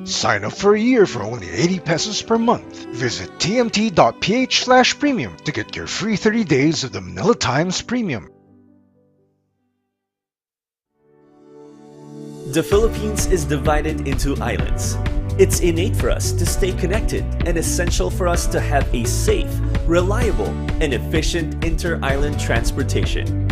Sign up for a year for only 80 pesos per month. Visit tmt.ph/premium to get your free 30 days of the Manila Times Premium. The Philippines is divided into islands. It's innate for us to stay connected and essential for us to have a safe, reliable, and efficient inter-island transportation.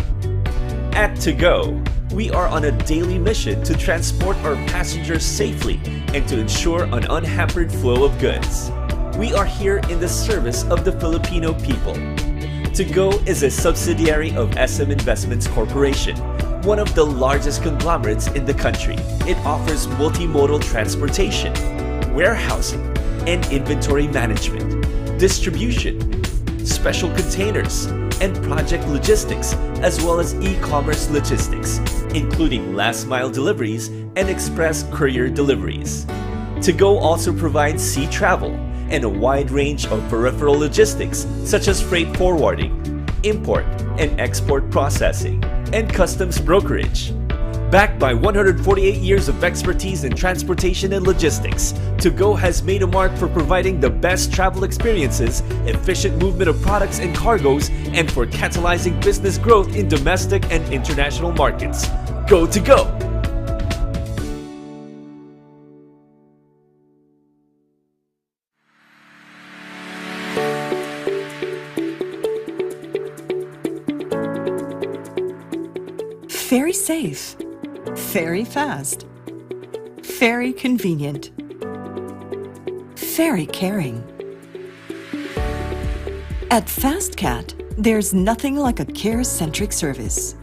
At To Go, we are on a daily mission to transport our passengers safely and to ensure an unhampered flow of goods. We are here in the service of the Filipino people. To Go is a subsidiary of SM Investments Corporation, one of the largest conglomerates in the country. It offers multimodal transportation, warehousing, and inventory management, distribution, special containers, and project logistics, as well as e-commerce logistics, including last-mile deliveries and express courier deliveries. To Go also provides sea travel and a wide range of peripheral logistics such as freight forwarding, import and export processing, and customs brokerage. Backed by 148 years of expertise in transportation and logistics, To Go has made a mark for providing the best travel experiences, efficient movement of products and cargoes, and for catalyzing business growth in domestic and international markets. Go To Go! Very safe, very fast, very convenient, very caring. At FastCat, there's nothing like a care-centric service.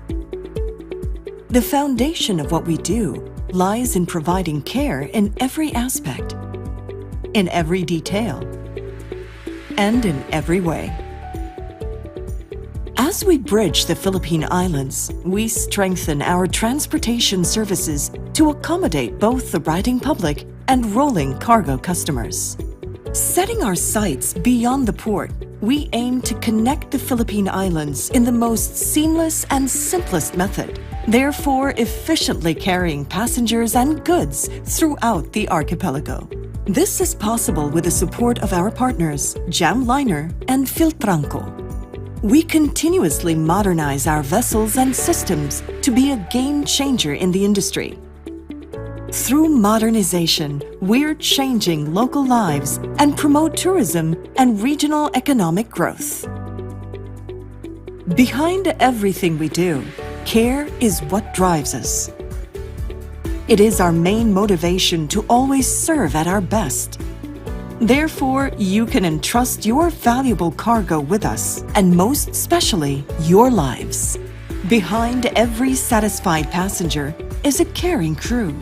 The foundation of what we do lies in providing care in every aspect, in every detail, and in every way. As we bridge the Philippine Islands, we strengthen our transportation services to accommodate both the riding public and rolling cargo customers. Setting our sights beyond the port, we aim to connect the Philippine Islands in the most seamless and simplest method, therefore efficiently carrying passengers and goods throughout the archipelago. This is possible with the support of our partners, Jam Liner and Filtranco. We continuously modernize our vessels and systems to be a game changer in the industry. Through modernization, we're changing local lives and promote tourism and regional economic growth. Behind everything we do, care is what drives us. It is our main motivation to always serve at our best. Therefore, you can entrust your valuable cargo with us, and most especially, your lives. Behind every satisfied passenger is a caring crew.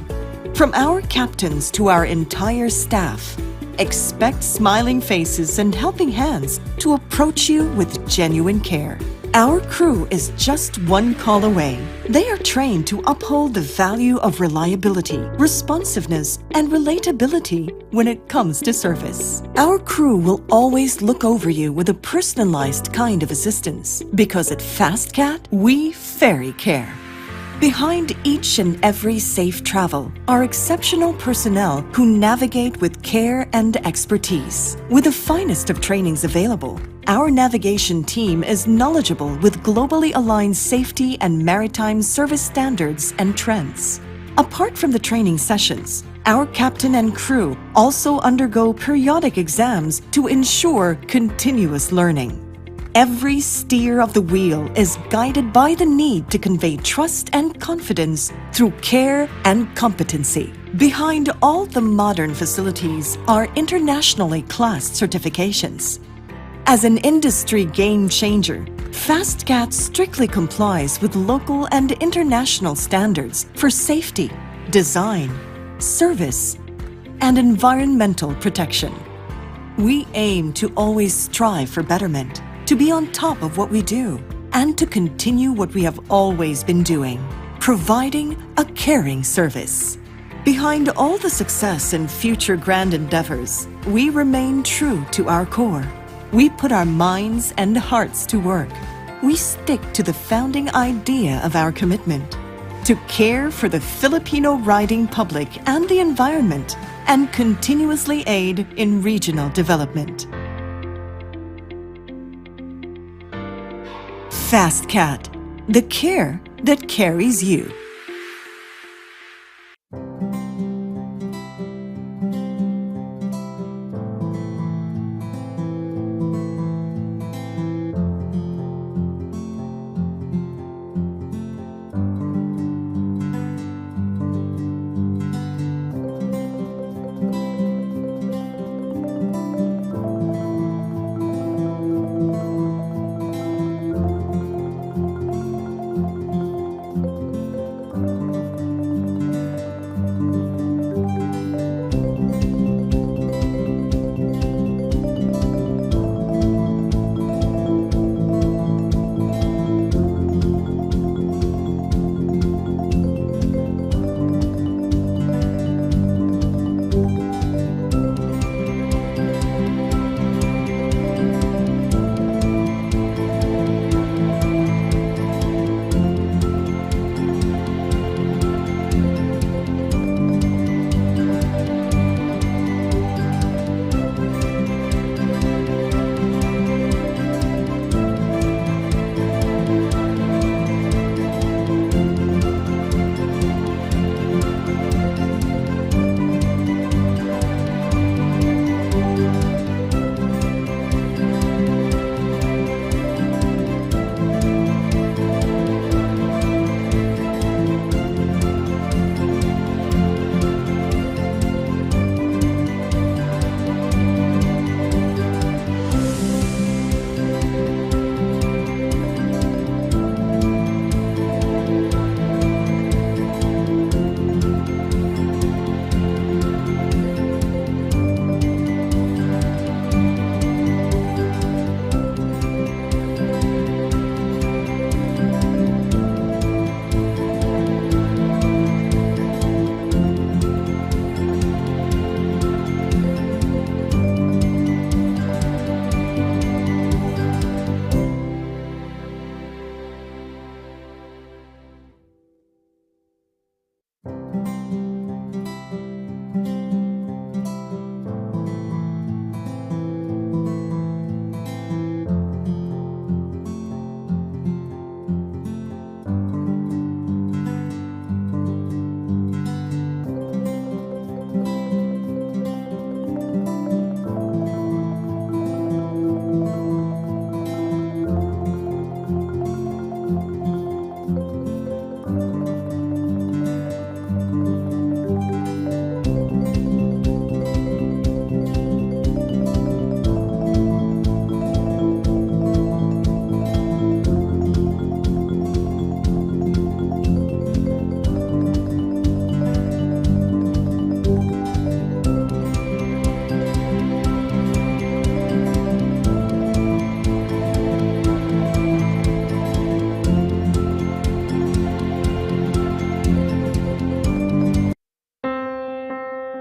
From our captains to our entire staff, expect smiling faces and helping hands to approach you with genuine care. Our crew is just one call away. They are trained to uphold the value of reliability, responsiveness, and relatability when it comes to service. Our crew will always look over you with a personalized kind of assistance, because at FastCat, we very care. Behind each and every safe travel are exceptional personnel who navigate with care and expertise. With the finest of trainings available, our navigation team is knowledgeable with globally aligned safety and maritime service standards and trends. Apart from the training sessions, our captain and crew also undergo periodic exams to ensure continuous learning. Every steer of the wheel is guided by the need to convey trust and confidence through care and competency. Behind all the modern facilities are internationally classed certifications. As an industry game changer, FastCat strictly complies with local and international standards for safety, design, service, and environmental protection. We aim to always strive for betterment, to be on top of what we do, and to continue what we have always been doing, providing a caring service. Behind all the success and future grand endeavors, we remain true to our core. We put our minds and hearts to work. We stick to the founding idea of our commitment, to care for the Filipino riding public and the environment, and continuously aid in regional development. FastCat, the care that carries you.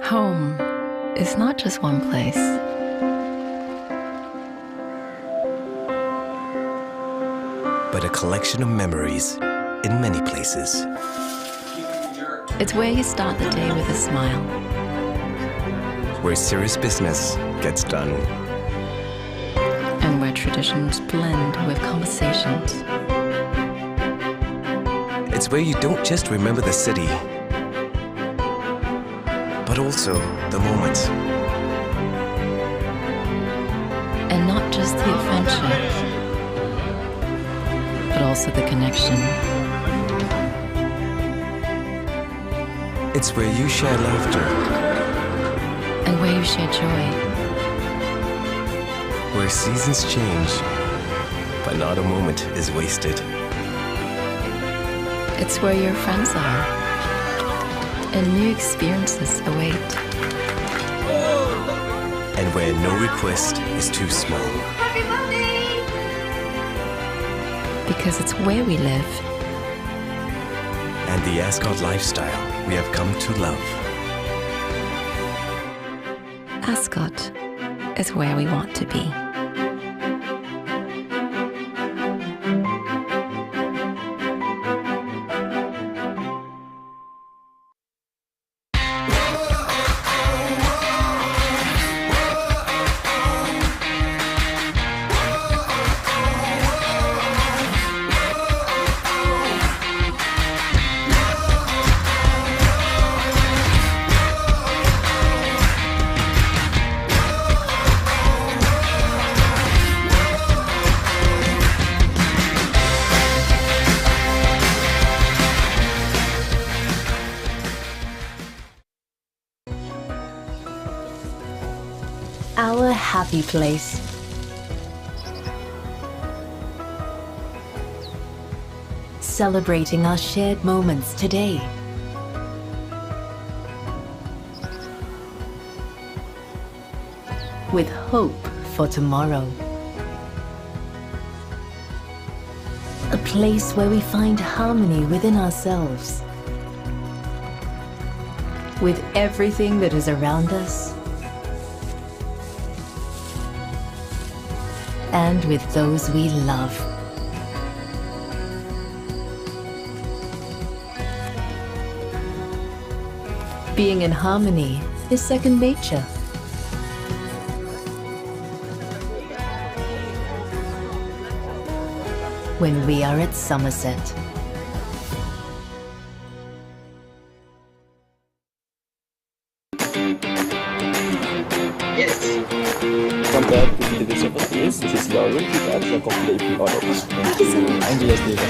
Home is not just one place. But a collection of memories in many places. It's where you start the day with a smile. Where serious business gets done. And where traditions blend with conversations. It's where you don't just remember the city, but also the moments. And not just the adventure, but also the connection. It's where you share laughter. And where you share joy. Where seasons change, but not a moment is wasted. It's where your friends are, and new experiences await. And where no request is too small. Happy birthday! Because it's where we live. And the Ascot lifestyle we have come to love. Ascot is where we want to be. our happy place. Celebrating our shared moments today. With hope for tomorrow. A place where we find harmony within ourselves. With everything that is around us. And with those we love. Being in harmony is second nature. When we are at Somerset. Compared to the division of this is your room that are completely auto. Thank you so much. I'm Diosdado.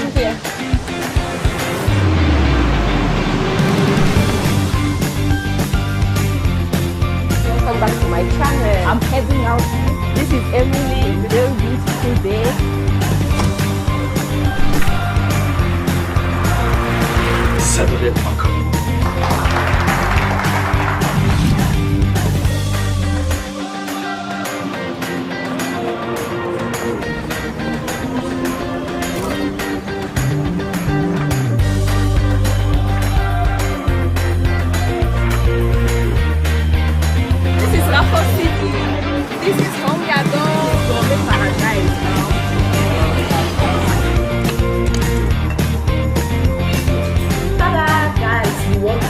Welcome back to my channel. I'm heading out. This is Emily. Very beautiful day. Citadines Macapagal. This is Raffles City. This is home we are going to make paradise now. Tada, guys, you want to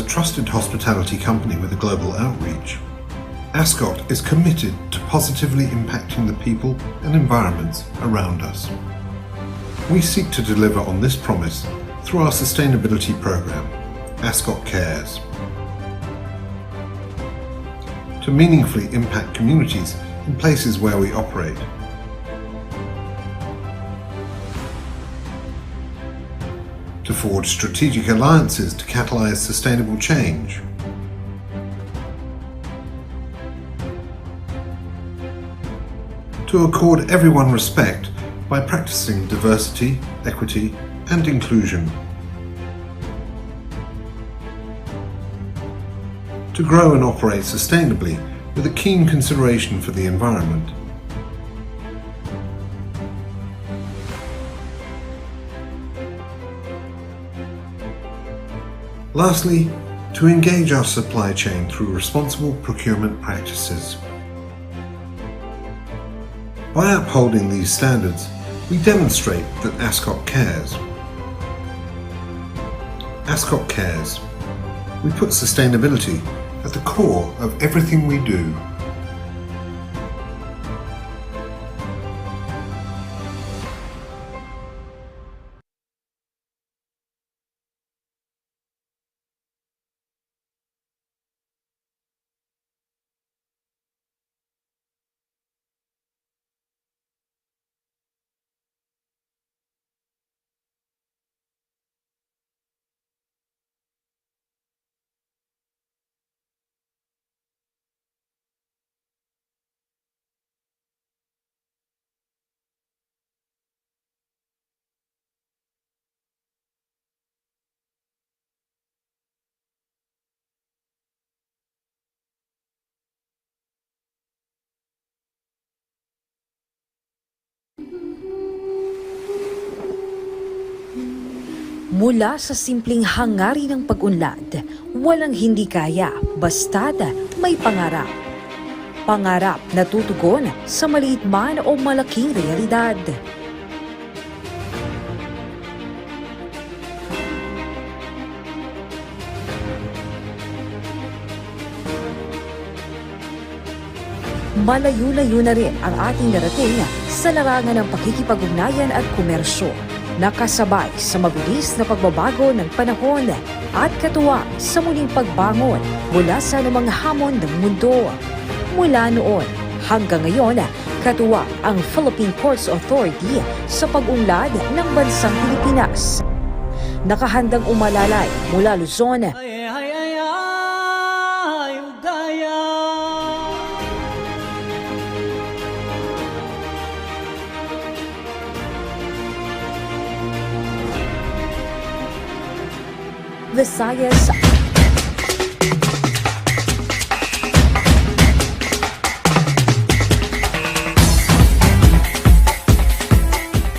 a trusted hospitality company with a global outreach, Ascot is committed to positively impacting the people and environments around us. We seek to deliver on this promise through our sustainability program, Ascot Cares, to meaningfully impact communities in places where we operate. To forge strategic alliances to catalyze sustainable change. To accord everyone respect by practicing diversity, equity, and inclusion. To grow and operate sustainably with a keen consideration for the environment. Lastly, to engage our supply chain through responsible procurement practices. By upholding these standards, we demonstrate that Ascot cares. Ascot cares. We put sustainability at the core of everything we do. Mula sa simpleng hangarin ng pag-unlad, walang hindi kaya basta't may pangarap. Pangarap na tutugon sa maliit man o malaking realidad. Malayo-layo na rin ang ating narating sa larangan ng pakikipag-ugnayan at komersyo. Nakasabay sa mabilis na pagbabago ng panahon at katuwang sa muling pagbangon mula sa anumang hamon ng mundo. Mula noon hanggang ngayon, katuwang ang Philippine Ports Authority sa pag-unlad ng bansang Pilipinas. Nakahandang umalalay mula Luzon, Visayas,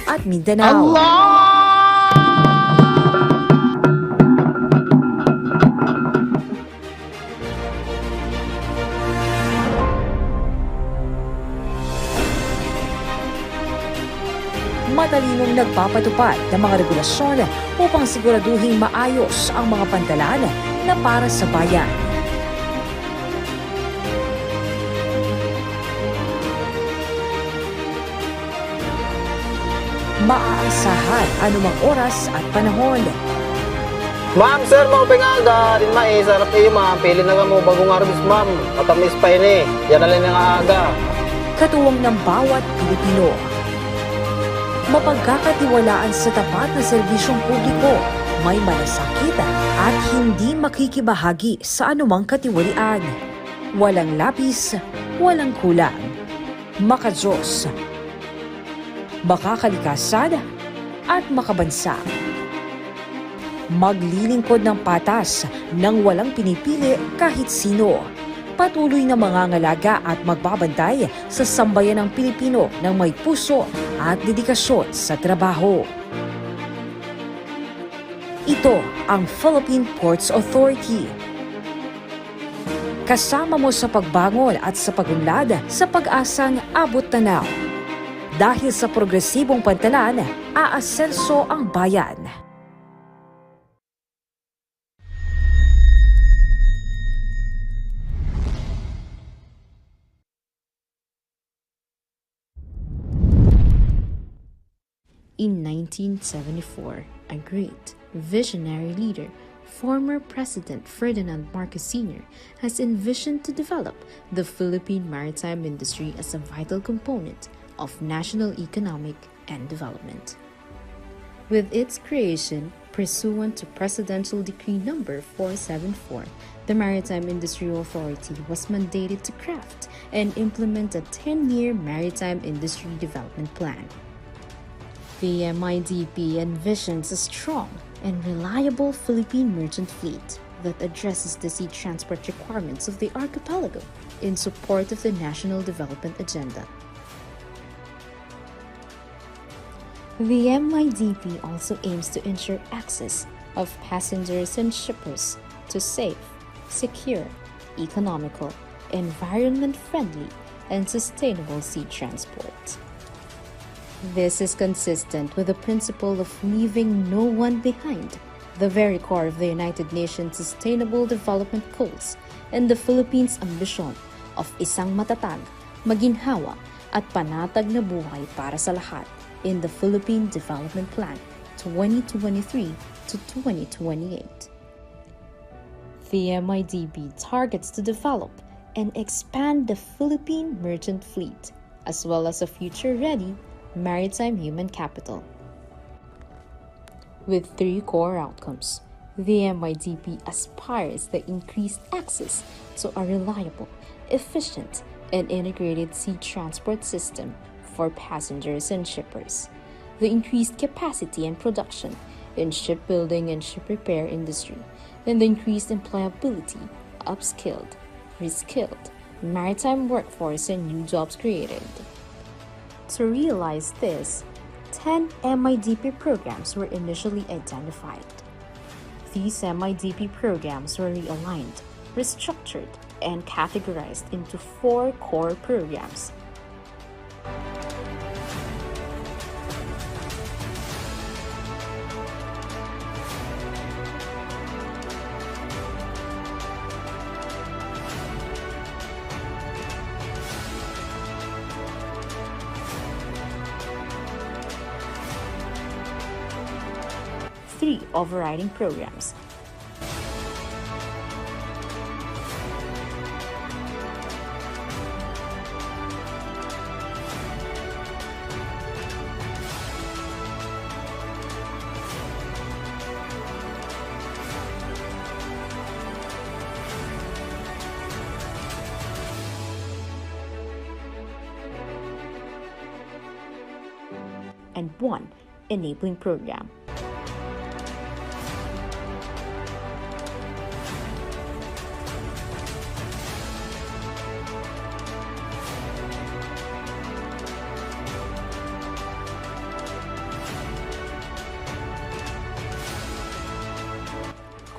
at Mindanao. Matalinong nagpapatupad ng mga regulasyon upang siguraduhin maayos ang mga pantalan na para sa bayan. Maaasahan anumang oras at panahon. Ma'am, sir, mga pingaga, rin sarap iyo ma'am, pili na mo bagong arbis ma'am, matamis pa yun yan na lang ng aaga. Katuwang ng bawat Pilipino. Mapagkakatiwalaan sa tapat na serbisyong publiko, may malasakit at hindi makikibahagi sa anumang katiwalian. Walang lapis, walang kulang. Makadiyos, makakalikasan at makabansa. Maglilingkod ng patas nang walang pinipili kahit sino. Patuloy na mangangalaga at magbabantay sa sambayan ng Pilipino ng may puso at dedikasyon sa trabaho. Ito ang Philippine Ports Authority. Kasama mo sa pagbangon at sa pagunlad sa pag-asang abot tanaw. Dahil sa progresibong pantalan, aasenso ang bayan. In 1974, a great visionary leader, former President Ferdinand Marcos Sr., has envisioned to develop the Philippine maritime industry as a vital component of national economic and development. With its creation, pursuant to Presidential Decree No. 474, the Maritime Industry Authority was mandated to craft and implement a 10-year maritime industry development plan. The MIDP envisions a strong and reliable Philippine merchant fleet that addresses the sea transport requirements of the archipelago in support of the national development agenda. The MIDP also aims to ensure access of passengers and shippers to safe, secure, economical, environment-friendly, and sustainable sea transport. This is consistent with the principle of leaving no one behind, the very core of the United Nations Sustainable Development Goals and the Philippines' ambition of isang matatag, maginhawa, at panatag na buhay para sa lahat in the Philippine Development Plan 2023 to 2028. The MIDP targets to develop and expand the Philippine merchant fleet, as well as a future-ready maritime human capital. With 3 core outcomes, the MIDP aspires the increased access to a reliable, efficient, and integrated sea transport system for passengers and shippers, the increased capacity and production in shipbuilding and ship repair industry, and the increased employability, upskilled, reskilled, maritime workforce and new jobs created. To realize this, 10 MIDP programs were initially identified. These MIDP programs were realigned, restructured, and categorized into 4 core programs. Three overriding programs. And 1 enabling program.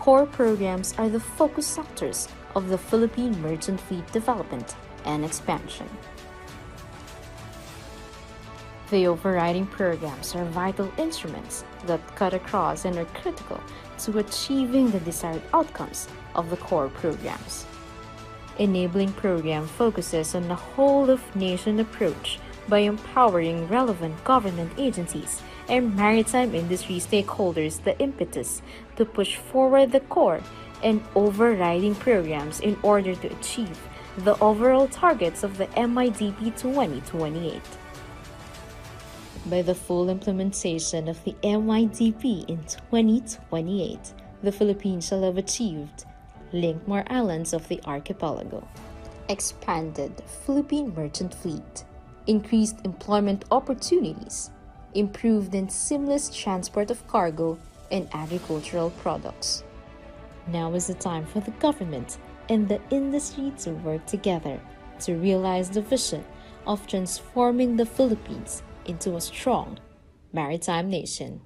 Core programs are the focus sectors of the Philippine merchant fleet development and expansion. The overriding programs are vital instruments that cut across and are critical to achieving the desired outcomes of the core programs. Enabling program focuses on a whole-of-nation approach by empowering relevant government agencies and maritime industry stakeholders the impetus to push forward the core and overriding programs in order to achieve the overall targets of the MIDP 2028. By the full implementation of the MIDP in 2028, the Philippines shall have achieved link more islands of the archipelago, expanded Philippine merchant fleet, increased employment opportunities, improved and seamless transport of cargo and agricultural products. Now is the time for the government and the industry to work together to realize the vision of transforming the Philippines into a strong maritime nation.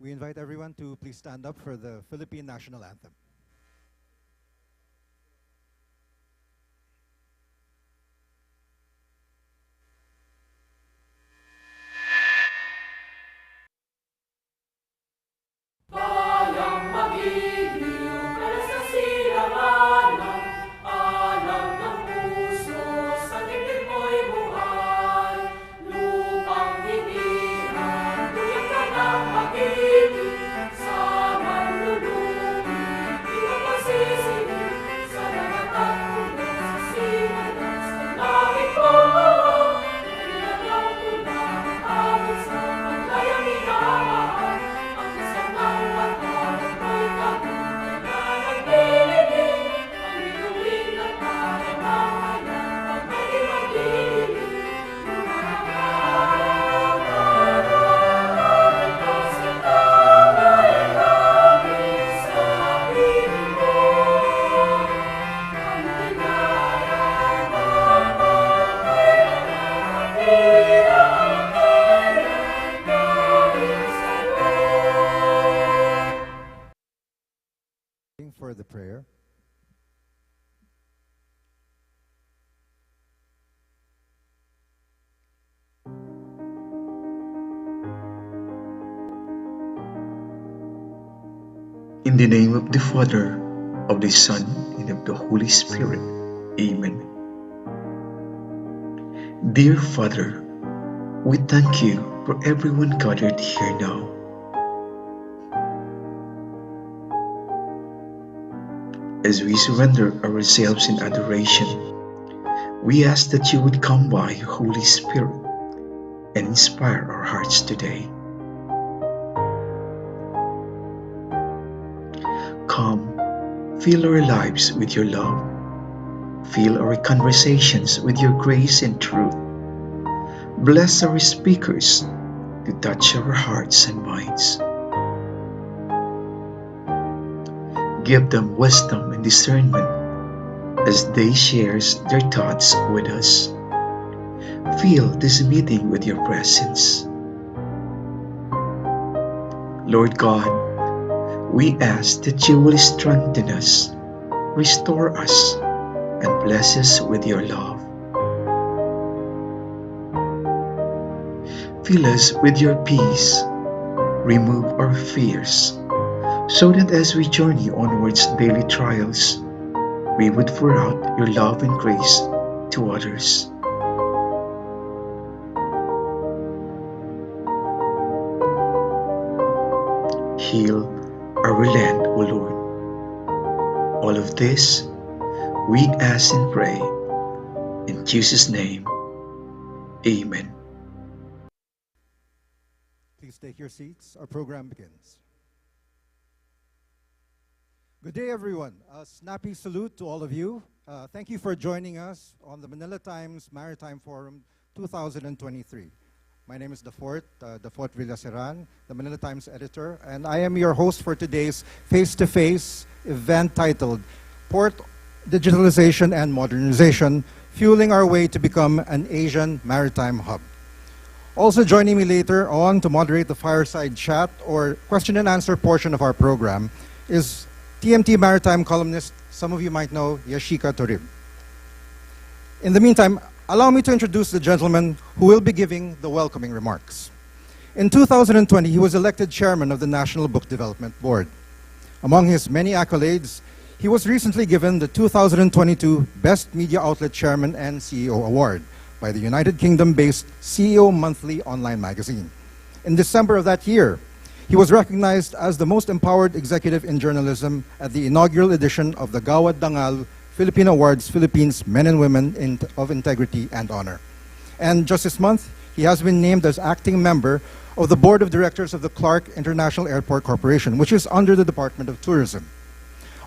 We invite everyone to please stand up for the Philippine National Anthem. For the prayer. In the name of the Father, of the Son, and of the Holy Spirit. Amen. Dear Father, we thank you for everyone gathered here now. As we surrender ourselves in adoration, we ask that you would come by your Holy Spirit and inspire our hearts today. Come, fill our lives with your love. Fill our conversations with your grace and truth. Bless our speakers to touch our hearts and minds. Give them wisdom and discernment as they share their thoughts with us. Fill this meeting with your presence. Lord God, we ask that you will strengthen us, restore us, and bless us with your love. Fill us with your peace, remove our fears, so that as we journey onwards daily trials, we would pour out your love and grace to others. Heal our land, O Lord. All of this we ask and pray in Jesus' name. Amen. Please take your seats. Our program begins. Good day, everyone. A snappy salute to all of you. Thank you for joining us on the Manila Times Maritime Forum 2023. My name is Dafort Villaseran, the Manila Times editor, and I am your host for today's face-to-face event titled Port Digitalization and Modernization, Fueling Our Way to Become an Asian Maritime Hub. Also joining me later on to moderate the fireside chat or question and answer portion of our program is TMT Maritime columnist, some of you might know, Yashika Torib. In the meantime, allow me to introduce the gentleman who will be giving the welcoming remarks. In 2020, he was elected chairman of the National Book Development Board. Among his many accolades, he was recently given the 2022 Best Media Outlet Chairman and CEO Award by the United Kingdom-based CEO Monthly online magazine. In December of that year, he was recognized as the most empowered executive in journalism at the inaugural edition of the Gawad Dangal Philippine Awards Philippines Men and Women of Integrity and Honor. And just this month, he has been named as acting member of the Board of Directors of the Clark International Airport Corporation, which is under the Department of Tourism.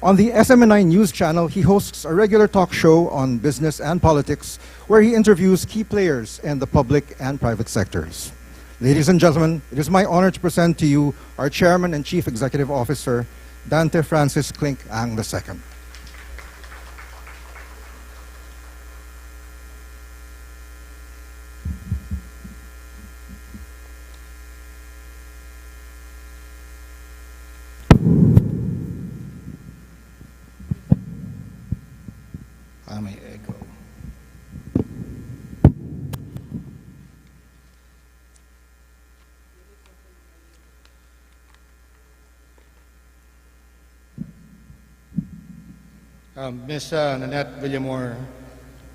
On the SMNI News channel, he hosts a regular talk show on business and politics where he interviews key players in the public and private sectors. Ladies and gentlemen, it is my honor to present to you our Chairman and Chief Executive Officer, Dante Francis Clink Ang II. Ms. Nanette Villamor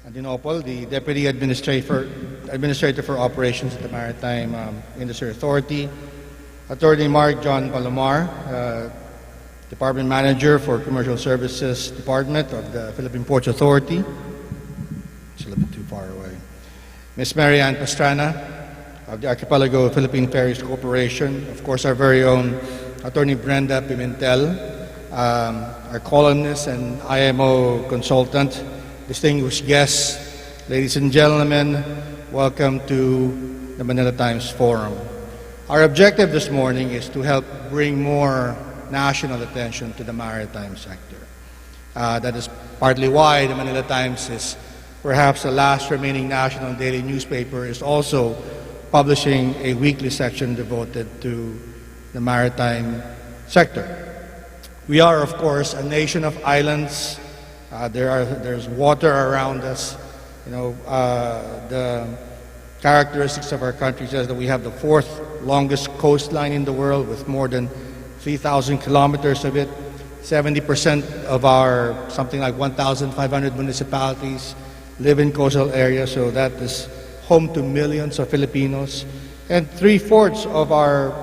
Adinopol, the Deputy Administrator for Operations at the Maritime Industry Authority, Attorney Mark John Palomar, Department Manager for Commercial Services Department of the Philippine Ports Authority. It's a little bit too far away. Ms. Mary Ann Pastrana of the Archipelago Philippine Ferries Corporation. Of course, our very own Attorney Brenda Pimentel, our columnist and IMO consultant, distinguished guests, ladies and gentlemen, welcome to the Manila Times Forum. Our objective this morning is to help bring more national attention to the maritime sector. That is partly why the Manila Times is perhaps the last remaining national daily newspaper, is also publishing a weekly section devoted to the maritime sector. We are, of course, a nation of islands. There's water around us. You know, the characteristics of our country says that we have the fourth longest coastline in the world with more than 3,000 kilometers of it. 70% of our something like 1,500 municipalities live in coastal areas, so that is home to millions of Filipinos. And 3/4 of our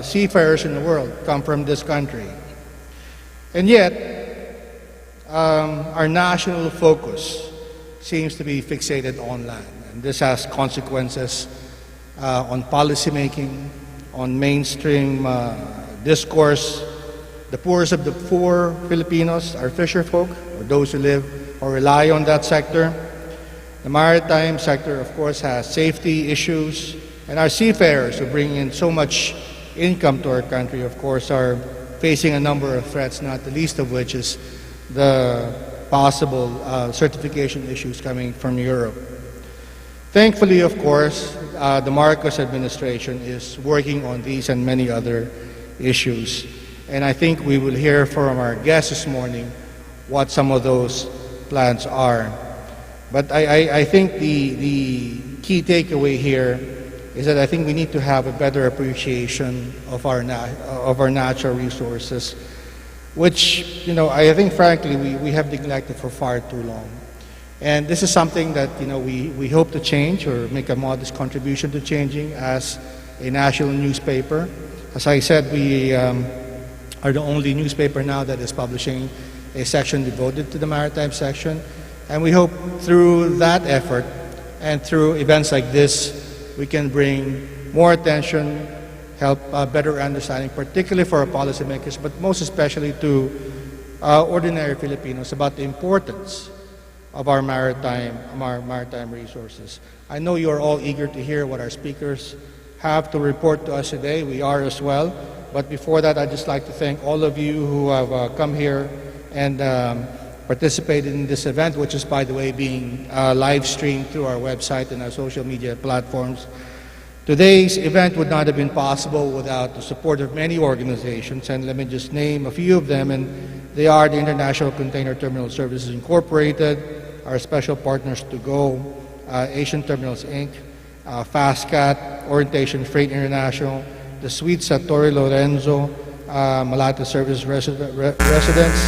seafarers in the world come from this country. And yet, our national focus seems to be fixated on land. And this has consequences on policymaking, on mainstream discourse. The poorest of the poor Filipinos are fisherfolk, or those who live or rely on that sector. The maritime sector, of course, has safety issues, and our seafarers who bring in so much income to our country, of course, are facing a number of threats, not the least of which is the possible certification issues coming from Europe. Thankfully, of course, the Marcos administration is working on these and many other issues. And I think we will hear from our guests this morning what some of those plans are. But I think the key takeaway here is that I think we need to have a better appreciation of our natural resources, which, you know, I think frankly we have neglected for far too long. And this is something that, you know, we hope to change or make a modest contribution to changing as a national newspaper. As I said, we are the only newspaper now that is publishing a section devoted to the maritime section. And we hope through that effort and through events like this, we can bring more attention, help better understanding, particularly for our policymakers, but most especially to ordinary Filipinos about the importance of our maritime resources. I know you are all eager to hear what our speakers have to report to us today. We are as well. But before that, I'd just like to thank all of you who have come here and participated in this event, which is, by the way, being live streamed through our website and our social media platforms. Today's event would not have been possible without the support of many organizations, and let me just name a few of them, and they are the International Container Terminal Services Incorporated, our special partners to go, Asian Terminals Inc., FastCat, Orientation Freight International, the Suites at Torre Lorenzo, Malata Service Residents,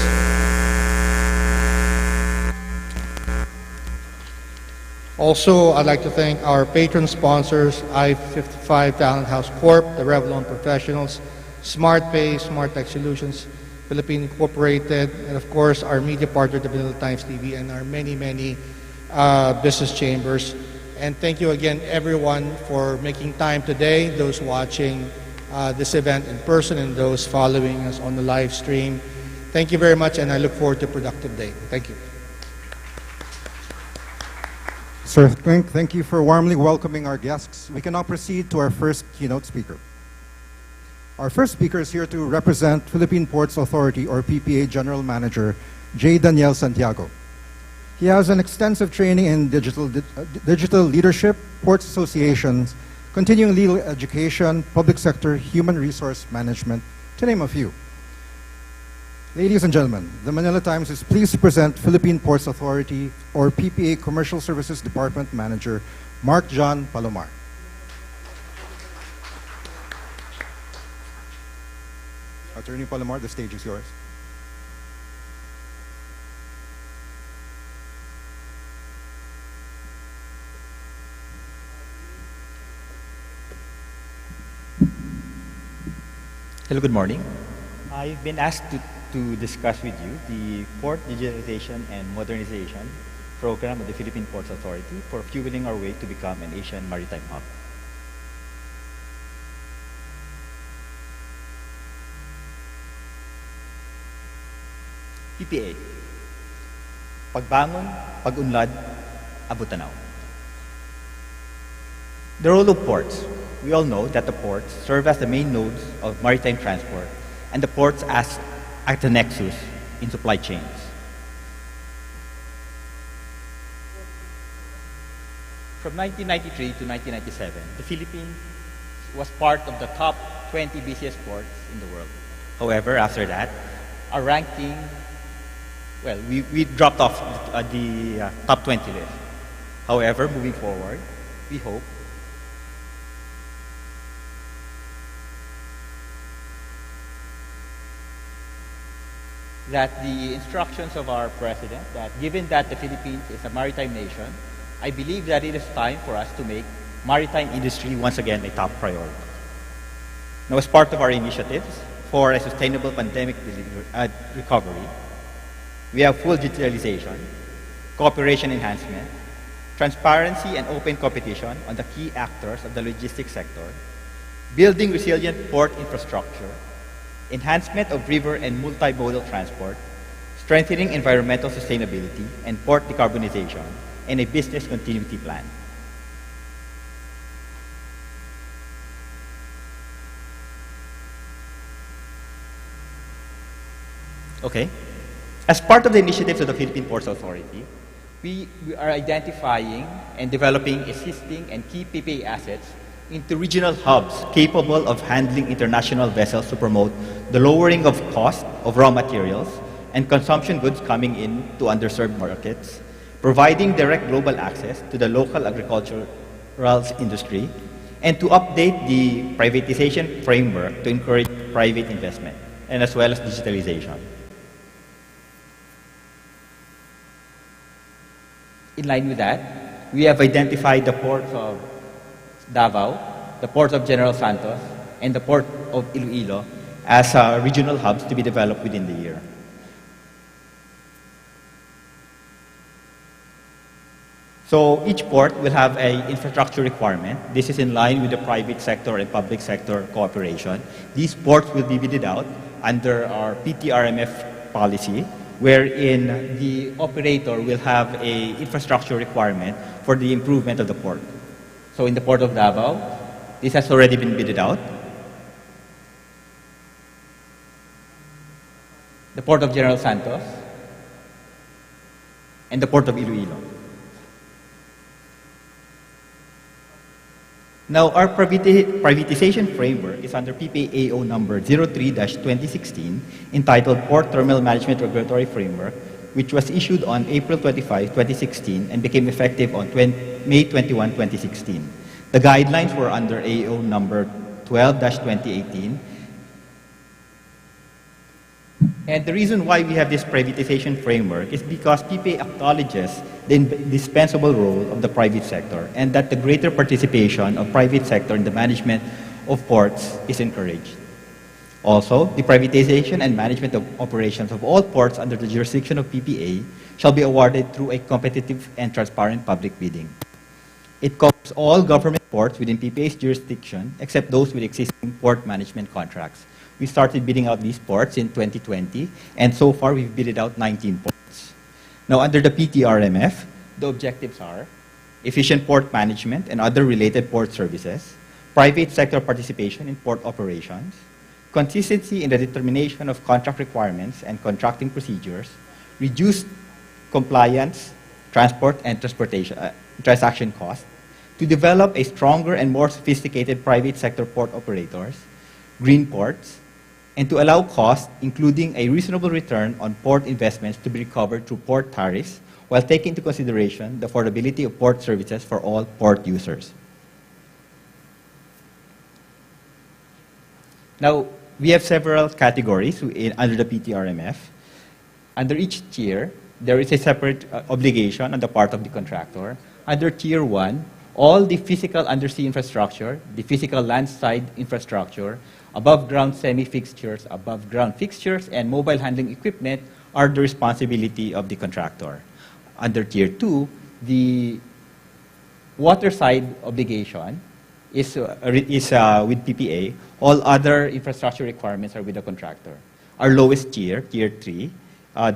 also, I'd like to thank our patron sponsors, I-55 Talent House Corp, the Revlon Professionals, SmartPay, Smart Tech Solutions, Philippine Incorporated, and of course, our media partner, the Manila Times TV, and our many, many business chambers. And thank you again, everyone, for making time today, those watching this event in person and those following us on the live stream. Thank you very much, and I look forward to a productive day. Thank you. Sir, thank you for warmly welcoming our guests. We can now proceed to our first keynote speaker. Our first speaker is here to represent Philippine Ports Authority, or PPA General Manager, Jay Daniel Santiago. He has an extensive training in digital leadership, ports associations, continuing legal education, public sector, human resource management, to name a few. Ladies and gentlemen, the Manila Times is pleased to present Philippine Ports Authority, or PPA Commercial Services Department Manager, Mark John Palomar. Attorney Palomar, the stage is yours. Hello, good morning. I've been asked to discuss with you the Port Digitalization and Modernization program of the Philippine Ports Authority for fueling our way to become an Asian maritime hub. PPA. Pagbangon, pag-unlad, abutanaw. The role of ports. We all know that the ports serve as the main nodes of maritime transport, and the ports act as a nexus in supply chains. From 1993 to 1997, the Philippines was part of the top 20 busiest ports in the world. However, after that, our ranking, well, we dropped off the top 20 list. However, moving forward, we hope that the instructions of our president, that given that the Philippines is a maritime nation, I believe that it is time for us to make maritime industry once again a top priority. Now, as part of our initiatives for a sustainable pandemic recovery, we have full digitalization, cooperation enhancement, transparency and open competition on the key actors of the logistics sector, building resilient port infrastructure, enhancement of river and multimodal transport, strengthening environmental sustainability and port decarbonization, and a business continuity plan. Okay. As part of the initiatives of the Philippine Ports Authority, we are identifying and developing existing and key PPA assets into regional hubs capable of handling international vessels to promote the lowering of cost of raw materials and consumption goods coming in to underserved markets, providing direct global access to the local agricultural industry, and to update the privatization framework to encourage private investment, and as well as digitalization. In line with that, we have identified the ports of Davao, the Port of General Santos, and the Port of Iloilo as regional hubs to be developed within the year. So each port will have an infrastructure requirement. This is in line with the private sector and public sector cooperation. These ports will be bidded out under our PTRMF policy, wherein the operator will have an infrastructure requirement for the improvement of the port. So in the Port of Davao, this has already been bidded out. The Port of General Santos, and the Port of Iloilo. Now, our privatization framework is under PPAO number 03-2016, entitled Port Terminal Management Regulatory Framework, which was issued on April 25, 2016, and became effective on May 21, 2016. The guidelines were under AO number 12-2018. And the reason why we have this privatization framework is because PPA acknowledges the indispensable role of the private sector and that the greater participation of private sector in the management of ports is encouraged. Also, the privatization and management of operations of all ports under the jurisdiction of PPA shall be awarded through a competitive and transparent public bidding. It covers all government ports within PPA's jurisdiction except those with existing port management contracts. We started bidding out these ports in 2020, and so far we've bidded out 19 ports. Now, under the PTRMF, the objectives are efficient port management and other related port services, private sector participation in port operations, consistency in the determination of contract requirements and contracting procedures, reduced compliance, transport and transaction costs, to develop a stronger and more sophisticated private sector port operators, green ports, and to allow costs, including a reasonable return on port investments, to be recovered through port tariffs, while taking into consideration the affordability of port services for all port users. Now, we have several categories under the PTRMF. Under each tier, there is a separate obligation on the part of the contractor. Under Tier 1, all the physical undersea infrastructure, the physical landside infrastructure, above-ground semi-fixtures, above-ground fixtures, and mobile handling equipment are the responsibility of the contractor. Under Tier 2, the waterside obligation is with PPA. All other infrastructure requirements are with the contractor. Our lowest tier, Tier 3,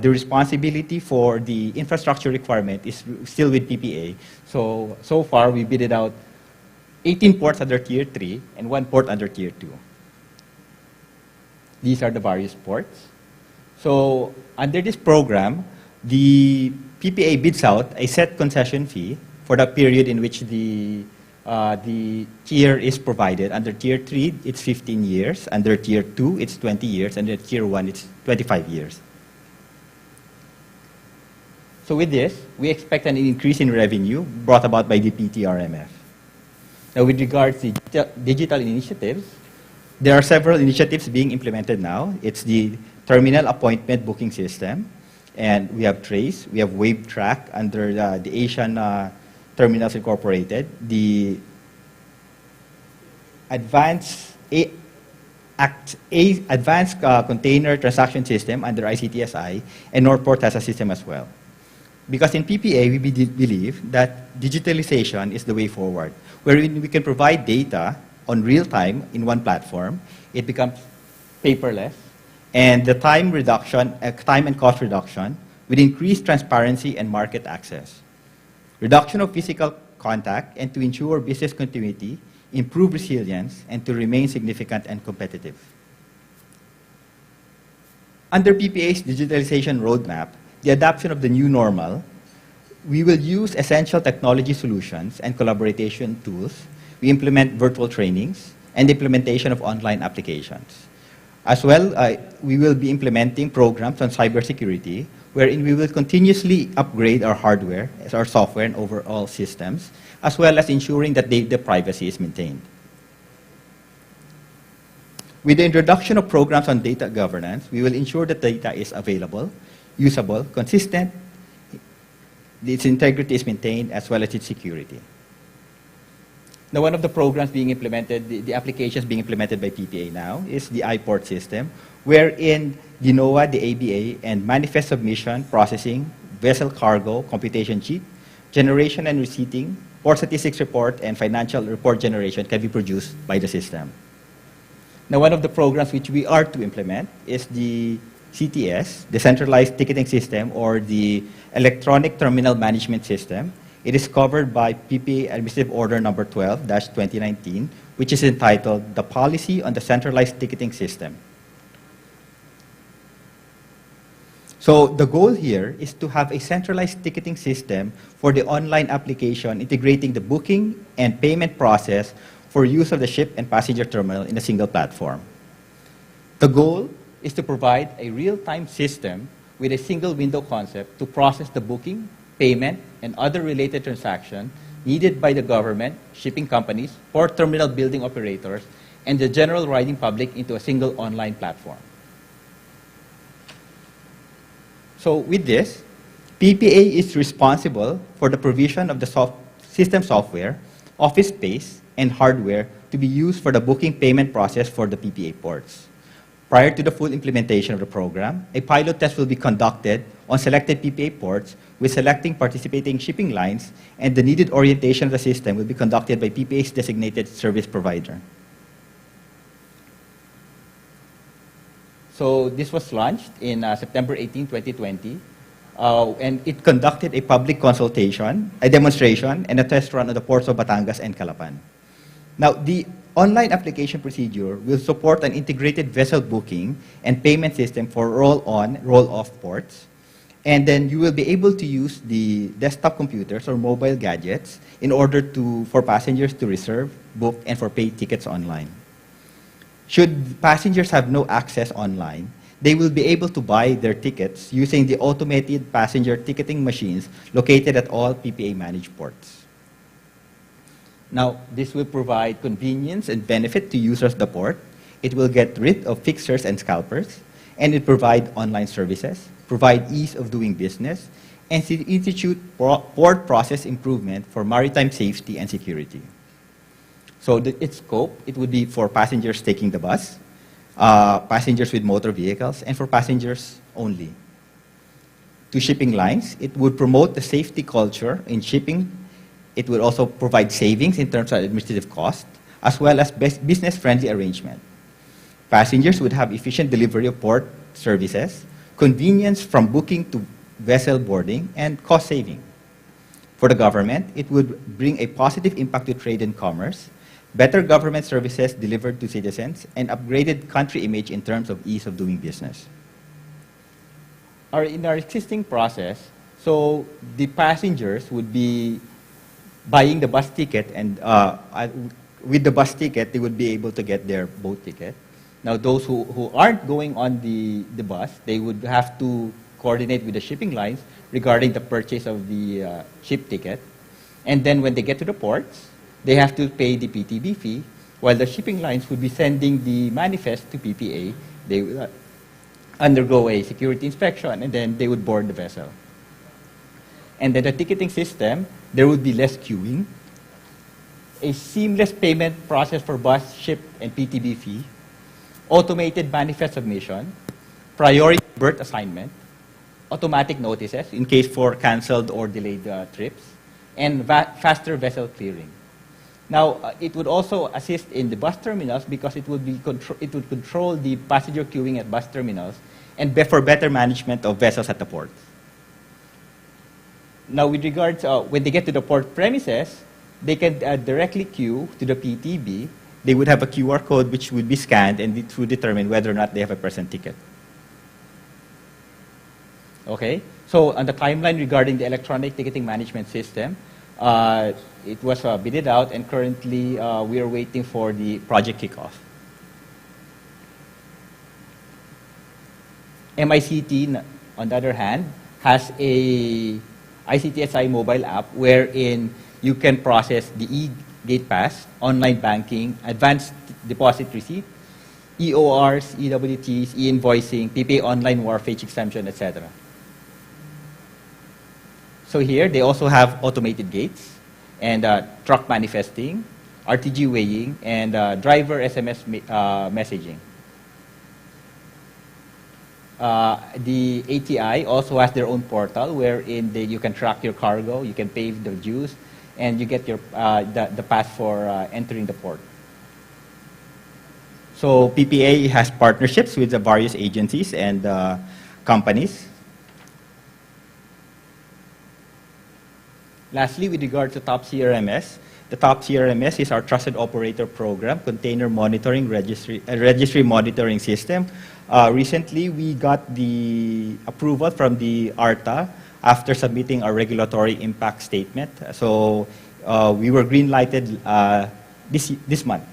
the responsibility for the infrastructure requirement is still with PPA. So far, we bidded out 18 ports under Tier 3 and 1 port under Tier 2. These are the various ports. So under this program, the PPA bids out a set concession fee for the period in which the tier is provided. Under Tier 3, it's 15 years. Under Tier 2, it's 20 years. Under Tier 1, it's 25 years. So with this, we expect an increase in revenue brought about by the PTRMF. Now, with regards to digital initiatives, there are several initiatives being implemented now. It's the terminal appointment booking system, and we have Trace, we have WaveTrack under the Asian Terminals Incorporated, the Advanced Container Transaction System under ICTSI, and Northport has a system as well. Because in PPA, we believe that digitalization is the way forward, wherein we can provide data on real time in one platform. It becomes paperless, and the time and cost reduction with increased transparency and market access. Reduction of physical contact, and to ensure business continuity, improve resilience, and to remain significant and competitive. Under PPA's digitalization roadmap, the adoption of the new normal, we will use essential technology solutions and collaboration tools. We implement virtual trainings and implementation of online applications. As well, we will be implementing programs on cybersecurity, wherein we will continuously upgrade our hardware, our software, and overall systems, as well as ensuring that data privacy is maintained. With the introduction of programs on data governance, we will ensure that data is available, usable, consistent, its integrity is maintained, as well as its security. Now, one of the programs being implemented, the applications being implemented by PPA now, is the iPort system, wherein the NOAA, the ABA, and manifest submission, processing, vessel cargo, computation sheet, generation and receipting, port statistics report, and financial report generation can be produced by the system. Now, one of the programs which we are to implement is the CTS, the Centralized Ticketing System, or the Electronic Terminal Management System. It is covered by PPA Administrative Order Number 12-2019, which is entitled The Policy on the Centralized Ticketing System. So the goal here is to have a centralized ticketing system for the online application integrating the booking and payment process for use of the ship and passenger terminal in a single platform. The goal is to provide a real-time system with a single window concept to process the booking, payment, and other related transactions needed by the government, shipping companies, port terminal building operators, and the general riding public into a single online platform. So with this, PPA is responsible for the provision of the system software, office space, and hardware to be used for the booking payment process for the PPA ports. Prior to the full implementation of the program, a pilot test will be conducted on selected PPA ports with selecting participating shipping lines, and the needed orientation of the system will be conducted by PPA's designated service provider. So this was launched in September 18, 2020, and it conducted a public consultation, a demonstration, and a test run on the ports of Batangas and Calapan. Now, the online application procedure will support an integrated vessel booking and payment system for roll-on, roll-off ports. And then you will be able to use the desktop computers or mobile gadgets in order for passengers to reserve, book, and for pay tickets online. Should passengers have no access online, they will be able to buy their tickets using the automated passenger ticketing machines located at all PPA-managed ports. Now, this will provide convenience and benefit to users of the port. It will get rid of fixers and scalpers, and it provide online services, provide ease of doing business, and institute port process improvement for maritime safety and security. So its scope, it would be for passengers taking the bus, passengers with motor vehicles, and for passengers only. To shipping lines, it would promote the safety culture in shipping. It would also provide savings in terms of administrative cost, as well as business-friendly arrangement. Passengers would have efficient delivery of port services, convenience from booking to vessel boarding, and cost saving. For the government, it would bring a positive impact to trade and commerce, better government services delivered to citizens, and upgraded country image in terms of ease of doing business. In our existing process, so the passengers would be buying the bus ticket, and with the bus ticket, they would be able to get their boat ticket. Now, those who aren't going on the bus, they would have to coordinate with the shipping lines regarding the purchase of the ship ticket. And then when they get to the ports, they have to pay the PTB fee, while the shipping lines would be sending the manifest to PPA. They will undergo a security inspection, and then they would board the vessel. And then the ticketing system, there would be less queuing, a seamless payment process for bus, ship, and PTB fee, automated manifest submission, priority berth assignment, automatic notices in case for canceled or delayed trips, and faster vessel clearing. Now, it would also assist in the bus terminals because it would control the passenger queuing at bus terminals and for better management of vessels at the ports. Now, with regards when they get to the port premises, they can directly queue to the PTB. They would have a QR code which would be scanned, and it would determine whether or not they have a present ticket. Okay, so on the timeline regarding the electronic ticketing management system, it was bidded out, and currently we are waiting for the project kickoff. MICT, on the other hand, has a ICTSI mobile app wherein you can process the e-gate pass, online banking, advanced deposit receipt, EORs, EWTs, e-invoicing, PPA online wharfage exemption, etc. So here, they also have automated gates and truck manifesting, RTG weighing, and driver SMS messaging. The ATI also has their own portal wherein you can track your cargo, you can pay the dues, and you get your, the pass for entering the port. So PPA has partnerships with the various agencies and companies. Lastly, with regard to TOP CRMS, the TOP CRMS is our Trusted Operator Program, Container Monitoring Registry Monitoring System. Recently, we got the approval from the ARTA after submitting our regulatory impact statement. So we were green-lighted this month.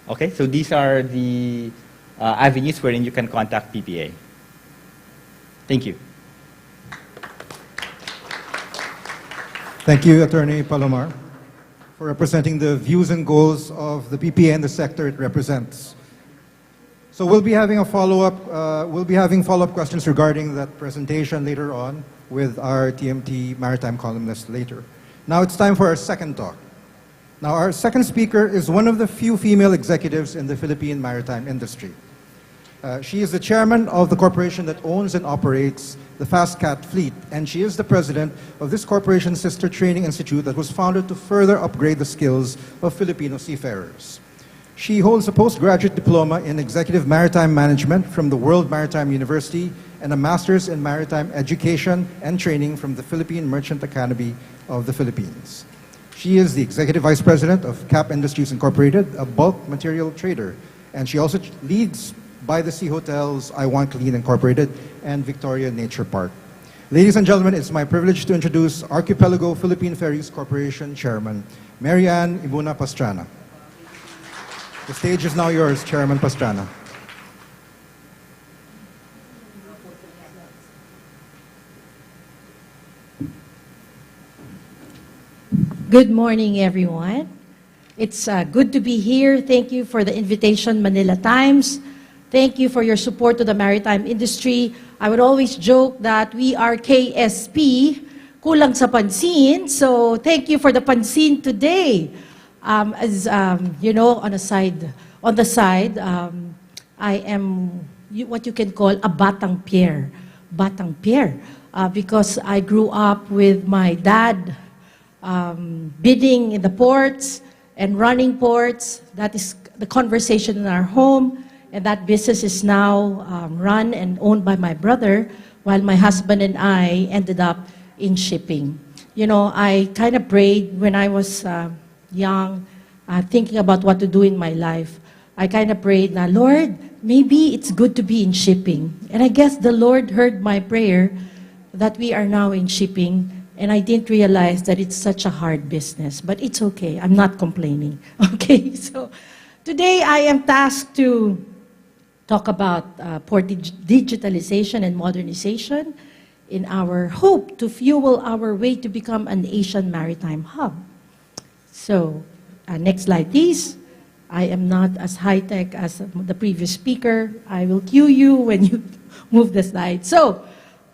Okay, so these are the avenues wherein you can contact PPA. Thank you. Thank you, Attorney Palomar, for representing the views and goals of the PPA and the sector it represents. So we'll be having a follow-up. We'll be having follow-up questions regarding that presentation later on with our TMT Maritime columnist later. Now it's time for our second talk. Now our second speaker is one of the few female executives in the Philippine maritime industry. She is the chairman of the corporation that owns and operates the FastCat fleet, and she is the president of this corporation's sister training institute that was founded to further upgrade the skills of Filipino seafarers. She holds a postgraduate diploma in executive maritime management from the World Maritime University and a master's in maritime education and training from the Philippine Merchant Academy of the Philippines. She is the executive vice president of CAP Industries Incorporated, a bulk material trader, and she also leads By the Sea Hotels, I Want Clean Incorporated, and Victoria Nature Park. Ladies and gentlemen, it's my privilege to introduce Archipelago Philippine Ferries Corporation Chairman, Mary Ann Pastrana. The stage is now yours, Chairman Pastrana. Good morning, everyone. It's good to be here. Thank you for the invitation, Manila Times. Thank you for your support to the maritime industry. I would always joke that we are KSP, kulang sa pansin. So thank you for the pansin today. You know, on the side, I am what you can call a Batang Pierre. Because I grew up with my dad bidding in the ports and running ports. That is the conversation in our home. And that business is now run and owned by my brother, while my husband and I ended up in shipping. You know, I kind of prayed when I was young, thinking about what to do in my life. I kind of prayed, now, Lord, maybe it's good to be in shipping. And I guess the Lord heard my prayer that we are now in shipping, and I didn't realize that it's such a hard business. But it's okay, I'm not complaining. Okay, so today I am tasked to talk about port digitalization and modernization in our hope to fuel our way to become an Asian maritime hub. So, next slide, please. I am not as high-tech as the previous speaker. I will cue you when you move the slide. So,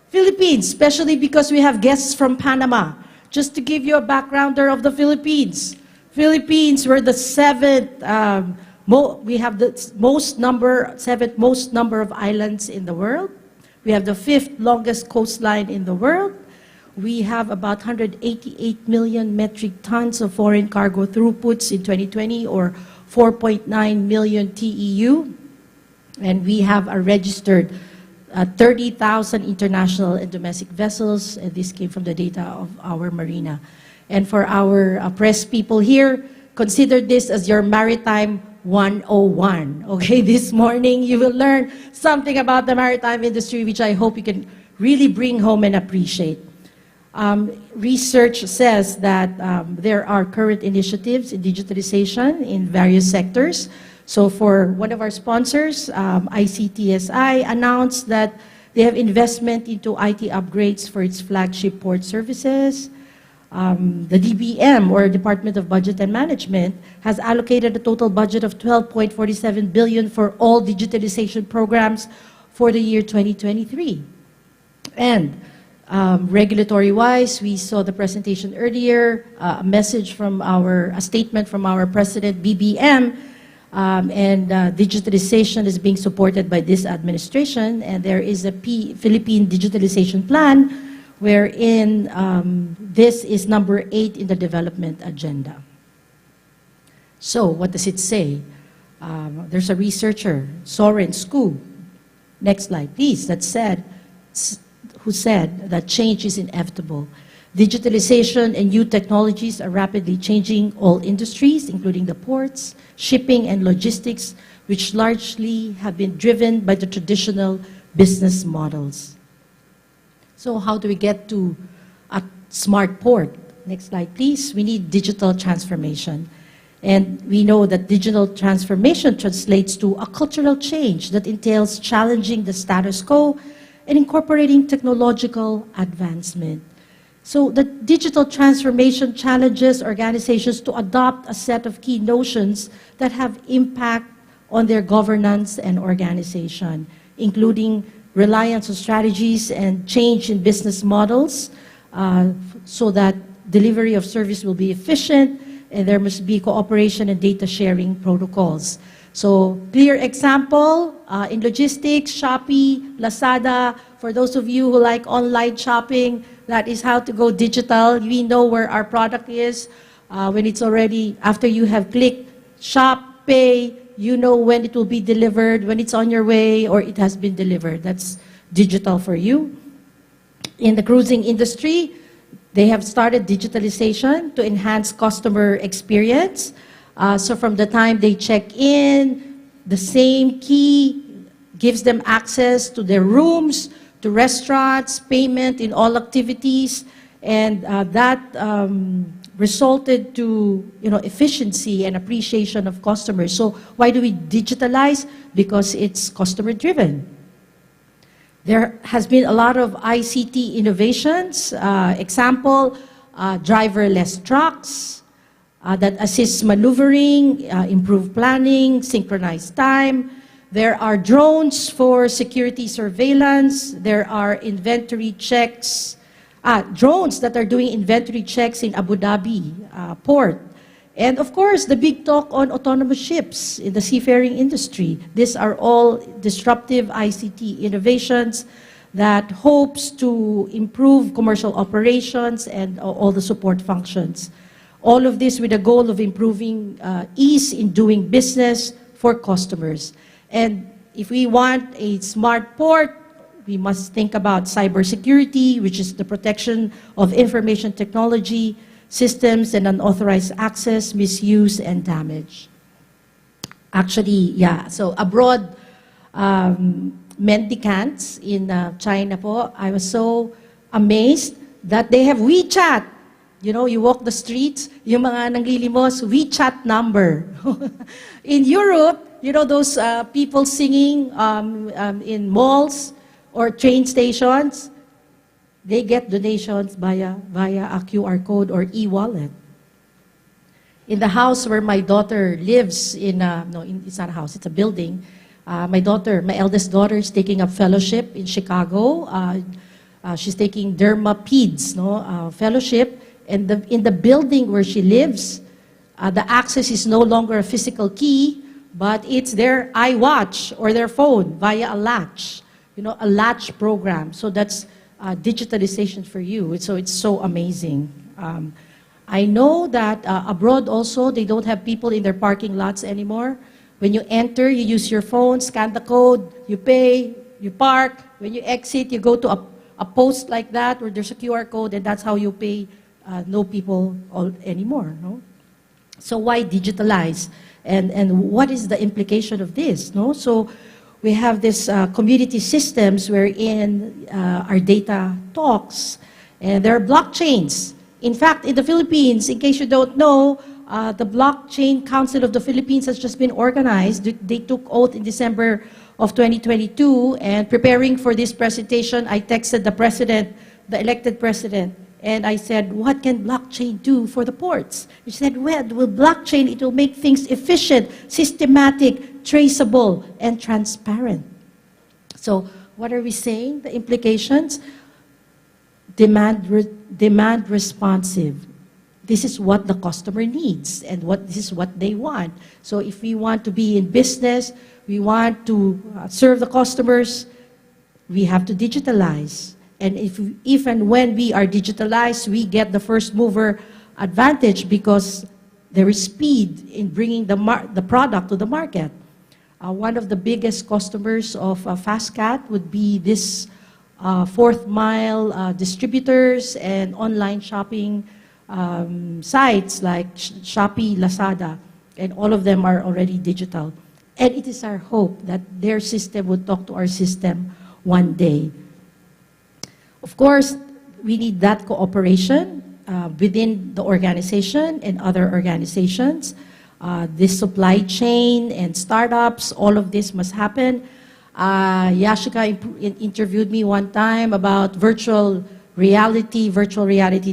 Philippines, especially because we have guests from Panama. Just to give you a backgrounder of the Philippines. Philippines, we're the we have the seventh most number of islands in the world. We have the 5th longest coastline in the world. We have about 188 million metric tons of foreign cargo throughputs in 2020, or 4.9 million TEU. And we have a registered 30,000 international and domestic vessels. And this came from the data of our Marina. And for our press people here, consider this as your maritime 101. Okay, this morning you will learn something about the maritime industry, which I hope you can really bring home and appreciate. Research says that there are current initiatives in digitalization in various sectors. So for one of our sponsors, ICTSI, announced that they have investment into IT upgrades for its flagship port services. The DBM, or Department of Budget and Management, has allocated a total budget of 12.47 billion for all digitalization programs for the year 2023. And regulatory-wise, we saw the presentation earlier, a statement from our president, BBM, and digitalization is being supported by this administration, and there is a Philippine Digitalization Plan, wherein this is number 8 in the development agenda. So, what does it say? There's a researcher, Soren Skog, next slide please, who said that change is inevitable. Digitalization and new technologies are rapidly changing all industries, including the ports, shipping, and logistics, which largely have been driven by the traditional business models. So how do we get to a smart port? Next slide, please. We need digital transformation. And we know that digital transformation translates to a cultural change that entails challenging the status quo and incorporating technological advancement. So the digital transformation challenges organizations to adopt a set of key notions that have impact on their governance and organization, including reliance on strategies and change in business models so that delivery of service will be efficient, and there must be cooperation and data sharing protocols. So, clear example, in logistics, Shopee, Lazada, for those of you who like online shopping, that is how to go digital. We know where our product is. When it's already, after you have clicked shop, pay, you know when it will be delivered, when it's on your way, or it has been delivered. That's digital for you. In the cruising industry, they have started digitalization to enhance customer experience. So from the time they check in, the same key gives them access to their rooms, to restaurants, payment in all activities, and that resulted to efficiency and appreciation of customers. So why do we digitalize? Because it's customer driven. There has been a lot of ICT innovations. Example, driverless trucks that assist maneuvering, improve planning, synchronize time. There are drones for security surveillance. There are inventory checks, drones that are doing inventory checks in Abu Dhabi port. And of course, the big talk on autonomous ships in the seafaring industry. These are all disruptive ICT innovations that hopes to improve commercial operations and all the support functions. All of this with the goal of improving ease in doing business for customers. And if we want a smart port, we must think about cybersecurity, which is the protection of information technology, systems and unauthorized access, misuse, and damage. Actually, yeah, so abroad, mendicants in China po, I was so amazed that they have WeChat. You know, you walk the streets, yung mga nanglilimos, WeChat number. In Europe, you know, those people singing in malls or train stations, they get donations via a QR code or e-wallet. In the house where my daughter lives, it's not a house, it's a building. My eldest daughter is taking up fellowship in Chicago. She's taking Derma Peds fellowship. And in the building where she lives, the access is no longer a physical key, but it's their iWatch or their phone via a latch, a latch program. So that's digitalization for you. So it's so amazing. I know that abroad also, they don't have people in their parking lots anymore. When you enter, you use your phone, scan the code, you pay, you park. When you exit, you go to a post like that where there's a QR code, and that's how you pay. No people anymore. No? So why digitalize? And what is the implication of this? No? So we have this community systems wherein our data talks, and there are blockchains. In fact, in the Philippines, in case you don't know, the Blockchain Council of the Philippines has just been organized. They took oath in December of 2022, and preparing for this presentation, I texted the president, the elected president, and I said, what can blockchain do for the ports? He said, well, with blockchain, it will make things efficient, systematic, traceable, and transparent. So what are we saying? The implications? Demand responsive. This is what the customer needs, and this is what they want. So if we want to be in business, we want to serve the customers, we have to digitalize. And if and when we are digitalized, we get the first mover advantage because there is speed in bringing the product to the market. One of the biggest customers of FastCat would be this fourth mile distributors and online shopping sites like Shopee, Lazada, and all of them are already digital. And it is our hope that their system would talk to our system one day. Of course, we need that cooperation within the organization and other organizations. This supply chain and startups, all of this must happen. Yashika interviewed me one time about virtual reality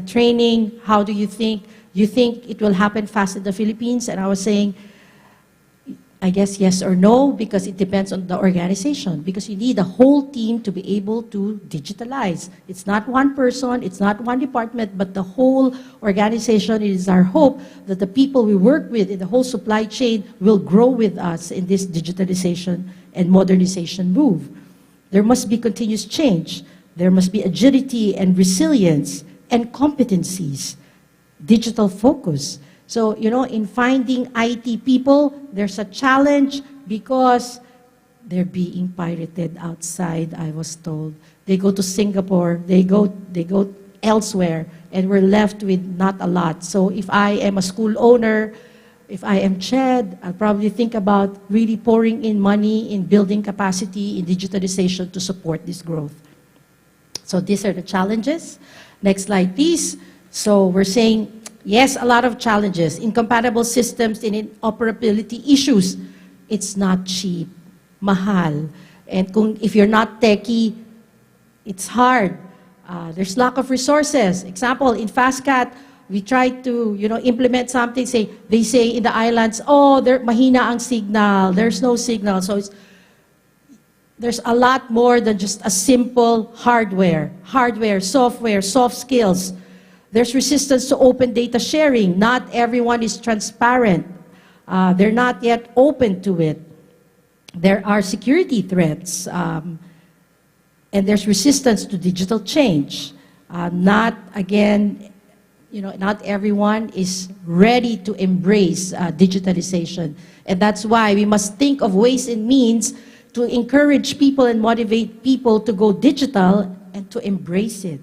training. How do you think it will happen fast in the Philippines? And I was saying, I guess yes or no, because it depends on the organization, because you need a whole team to be able to digitalize. It's not one person, it's not one department, but the whole organization. It is our hope that the people we work with in the whole supply chain will grow with us in this digitalization and modernization move. There must be continuous change. There must be agility and resilience and competencies, digital focus. So, in finding IT people, there's a challenge because they're being pirated outside, I was told. They go to Singapore, they go elsewhere, and we're left with not a lot. So if I am a school owner, if I am CHED, I'll probably think about really pouring in money in building capacity in digitalization to support this growth. So these are the challenges. Next slide, please. So we're saying, yes, a lot of challenges, incompatible systems and interoperability issues. It's not cheap, mahal. And if you're not techie, it's hard. There's lack of resources. Example, in FastCat, we try to implement something, they say in the islands, oh, mahina ang signal, there's no signal. So there's a lot more than just a simple hardware, software, soft skills. There's resistance to open data sharing. Not everyone is transparent. They're not yet open to it. There are security threats, and there's resistance to digital change. Not everyone is ready to embrace digitalization. And that's why we must think of ways and means to encourage people and motivate people to go digital and to embrace it.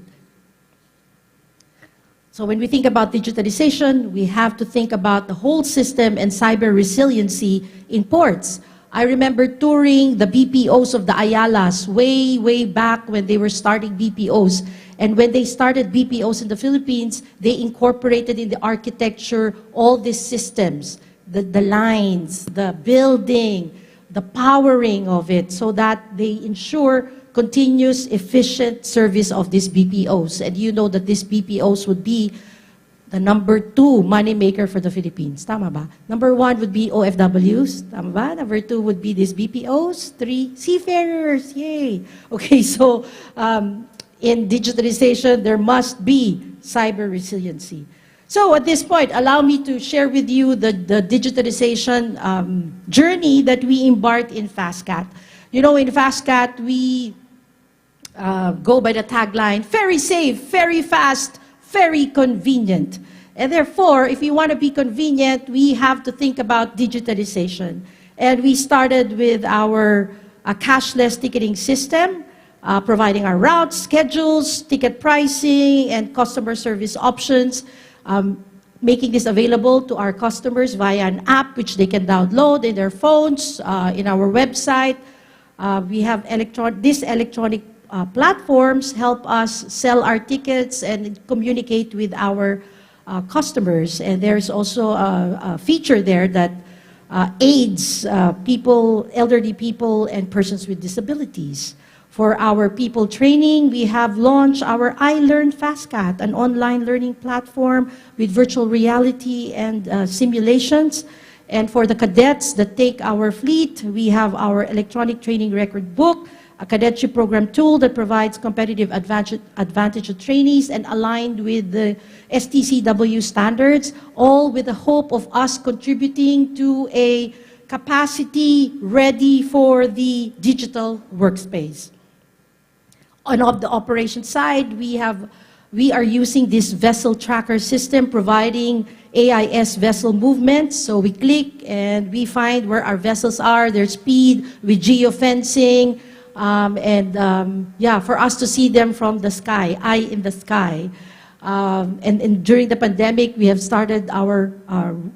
So when we think about digitalization, we have to think about the whole system and cyber resiliency in ports. I remember touring the BPOs of the Ayalas way back when they were starting BPOs. And when they started BPOs in the Philippines, they incorporated in the architecture all these systems, the lines, the building, the powering of it, so that they ensure continuous, efficient service of these BPOs. And you know that these BPOs would be the number 2 moneymaker for the Philippines. Tama ba? Number 1 would be OFWs. Tama ba? Number 2 would be these BPOs. 3, seafarers. Yay! Okay, so in digitalization, there must be cyber resiliency. So at this point, allow me to share with you the digitalization journey that we embarked in FastCat. You know, in FastCat, we go by the tagline, very safe, very fast, very convenient. And therefore, if you want to be convenient, we have to think about digitalization. And we started with our cashless ticketing system, providing our routes, schedules, ticket pricing, and customer service options, making this available to our customers via an app which they can download in their phones, in our website. We have these electronic platforms help us sell our tickets and communicate with our customers. And there's also a feature there that aids people, elderly people, and persons with disabilities. For our people training, we have launched our iLearn FastCat, an online learning platform with virtual reality and simulations. And for the cadets that take our fleet, we have our electronic training record book, a cadetship program tool that provides competitive advantage to trainees and aligned with the STCW standards, all with the hope of us contributing to a capacity ready for the digital workspace. On the operation side, we are using this vessel tracker system providing AIS vessel movements. So we click and we find where our vessels are, their speed, with geofencing, for us to see them from the sky, eye in the sky. And during the pandemic, we have started our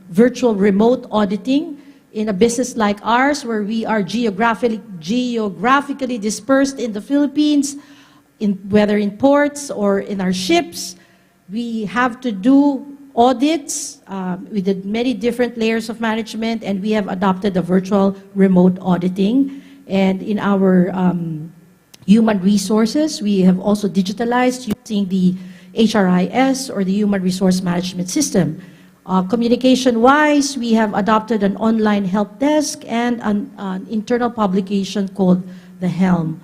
virtual remote auditing in a business like ours, where we are geographically dispersed in the Philippines, whether in ports or in our ships. We have to do audits with many different layers of management, and we have adopted the virtual remote auditing. And in our human resources, we have also digitalized using the HRIS, or the Human Resource Management System. Communication-wise, we have adopted an online help desk and an internal publication called The Helm.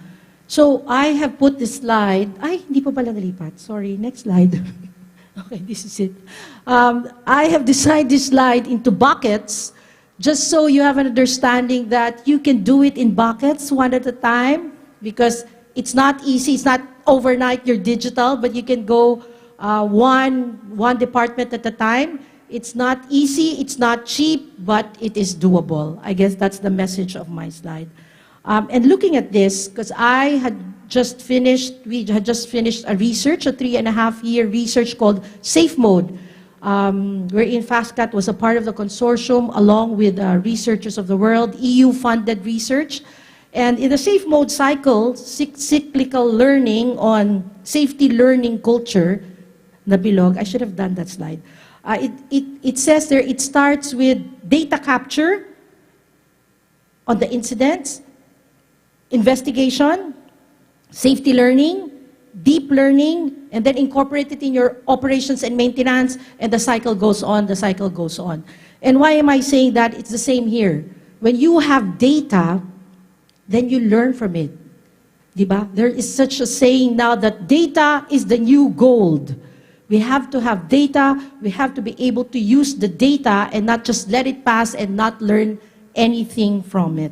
So I have put this slide. Ay, hindi pa pala nalipat. Sorry, next slide. Okay, this is it. I have designed this slide into buckets, just so you have an understanding that you can do it in buckets, one at a time, because it's not easy. It's not overnight you're digital, but you can go one department at a time. It's not easy, it's not cheap, but it is doable. I guess that's the message of my slide. And looking at this, because we had just finished a research, a 3.5-year research called Safe Mode, wherein FastCat was a part of the consortium along with researchers of the world, EU-funded research. And in the Safe Mode cycle, cyclical learning on safety learning culture, nabilog, I should have done that slide. It says there, it starts with data capture on the incidents, investigation, safety learning, deep learning, and then incorporate it in your operations and maintenance, and the cycle goes on, the cycle goes on. And why am I saying that? It's the same here. When you have data, then you learn from it. Diba? There is such a saying now that data is the new gold. We have to have data. We have to be able to use the data and not just let it pass and not learn anything from it.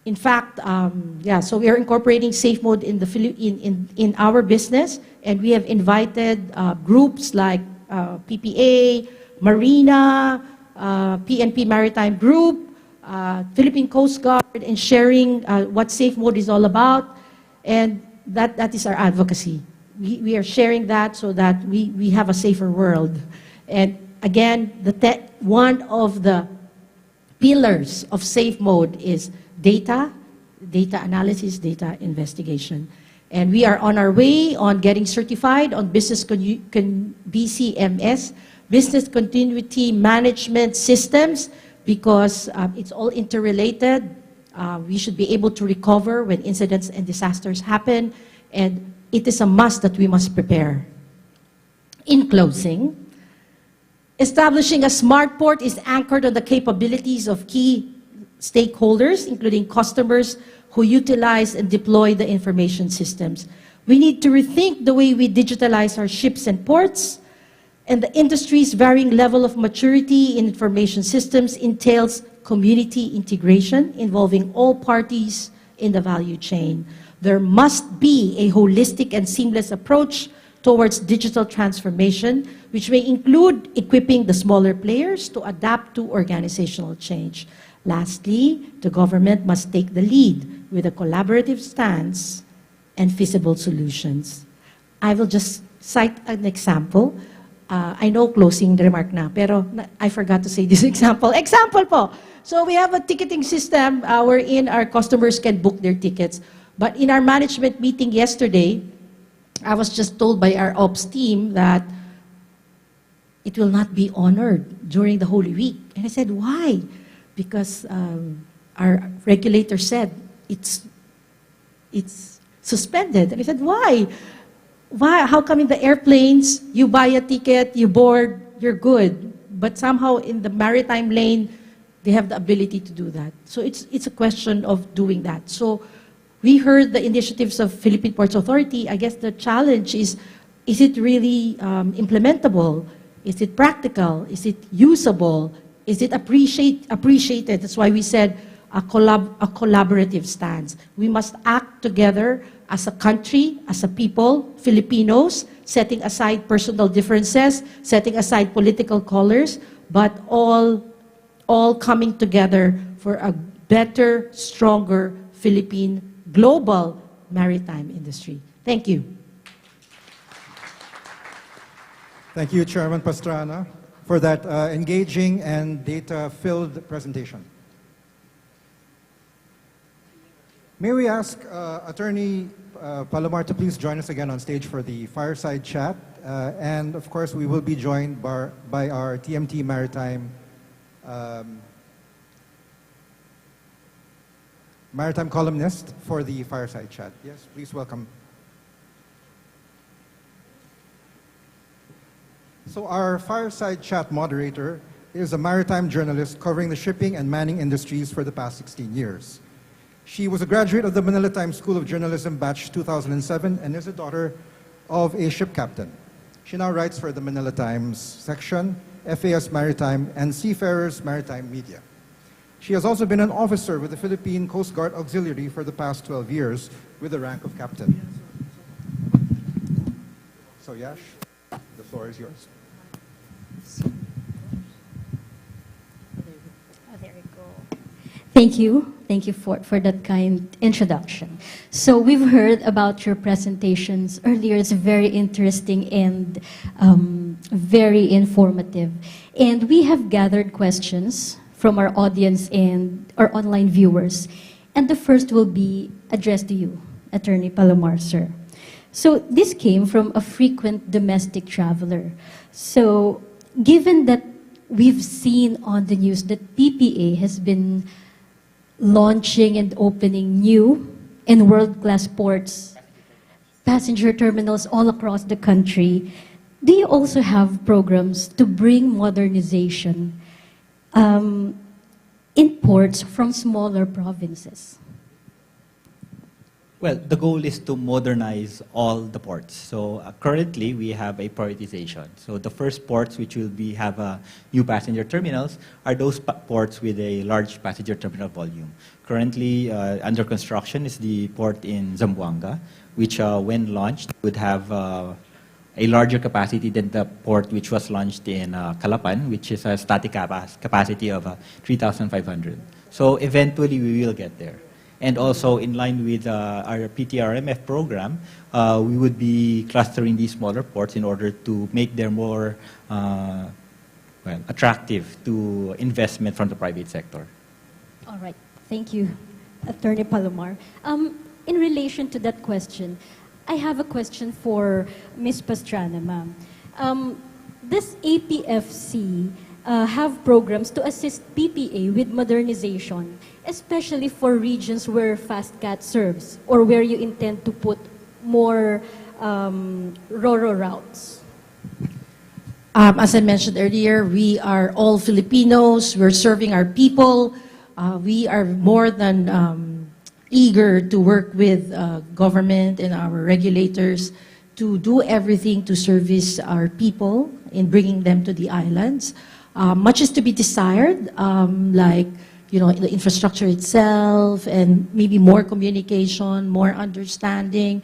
In fact, so we are incorporating safe mode in our business, and we have invited groups like PPA, Marina, PNP Maritime Group, Philippine Coast Guard, and sharing what safe mode is all about, and that is our advocacy. We are sharing that so that we have a safer world. And again, one of the pillars of safe mode is data analysis, data investigation. And we are on our way on getting certified on BCMS, Business Continuity Management Systems, because it's all interrelated. We should be able to recover when incidents and disasters happen, and it is a must that we must prepare. In closing, establishing a smart port is anchored on the capabilities of key stakeholders, including customers who utilize and deploy the information systems. We need to rethink the way we digitalize our ships and ports, and the industry's varying level of maturity in information systems entails community integration involving all parties in the value chain. There must be a holistic and seamless approach towards digital transformation, which may include equipping the smaller players to adapt to organizational change. Lastly, the government must take the lead with a collaborative stance and feasible solutions. I will just cite an example. I know closing remark na, pero I forgot to say this example. Example po. So we have a ticketing system wherein our customers can book their tickets. But in our management meeting yesterday, I was just told by our ops team that it will not be honored during the Holy Week. And I said, why? Because our regulator said it's suspended. And I said, why? Why? How come in the airplanes, you buy a ticket, you board, you're good. But somehow in the maritime lane, they have the ability to do that. So it's a question of doing that. So we heard the initiatives of Philippine Ports Authority. I guess the challenge is it really implementable? Is it practical? Is it usable? Is it appreciated? That's why we said a collaborative stance. We must act together as a country, as a people, Filipinos, setting aside personal differences, setting aside political colors, but all coming together for a better, stronger Philippine global maritime industry. Thank you. Thank you, Chairman Pastrana, for that engaging and data-filled presentation. May we ask Attorney Palomar to please join us again on stage for the fireside chat. And of course, we will be joined by our TMT Maritime columnist for the fireside chat. Yes, please welcome. So our fireside chat moderator is a maritime journalist covering the shipping and manning industries for the past 16 years. She was a graduate of the Manila Times School of Journalism batch 2007 and is a daughter of a ship captain. She now writes for the Manila Times section, FAS Maritime, and Seafarers Maritime Media. She has also been an officer with the Philippine Coast Guard Auxiliary for the past 12 years with the rank of captain. So Yash, the floor is yours. Thank you. Thank you for that kind introduction. So we've heard about your presentations earlier. It's very interesting and very informative. And we have gathered questions from our audience and our online viewers. And the first will be addressed to you, Attorney Palomar, sir. So this came from a frequent domestic traveler. So given that we've seen on the news that PPA has been launching and opening new and world-class ports, passenger terminals all across the country, do you also have programs to bring modernization in ports from smaller provinces? Well, the goal is to modernize all the ports. So currently we have a prioritization. So the first ports which will have new passenger terminals are those ports with a large passenger terminal volume. Currently under construction is the port in Zamboanga, which when launched would have a larger capacity than the port which was launched in Calapan, which is a static capacity of 3,500. So eventually we will get there. And also in line with our PTRMF program, we would be clustering these smaller ports in order to make them more attractive to investment from the private sector. All right, thank you, Attorney Palomar. In relation to that question, I have a question for Ms. Pastrana, ma'am. Does APFC have programs to assist PPA with modernization, especially for regions where FastCat serves or where you intend to put more RoRo routes? As I mentioned earlier, we are all Filipinos. We're serving our people. We are more than eager to work with government and our regulators to do everything to service our people in bringing them to the islands. Much is to be desired, like the infrastructure itself and maybe more communication, more understanding,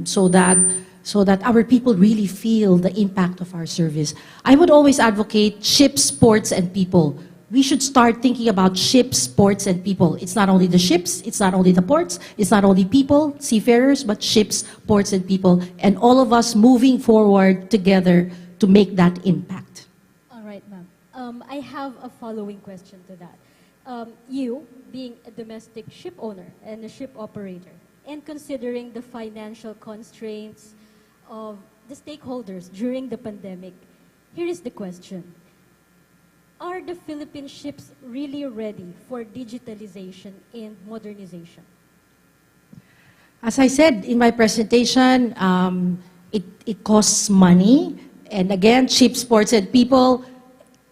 so that our people really feel the impact of our service. I would always advocate ships, ports, and people. We should start thinking about ships, ports, and people. It's not only the ships, it's not only the ports, it's not only people, seafarers, but ships, ports, and people, and all of us moving forward together to make that impact. All right, ma'am. I have a following question to that. You, being a domestic ship owner and a ship operator, and considering the financial constraints of the stakeholders during the pandemic, here is the question. Are the Philippine ships really ready for digitalization and modernization? As I said in my presentation, it costs money. And again, ships, ports, and people,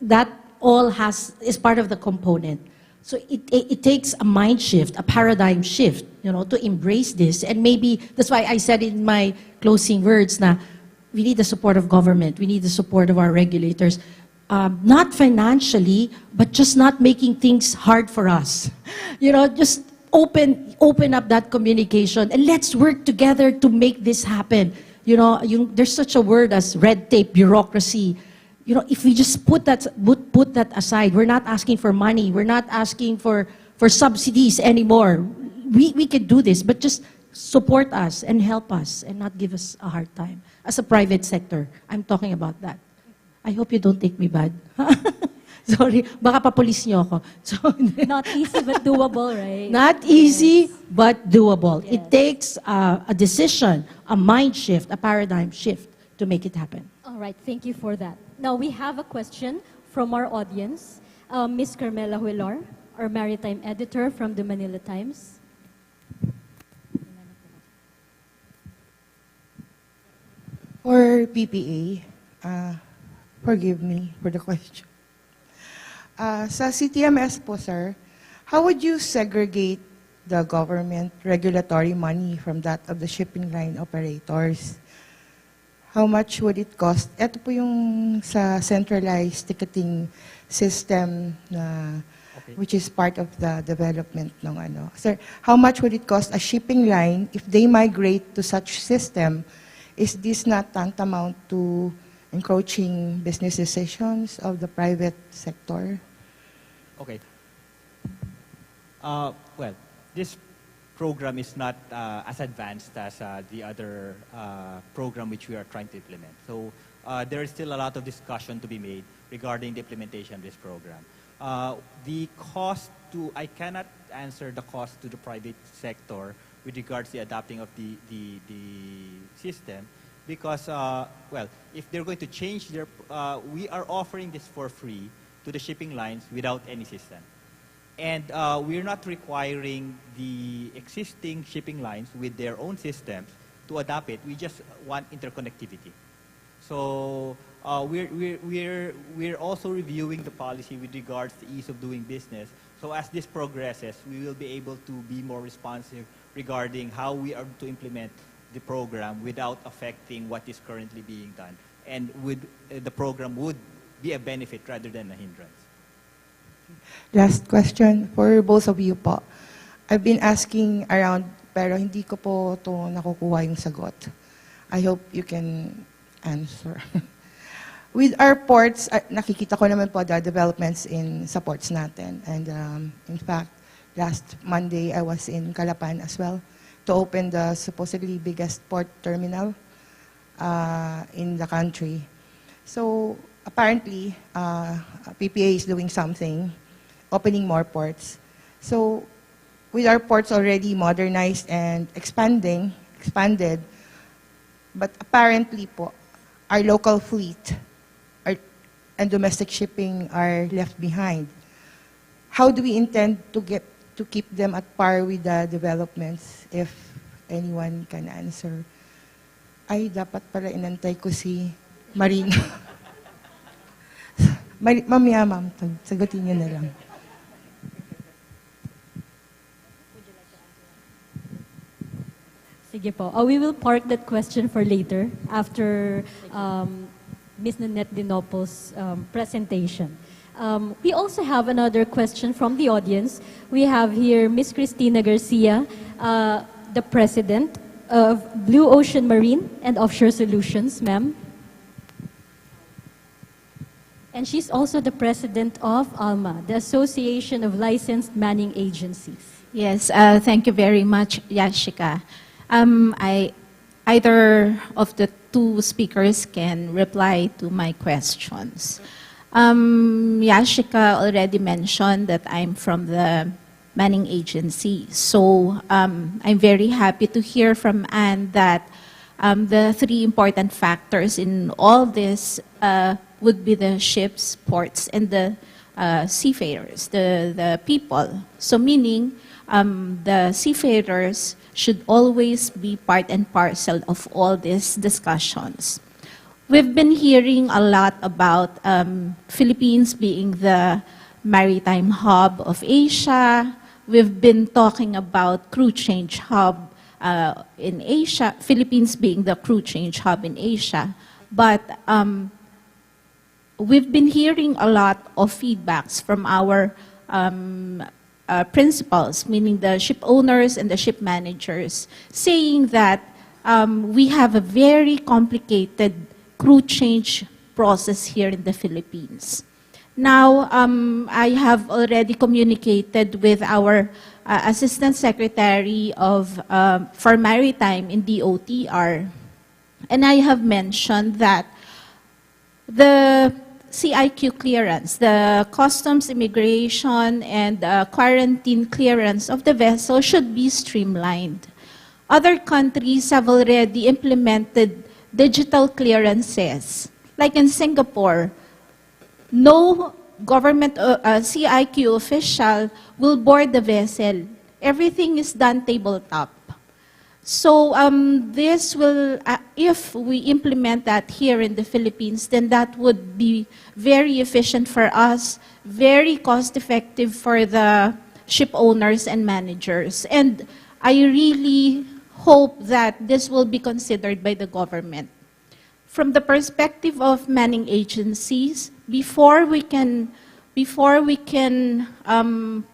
that all is part of the component. So it takes a mind shift, a paradigm shift, to embrace this. And maybe that's why I said in my closing words na we need the support of government, we need the support of our regulators. Not financially, but just not making things hard for us. Just open up that communication and let's work together to make this happen. There's such a word as red tape, bureaucracy. If we just put that aside, we're not asking for money, we're not asking for subsidies anymore. We can do this, but just support us and help us and not give us a hard time. As a private sector, I'm talking about that. I hope you don't take me bad. Sorry, baka papulis niyo ako. So, not easy but doable, right? Not easy but doable. Yes. It takes a decision, a mind shift, a paradigm shift to make it happen. All right, thank you for that. Now we have a question from our audience. Ms. Carmela Huilor, our maritime editor from the Manila Times. For PPA, forgive me for the question. Sa CTMS po, sir, how would you segregate the government regulatory money from that of the shipping line operators? How much would it cost? Ito po yung sa centralized ticketing system na which is part of the development ng ano. Sir, how much would it cost a shipping line if they migrate to such system? Is this not tantamount to encroaching business decisions of the private sector? Okay. Well, this program is not as advanced as the other program which we are trying to implement. So there is still a lot of discussion to be made regarding the implementation of this program. The cost I cannot answer the cost to the private sector with regards to the adopting of the system because, well, if they're going to change their, we are offering this for free to the shipping lines without any system. And we're not requiring the existing shipping lines with their own systems to adopt it. We just want interconnectivity. So we're also reviewing the policy with regards to ease of doing business. So as this progresses, we will be able to be more responsive regarding how we are to implement the program without affecting what is currently being done, and the program would be a benefit rather than a hindrance. Last question for both of you po. I've been asking around pero hindi ko po to nakukuha yung sagot. I hope you can answer. With our ports, nakikita ko naman po the developments sa ports natin. And in fact, last Monday, I was in Calapan as well to open the supposedly biggest port terminal in the country. So apparently, PPA is doing something, opening more ports. So with our ports already modernized and expanded, but apparently po, our local fleet and domestic shipping are left behind. How do we intend to keep them at par with the developments, if anyone can answer? Ay, dapat pala inantay ko si Marina. Mamaya, ma'am, sagutin niyo na lang. Sige po. We will park that question for later after Ms. Nanette Dinopol's presentation. We also have another question from the audience. We have here Ms. Cristina Garcia, the President of Blue Ocean Marine and Offshore Solutions, ma'am. And she's also the President of ALMA, the Association of Licensed Manning Agencies. Yes, thank you very much, Yashika. Either of the two speakers can reply to my questions. Yashika already mentioned that I'm from the Manning Agency. So I'm very happy to hear from Anne that the three important factors in all this would be the ships, ports, and the seafarers, the people. So meaning the seafarers should always be part and parcel of all these discussions. We've been hearing a lot about Philippines being the maritime hub of Asia. We've been talking about crew change hub in Asia, Philippines being the crew change hub in Asia. But we've been hearing a lot of feedbacks from our principals, meaning the ship owners and the ship managers, saying that we have a very complicated crew change process here in the Philippines. Now, I have already communicated with our Assistant Secretary for Maritime in DOTR, and I have mentioned that the CIQ clearance, the customs, immigration, and quarantine clearance of the vessel should be streamlined. Other countries have already implemented digital clearances. Like in Singapore, no government CIQ official will board the vessel. Everything is done tabletop. So this will, if we implement that here in the Philippines, then that would be very efficient for us, very cost-effective for the ship owners and managers. And I really hope that this will be considered by the government. From the perspective of manning agencies, before we can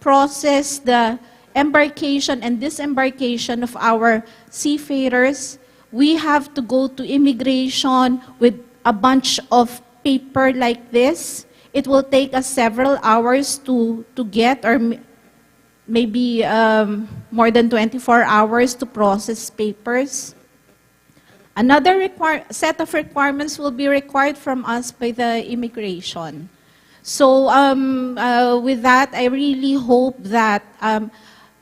process the embarkation and disembarkation of our seafarers, we have to go to immigration with a bunch of paper like this. It will take us several hours to get, or maybe more than 24 hours to process papers. Another set of requirements will be required from us by the immigration. So with that, I really hope that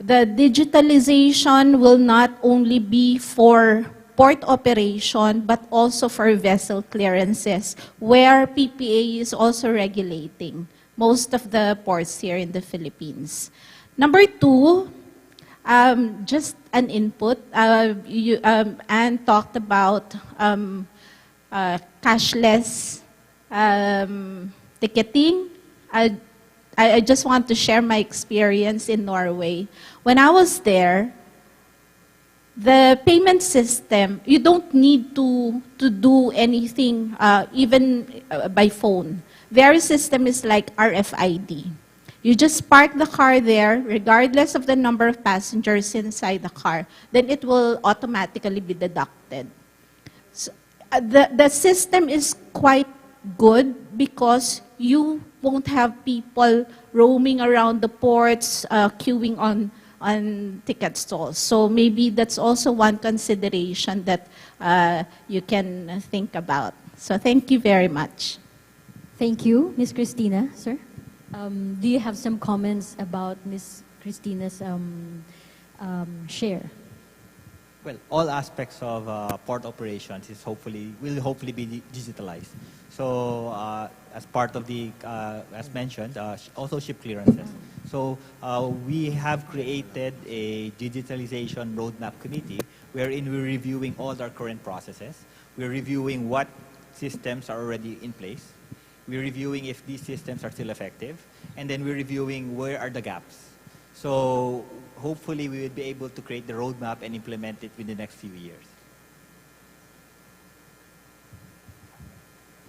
the digitalization will not only be for port operation, but also for vessel clearances, where PPA is also regulating most of the ports here in the Philippines. Number two, just an input. Anne talked about cashless ticketing. I just want to share my experience in Norway. When I was there, The payment system, you don't need to do anything even by phone. Their system is like RFID. You just park the car there, regardless of the number of passengers inside the car, then it will automatically be deducted. So, the system is quite good because you won't have people roaming around the ports, queuing on ticket stalls. So maybe that's also one consideration that you can think about. So thank you very much. Thank you, Ms. Christina. Sir, do you have some comments about Ms. Christina's share? Well, all aspects of port operations will hopefully be digitalized. So as part of the, as mentioned, also ship clearances. So we have created a digitalization roadmap committee wherein we're reviewing all our current processes. We're reviewing what systems are already in place. We're reviewing if these systems are still effective. And then we're reviewing where are the gaps. So hopefully we will be able to create the roadmap and implement it within the next few years.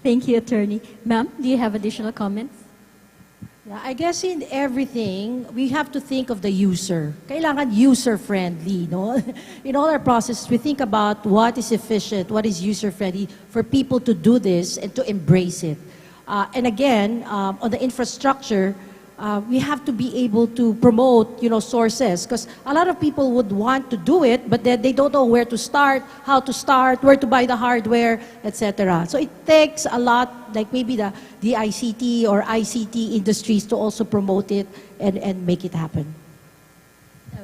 Thank you, Attorney. Ma'am, do you have additional comments? Yeah, I guess in everything, we have to think of the user. Kailangan user-friendly, no? In all our processes, we think about what is efficient, what is user-friendly for people to do this and to embrace it. And again, on the infrastructure, we have to be able to promote, sources, because a lot of people would want to do it, but they don't know where to start, how to start, where to buy the hardware, etc. So it takes a lot, like maybe the ICT or ICT industries to also promote it and make it happen.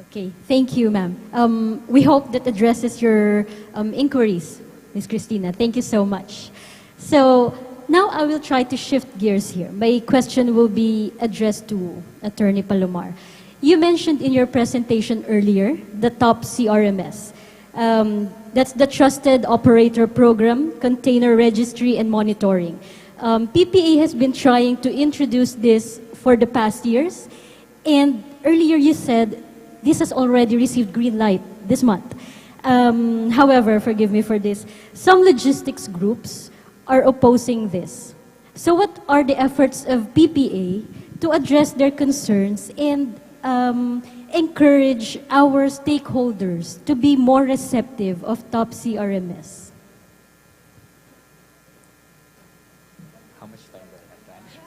Okay, thank you, ma'am. We hope that addresses your inquiries, Ms. Christina. Thank you so much. So now I will try to shift gears here. My question will be addressed to Attorney Palomar. You mentioned in your presentation earlier the top CRMS. That's the Trusted Operator Program, Container Registry and Monitoring. PPA has been trying to introduce this for the past years. And earlier you said this has already received green light this month. However, forgive me for this, some logistics groups are opposing this. So what are the efforts of PPA to address their concerns and encourage our stakeholders to be more receptive of top CRMS? How much time do I have to answer?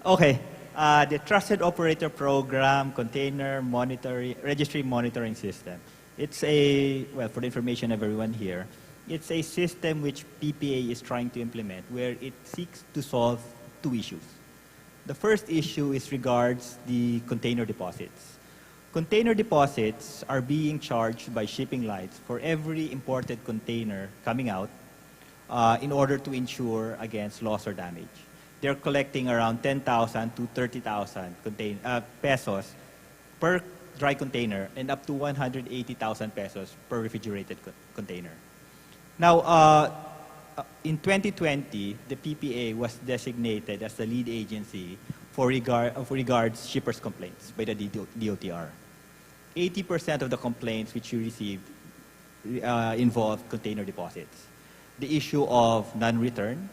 Okay, the Trusted Operator Program, Container Registry Monitoring System. It's a, well, for the information of everyone here, it's a system which PPA is trying to implement where it seeks to solve two issues. The first issue is regards the container deposits. Container deposits are being charged by shipping lines for every imported container coming out in order to insure against loss or damage. They're collecting around 10,000 to 30,000 pesos per dry container and up to 180,000 pesos per refrigerated container. Now, in 2020, the PPA was designated as the lead agency for regards shippers' complaints by the DOTR. 80% of the complaints which you received involved container deposits. The issue of non-return,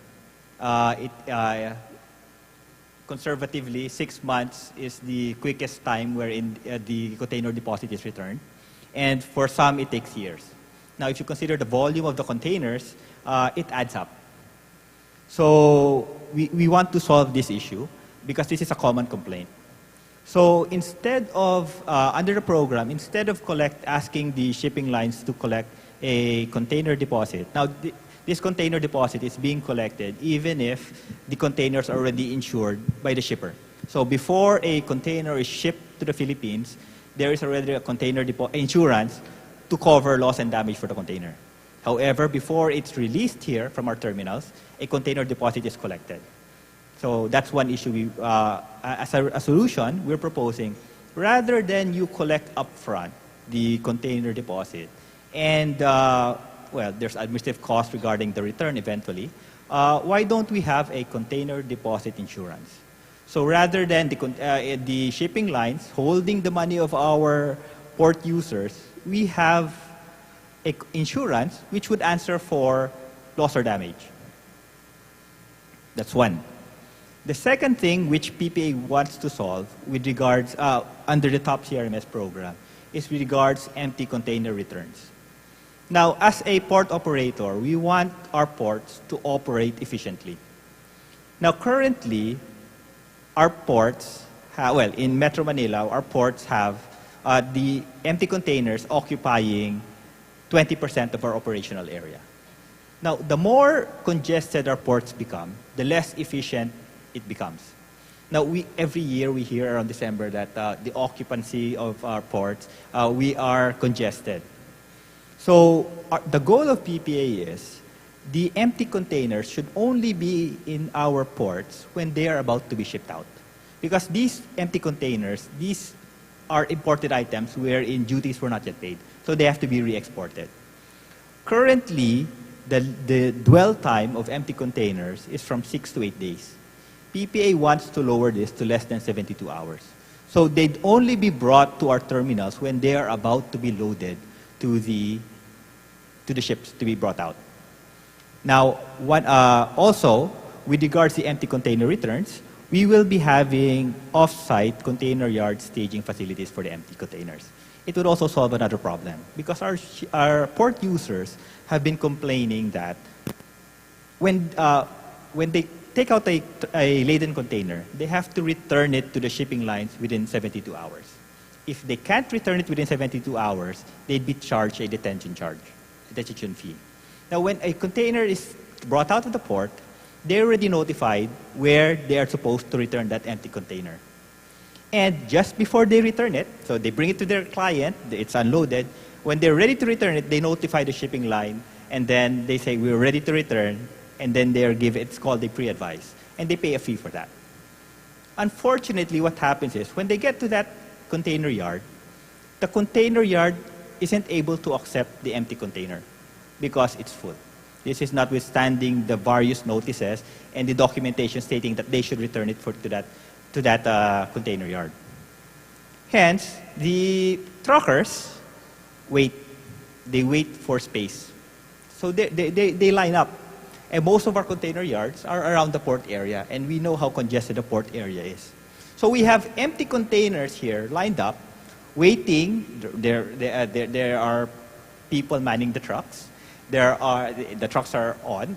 conservatively, 6 months is the quickest time wherein the container deposit is returned. And for some, it takes years. Now, if you consider the volume of the containers, it adds up. So we want to solve this issue because this is a common complaint. So instead of, under the program, instead of asking the shipping lines to collect a container deposit, now this container deposit is being collected even if the containers are already insured by the shipper. So before a container is shipped to the Philippines, there is already a container insurance to cover loss and damage for the container. However, before it's released here from our terminals, a container deposit is collected. So that's one issue. As a solution, we're proposing, rather than you collect upfront the container deposit, and well, there's administrative costs regarding the return eventually, why don't we have a container deposit insurance? So rather than the shipping lines holding the money of our port users, we have insurance which would answer for loss or damage. That's one. The second thing which PPA wants to solve with regards, under the top CRMS program, is with regards empty container returns. Now, as a port operator, we want our ports to operate efficiently. Now, currently, our ports, in Metro Manila, our ports have the empty containers occupying 20% of our operational area. Now, the more congested our ports become, the less efficient it becomes. Now, every year we hear around December that the occupancy of our ports, we are congested. So the goal of PPA is the empty containers should only be in our ports when they are about to be shipped out. Because these empty containers, these are imported items wherein duties were not yet paid. So they have to be re-exported. Currently, the dwell time of empty containers is from 6 to 8 days. PPA wants to lower this to less than 72 hours. So they'd only be brought to our terminals when they are about to be loaded to the ships to be brought out. Now, also, with regards to empty container returns, we will be having off-site container yard staging facilities for the empty containers. It would also solve another problem because our port users have been complaining that when they take out a laden container, they have to return it to the shipping lines within 72 hours. If they can't return it within 72 hours, they'd be charged a detention fee. Now, when a container is brought out of the port, they're already notified where they are supposed to return that empty container. And just before they return it, so they bring it to their client, it's unloaded. When they're ready to return it, they notify the shipping line, and then they say, we're ready to return, and then they're given, it's called a pre-advice, and they pay a fee for that. Unfortunately, what happens is, when they get to that container yard, the container yard isn't able to accept the empty container because it's full. This is notwithstanding the various notices and the documentation stating that they should return it to that container yard. Hence, the truckers wait. They wait for space. So they line up. And most of our container yards are around the port area, and we know how congested the port area is. So we have empty containers here lined up, waiting. There are people manning the trucks. The trucks are on,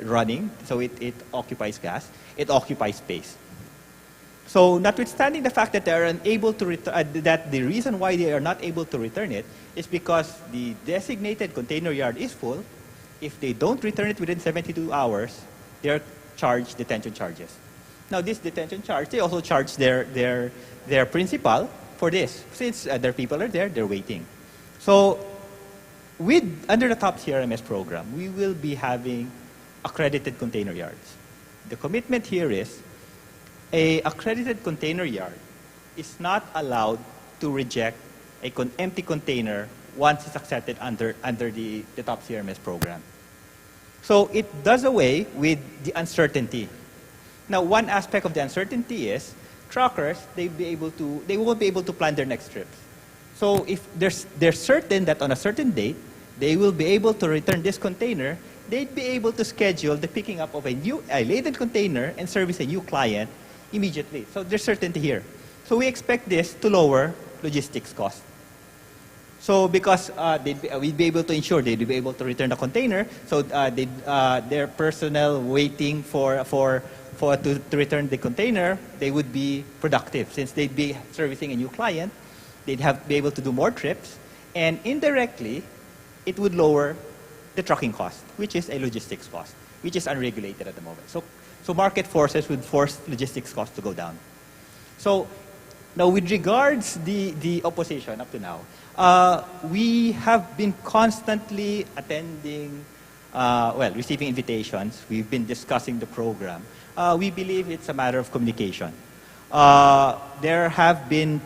running, so it occupies gas. It occupies space. So, notwithstanding the fact that they are unable to that the reason why they are not able to return it is because the designated container yard is full. If they don't return it within 72 hours, they are charged detention charges. Now, this detention charge, they also charge their principal for this. Since their people are there, they're waiting. So, under the top CRMS program, we will be having accredited container yards. The commitment here is an accredited container yard is not allowed to reject an empty container once it's accepted under the top CRMS program. So it does away with the uncertainty. Now, one aspect of the uncertainty is truckers, they won't be able to plan their next trips. So if they're certain that on a certain date, they will be able to return this container, they'd be able to schedule the picking up of a laden container and service a new client immediately. So there's certainty here. So we expect this to lower logistics costs. So because we'd be able to ensure they'd be able to return the container, so their personnel waiting to return the container, they would be productive since they'd be servicing a new client, they'd be able to do more trips, and indirectly, it would lower the trucking cost, which is a logistics cost, which is unregulated at the moment. So market forces would force logistics costs to go down. So now with regards the opposition up to now, we have been constantly attending, receiving invitations. We've been discussing the program. We believe it's a matter of communication. There have been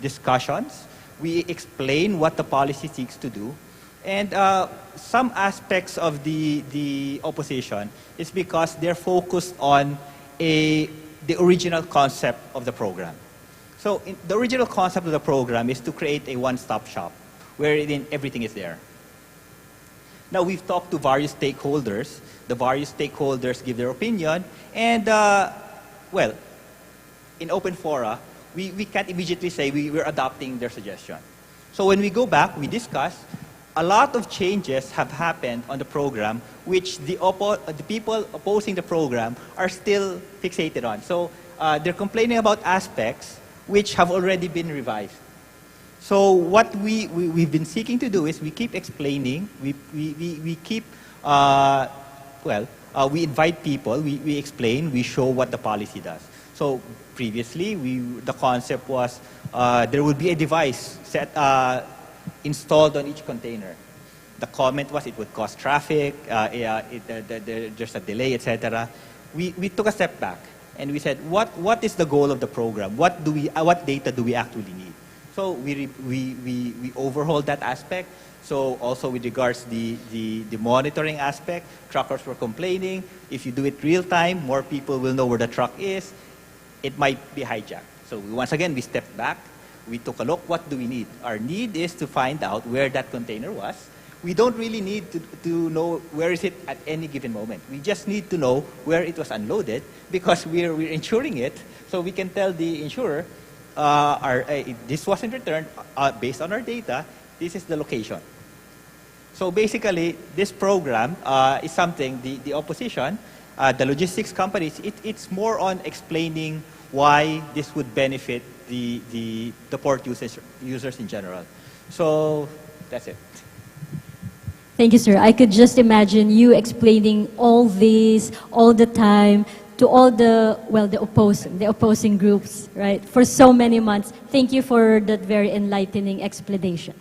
discussions. We explain what the policy seeks to do. And some aspects of the opposition is because they're focused on the original concept of the program. So the original concept of the program is to create a one-stop shop wherein everything is there. Now, we've talked to various stakeholders. The various stakeholders give their opinion, and, well, in open fora, we can't immediately say we're adopting their suggestion. So when we go back, we discuss, a lot of changes have happened on the program, which the people opposing the program are still fixated on. So they're complaining about aspects which have already been revised. So what we've been seeking to do is we keep explaining, we keep, we invite people, we explain, we show what the policy does. So previously, the concept was there would be a device installed on each container. The comment was it would cause traffic, there's a delay, etc. We took a step back and we said, what is the goal of the program? What data do we actually need? So we overhauled that aspect. So also with regards the monitoring aspect, truckers were complaining, if you do it real time, more people will know where the truck is. It might be hijacked. So once again, we stepped back. We took a look, what do we need? Our need is to find out where that container was. We don't really need to know where is it at any given moment. We just need to know where it was unloaded because we're insuring it. So we can tell the insurer, this wasn't returned based on our data, this is the location. So basically, this program is something, the opposition, the logistics companies, it's more on explaining why this would benefit the port users in general. So that's it. Thank you, sir. I could just imagine you explaining all this all the time to all the opposing groups, right? For so many months. Thank you for that very enlightening explanation.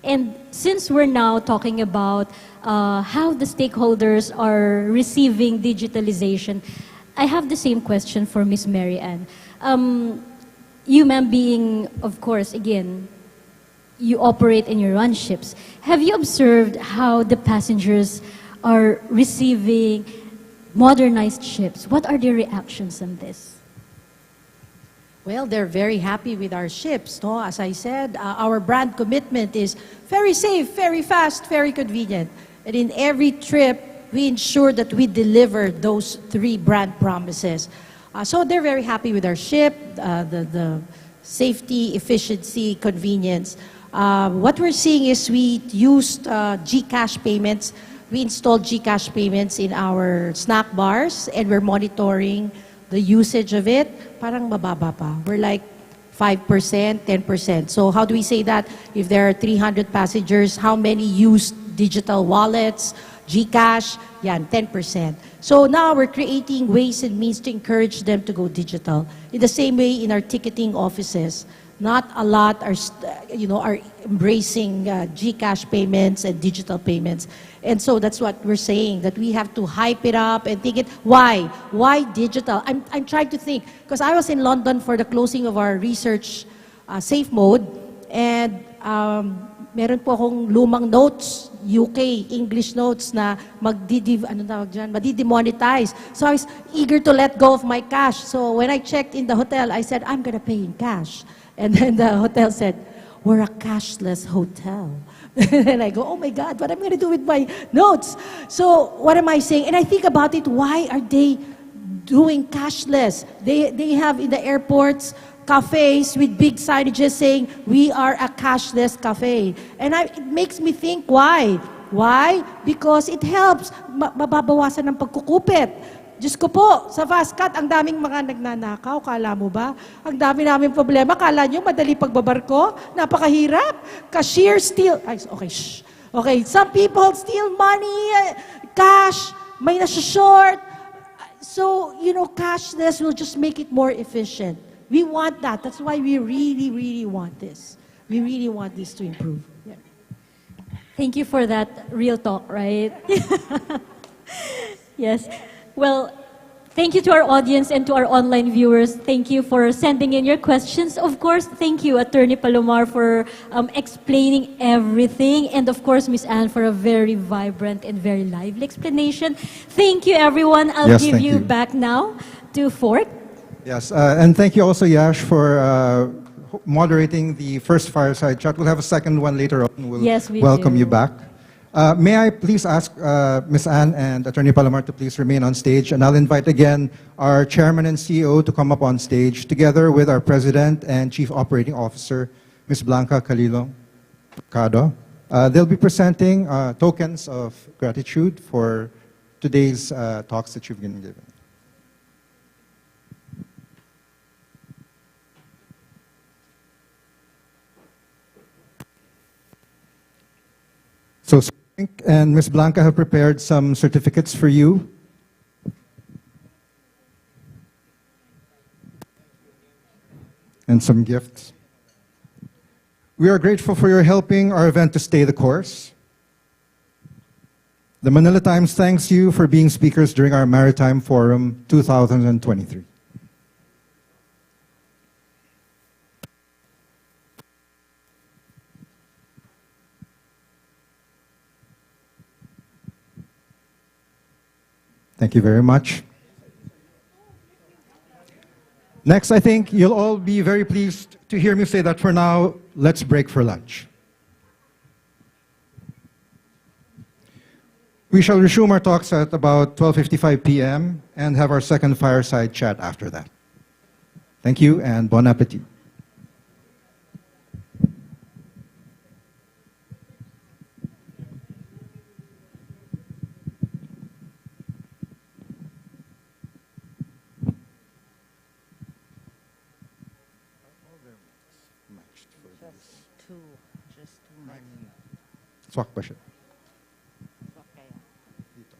And since we're now talking about how the stakeholders are receiving digitalization, I have the same question for Ms. Mary Ann. You, ma'am, being, of course, again, you operate and you run ships. Have you observed how the passengers are receiving modernized ships? What are their reactions on this? Well, they're very happy with our ships. No? As I said, our brand commitment is very safe, very fast, very convenient. And in every trip, we ensure that we deliver those 3 brand promises. So they're very happy with our ship, the safety, efficiency, convenience. What we're seeing is we used GCash payments. We installed GCash payments in our snack bars, and we're monitoring the usage of it. Parang mababa pa. We're like 5%, 10%. So how do we say that? If there are 300 passengers, how many use digital wallets, GCash? Yan, 10%. So now we're creating ways and means to encourage them to go digital. In the same way in our ticketing offices, not a lot are embracing GCash payments and digital payments. And so that's what we're saying, that we have to hype it up and think it. Why? Why digital? I'm trying to think, because I was in London for the closing of our research safe mode, and meron po akong lumang notes, UK English notes na madi-demonetize. So I was eager to let go of my cash. So when I checked in the hotel, I said, I'm gonna pay in cash. And then the hotel said, we're a cashless hotel. And I go, oh my God, what am I going to do with my notes? So what am I saying? And I think about it, why are they doing cashless? They have in the airports cafes with big signages saying, we are a cashless cafe. And it makes me think, why? Why? Because it helps. Mababawasan ng pagkukupit. Diyos ko po, sa FastCat, ang daming mga nagnanakaw, kala mo ba? Ang dami namin problema, kala nyo madali pagbabarko? Napakahirap. Cashier steal, okay, shh. Okay, some people steal money, cash, may nasa-short. So, cashless will just make it more efficient. We want that. That's why we really, really want this. We really want this to improve. Yeah. Thank you for that real talk, right? Yes. Well, thank you to our audience and to our online viewers. Thank you for sending in your questions. Of course, thank you, Attorney Palomar, for explaining everything. And of course, Ms. Ann, for a very vibrant and very lively explanation. Thank you, everyone. I'll give you back now to Fort. Yes, and thank you also, Yash, for moderating the first fireside chat. We'll have a second one later on. We'll welcome you back. May I please ask Ms. Ann and Attorney Palomar to please remain on stage, and I'll invite again our Chairman and CEO to come up on stage together with our President and Chief Operating Officer, Ms. Blanca Calilo Cado. They'll be presenting tokens of gratitude for today's talks that you've been given. So Frank and Ms. Blanca have prepared some certificates for you. And some gifts. We are grateful for your helping our event to stay the course. The Manila Times thanks you for being speakers during our Maritime Forum 2023. Thank you very much. Next, I think you'll all be very pleased to hear me say that for now, let's break for lunch. We shall resume our talks at about 12:55 p.m. and have our second fireside chat after that. Thank you and bon appetit. Swak pa siya. Dito.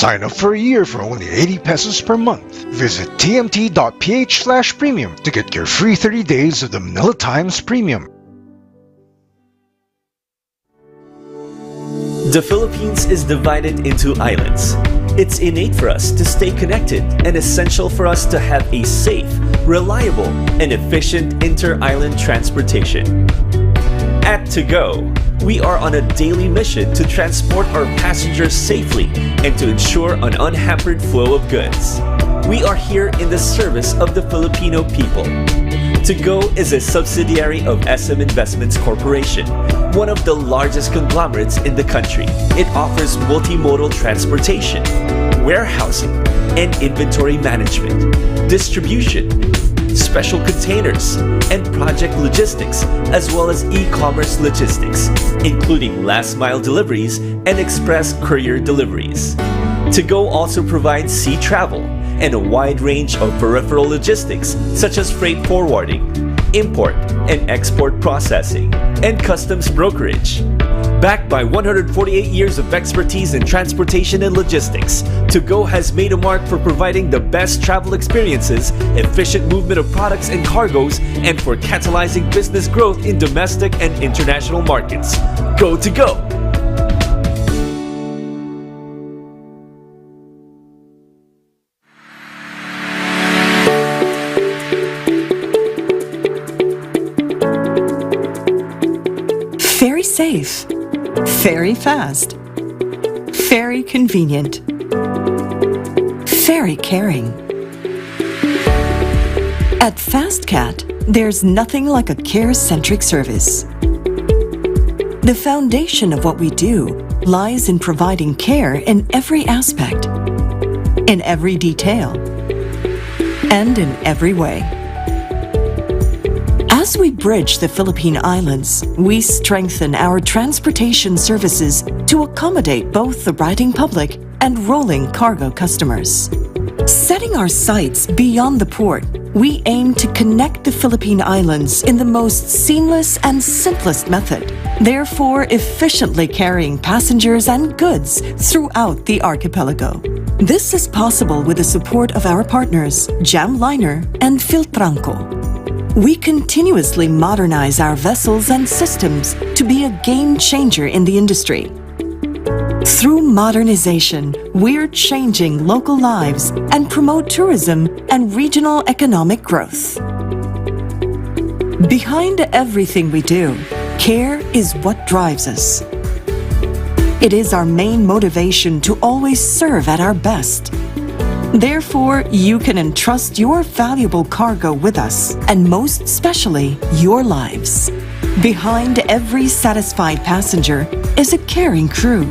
Sign up for a year for only 80 pesos per month. Visit tmt.ph/premium to get your free 30 days of the Manila Times Premium. The Philippines is divided into islands. It's innate for us to stay connected and essential for us to have a safe, reliable, and efficient inter-island transportation. At To Go, we are on a daily mission to transport our passengers safely and to ensure an unhampered flow of goods. We are here in the service of the Filipino people. To Go is a subsidiary of SM Investments Corporation, one of the largest conglomerates in the country. It offers multimodal transportation, warehousing, and inventory management, distribution, special containers, and project logistics, as well as e-commerce logistics, including last-mile deliveries and express courier deliveries. To Go also provides sea travel and a wide range of peripheral logistics such as freight forwarding, import and export processing, and customs brokerage. Backed by 148 years of expertise in transportation and logistics, To Go has made a mark for providing the best travel experiences, efficient movement of products and cargoes, and for catalyzing business growth in domestic and international markets. Go To Go! Very safe, very fast, very convenient, very caring. At FastCat, there's nothing like a care-centric service. The foundation of what we do lies in providing care in every aspect, in every detail, and in every way. As we bridge the Philippine Islands, we strengthen our transportation services to accommodate both the riding public and rolling cargo customers. Setting our sights beyond the port, we aim to connect the Philippine Islands in the most seamless and simplest method, therefore efficiently carrying passengers and goods throughout the archipelago. This is possible with the support of our partners, Jamliner and Filtranco. We continuously modernize our vessels and systems to be a game changer in the industry. Through modernization, we're changing local lives and promote tourism and regional economic growth. Behind everything we do, care is what drives us. It is our main motivation to always serve at our best. Therefore, you can entrust your valuable cargo with us, and most especially, your lives. Behind every satisfied passenger is a caring crew.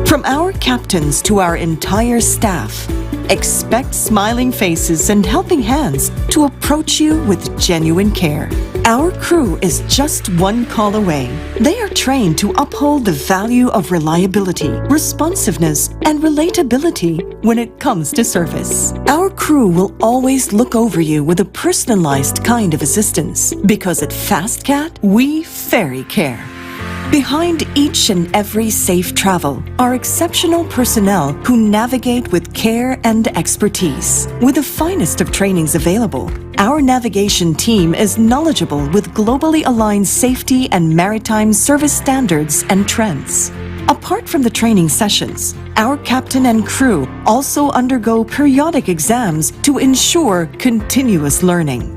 From our captains to our entire staff, expect smiling faces and helping hands to approach you with genuine care. Our crew is just one call away. They are trained to uphold the value of reliability, responsiveness, and relatability when it comes to service. Our crew will always look over you with a personalized kind of assistance, because at FastCat, we very care. Behind each and every safe travel are exceptional personnel who navigate with care and expertise. With the finest of trainings available, our navigation team is knowledgeable with globally aligned safety and maritime service standards and trends. Apart from the training sessions, our captain and crew also undergo periodic exams to ensure continuous learning.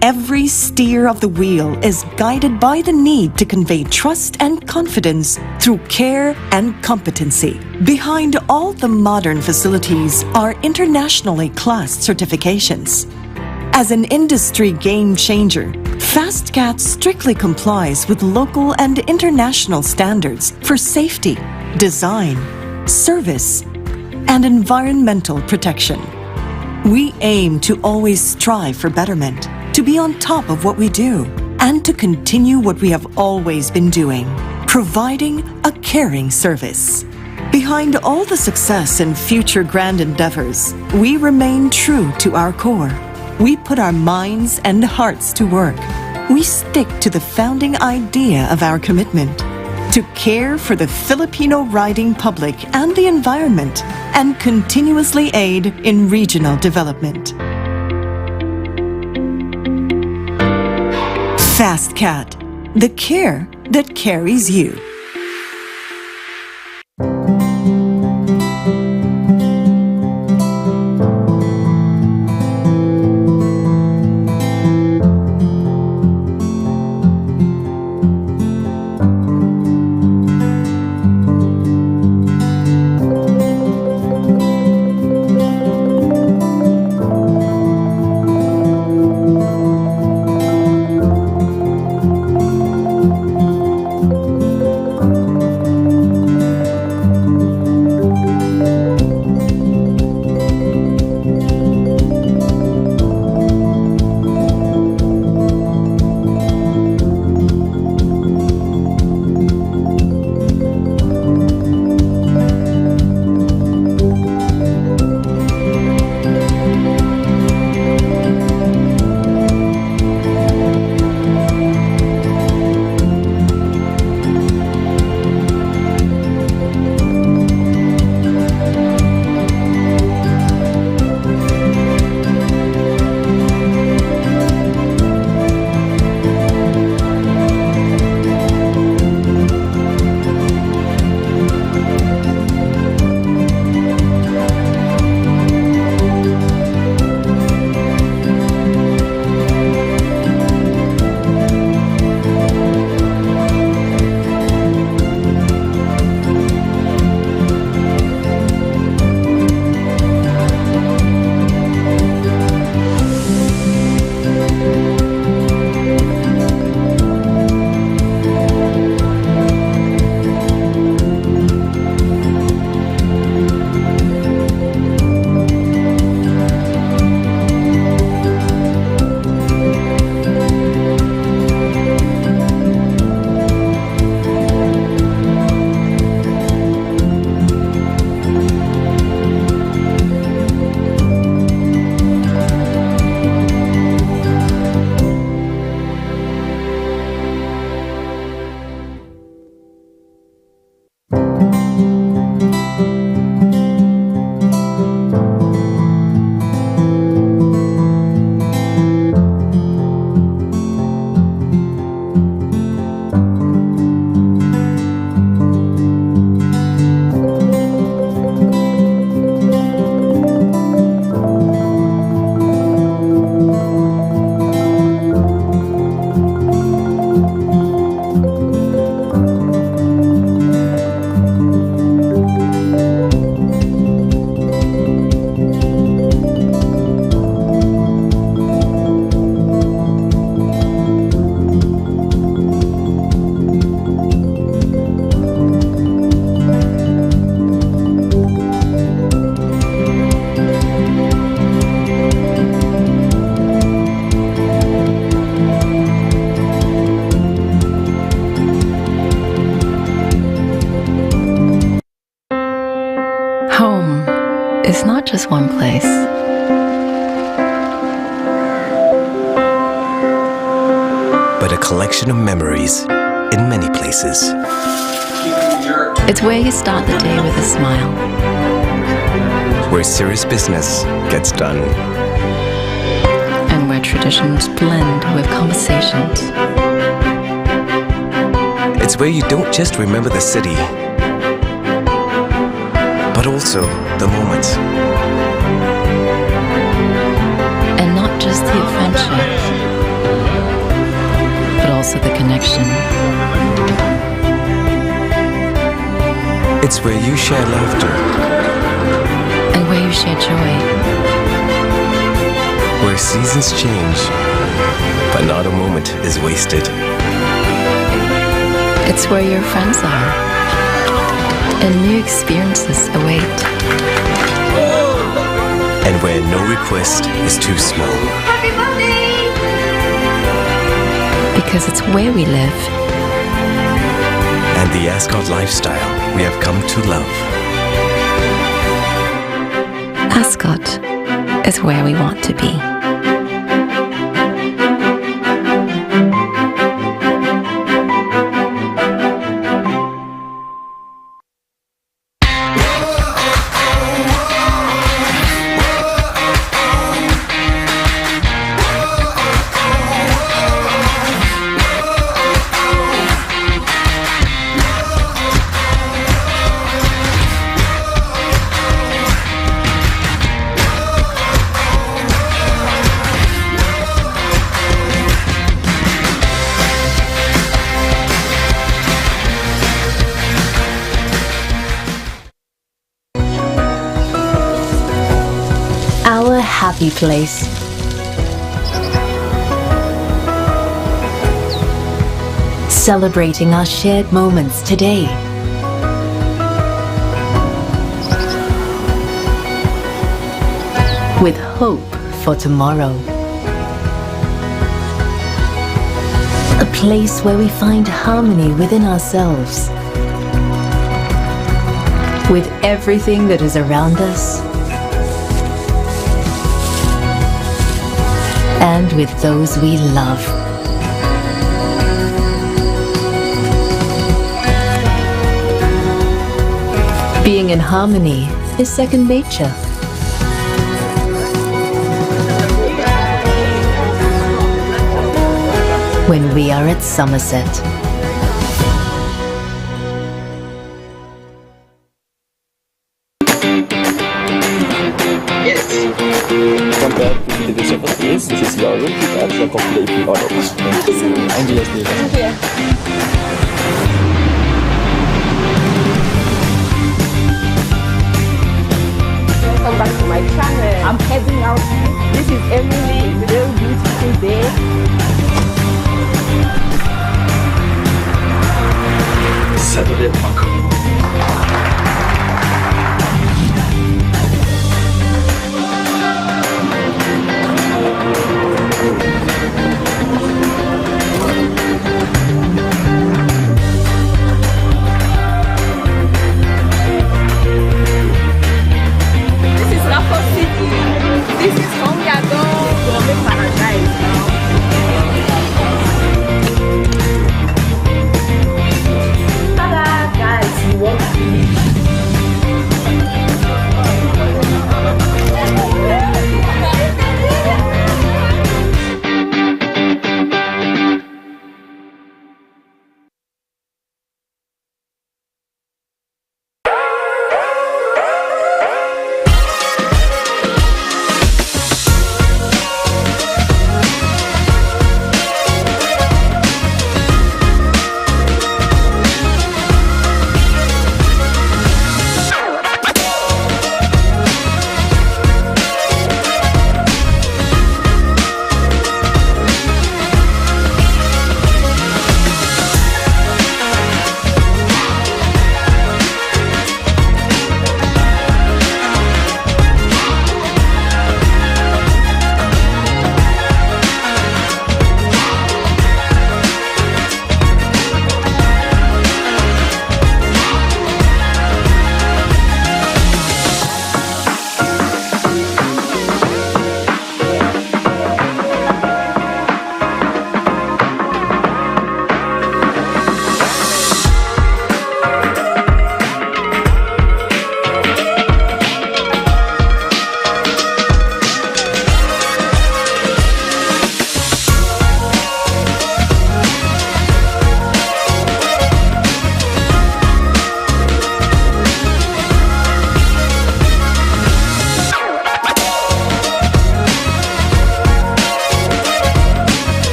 Every steer of the wheel is guided by the need to convey trust and confidence through care and competency. Behind all the modern facilities are internationally classed certifications. As an industry game changer, FastCat strictly complies with local and international standards for safety, design, service, and environmental protection. We aim to always strive for betterment, to be on top of what we do, and to continue what we have always been doing, providing a caring service. Behind all the success and future grand endeavors, we remain true to our core. We put our minds and hearts to work. We stick to the founding idea of our commitment, to care for the Filipino riding public and the environment, and continuously aid in regional development. FastCat, the care that carries you. just one place. But a collection of memories in many places. It's where you start the day with a smile. Where serious business gets done. And where traditions blend with conversations. It's where you don't just remember the city, but also the moment. And not just the adventure, but also the connection. It's where you share laughter. And where you share joy. Where seasons change, but not a moment is wasted. It's where your friends are. And new experiences await. And where no request is too small. Happy birthday! Because it's where we live. And the Ascot lifestyle we have come to love. Ascot is where we want to be. Our happy place. Celebrating our shared moments today. With hope for tomorrow. A place where we find harmony within ourselves. With everything that is around us. And with those we love. Being in harmony is second nature. When we are at Somerset. Welcome back to Citadines Bay City Manila. This is your room keeper at the Philippine Ports Authority. I'm Diosdado. Welcome back to my channel. I'm heading out. This is Emily. It's a very beautiful day. Saturday Marco. This is Hernani Fabia.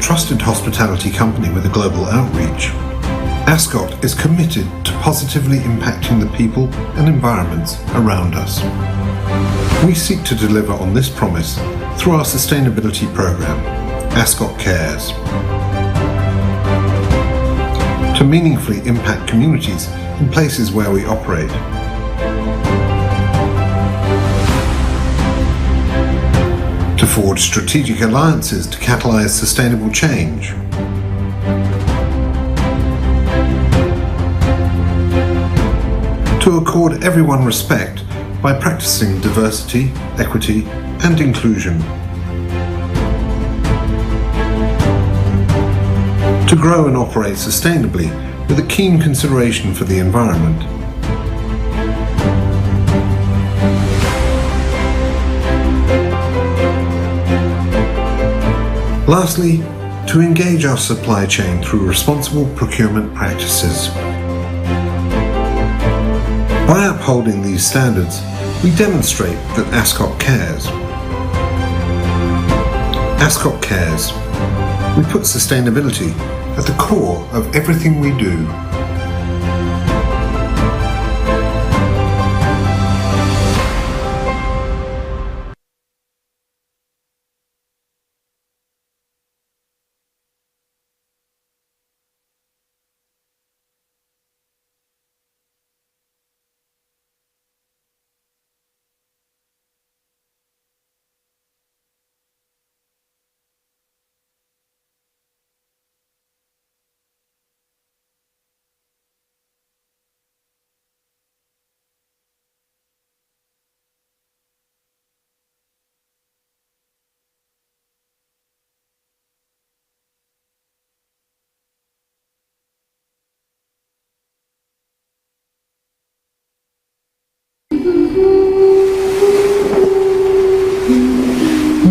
trusted hospitality company with a global outreach, Ascot is committed to positively impacting the people and environments around us. We seek to deliver on this promise through our sustainability program, Ascot Cares, to meaningfully impact communities in places where we operate. To forge strategic alliances to catalyze sustainable change. To accord everyone respect by practicing diversity, equity, and inclusion. To grow and operate sustainably with a keen consideration for the environment. Lastly, to engage our supply chain through responsible procurement practices. By upholding these standards, we demonstrate that Ascot cares. Ascot cares. We put sustainability at the core of everything we do.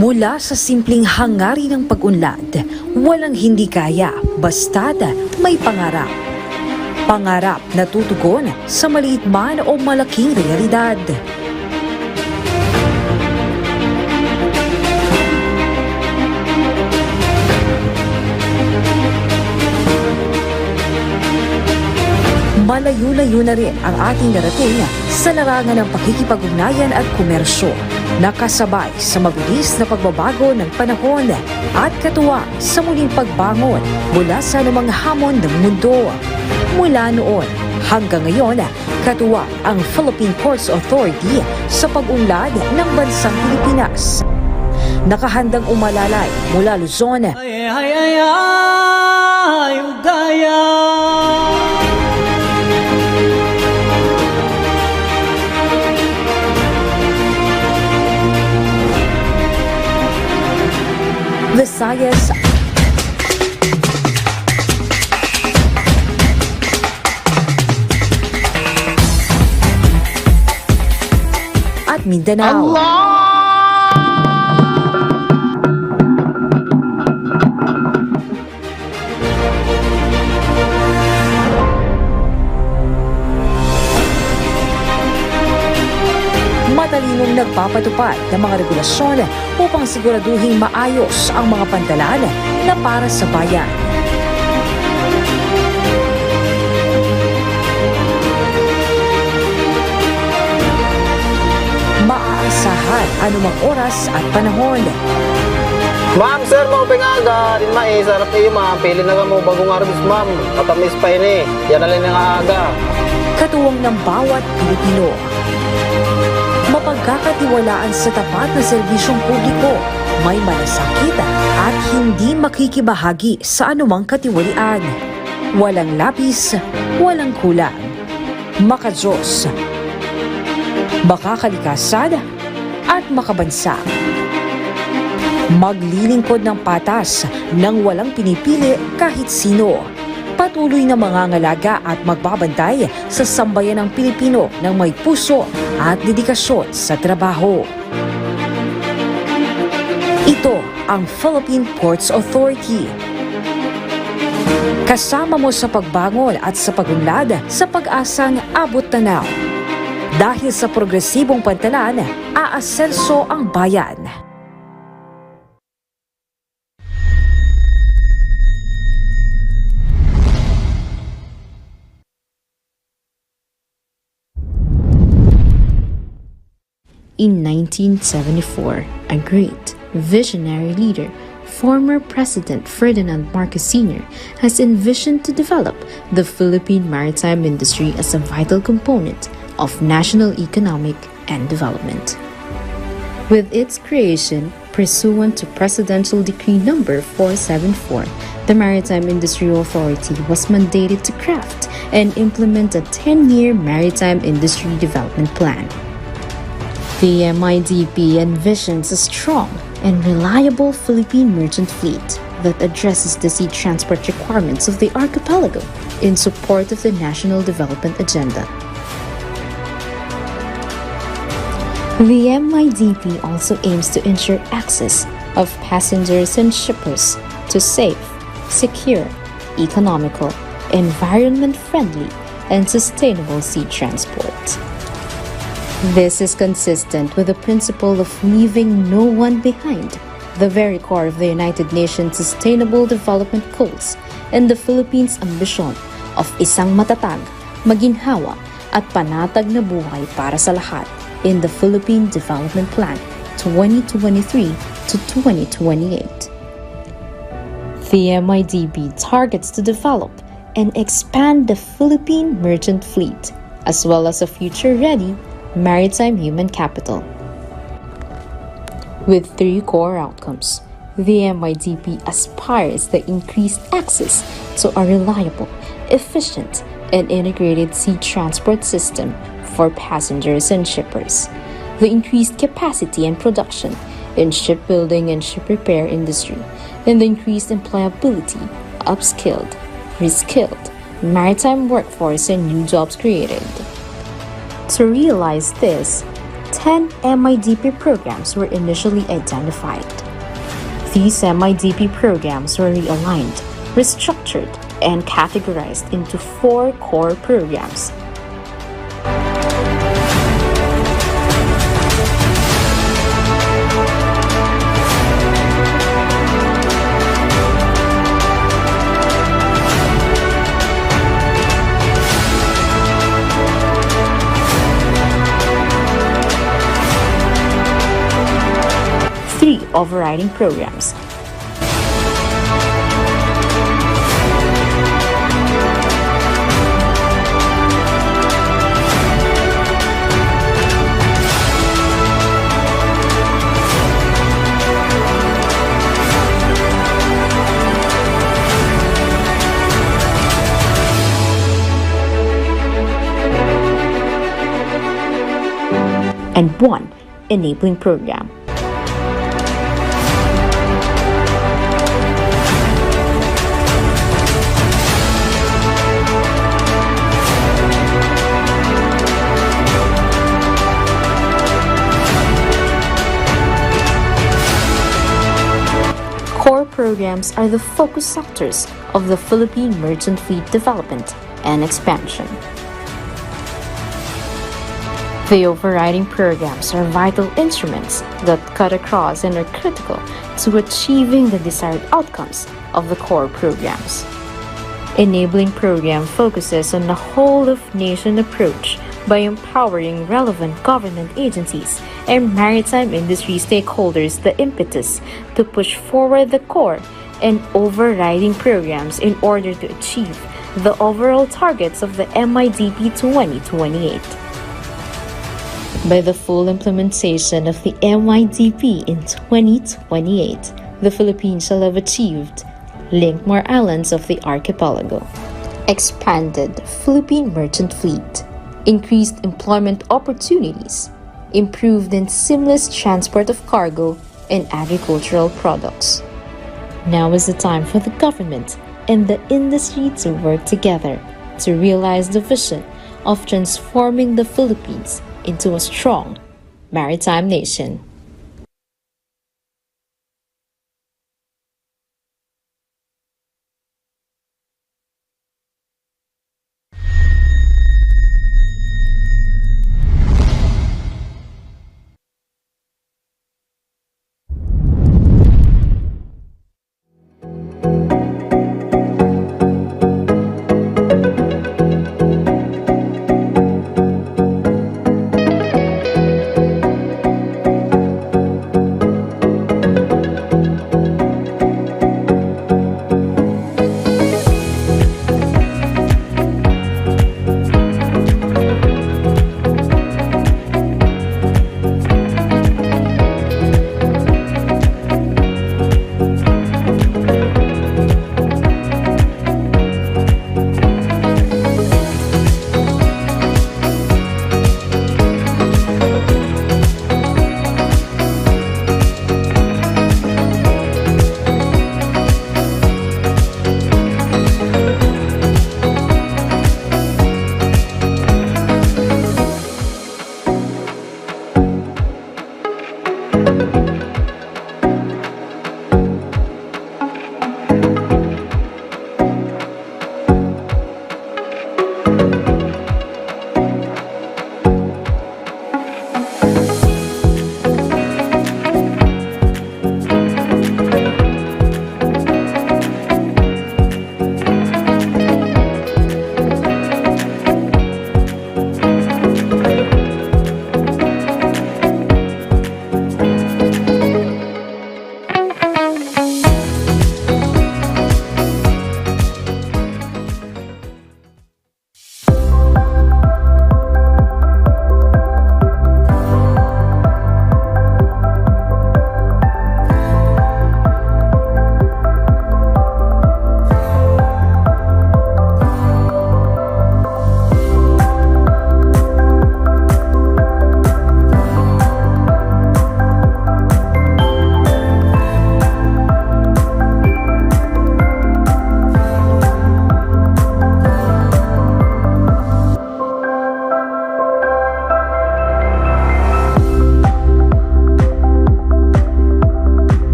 Mula sa simpleng hangarin ng pag-unlad, walang hindi kaya basta't may pangarap. Pangarap na tutugon sa maliit man o malaking realidad. Malayo-layo na rin ang ating narating sa larangan ng pakikipag-ugnayan at komersyo, nakasabay sa mabilis na pagbabago ng panahon at katuwa sa muling pagbangon mula sa anumang hamon ng mundo. Mula noon hanggang ngayon, katuwa ang Philippine Ports Authority sa pag-unlad ng bansang Pilipinas. Nakahandang umalalay mula Luzon, Visayas, at Mindanao. Matalinong nagpapatupad ng mga regulasyon upang siguraduhin maayos ang mga pantalan na para sa bayan. Maaasahan anumang oras at panahon. Ma'am, sir, mau pengaga. Din mai, sarap iyo, ma'am. Pili na mo bagong arbis, ma'am. Matamis pa ini. Yan alin nga aga. Katuwang ng bawat Pilipino. Mapagkakatiwalaan sa tapat na serbisyong publiko, may malasakit at hindi makikibahagi sa anumang katiwalian. Walang labis, walang kulang. Makadiyos, makakalikasan at makabansa. Maglilingkod ng patas nang walang pinipili kahit sino. Patuloy na mangangalaga at magbabantay sa sambayan ng Pilipino ng may puso at dedikasyon sa trabaho. Ito ang Philippine Ports Authority. Kasama mo sa pagbangon at sa pagunlad sa pag-asang abot tanaw. Dahil sa progresibong pantalan, aasenso ang bayan. In 1974, a great visionary leader, former President Ferdinand Marcos Sr., has envisioned to develop the Philippine maritime industry as a vital component of national economic and development. With its creation, pursuant to Presidential Decree No. 474, the Maritime Industry Authority was mandated to craft and implement a 10-year maritime industry development plan. The MIDP envisions a strong and reliable Philippine merchant fleet that addresses the sea transport requirements of the archipelago in support of the national development agenda. The MIDP also aims to ensure access of passengers and shippers to safe, secure, economical, environment-friendly, and sustainable sea transport. This is consistent with the principle of leaving no one behind, the very core of the United Nations Sustainable Development Goals and the Philippines' ambition of isang matatag, maginhawa, at panatag na buhay para sa lahat in the Philippine Development Plan 2023 to 2028. The MIDP targets to develop and expand the Philippine merchant fleet, as well as a future-ready maritime human capital. With 3 core outcomes, the MIDP aspires the increased access to a reliable, efficient, and integrated sea transport system for passengers and shippers, the increased capacity and production in shipbuilding and ship repair industry, and the increased employability, upskilled, reskilled, maritime workforce and new jobs created. To realize this, 10 MIDP programs were initially identified. These MIDP programs were realigned, restructured, and categorized into 4 core programs. Overriding programs. And 1 enabling program. Programs are the focus sectors of the Philippine merchant fleet development and expansion. The overriding programs are vital instruments that cut across and are critical to achieving the desired outcomes of the core programs. Enabling program focuses on a whole-of-nation approach by empowering relevant government agencies and maritime industry stakeholders the impetus to push forward the core and overriding programs in order to achieve the overall targets of the MIDP 2028. By the full implementation of the MIDP in 2028, the Philippines shall have achieved linked more islands of the archipelago, expanded Philippine merchant fleet, increased employment opportunities, improved and seamless transport of cargo and agricultural products. Now is the time for the government and the industry to work together to realize the vision of transforming the Philippines into a strong maritime nation.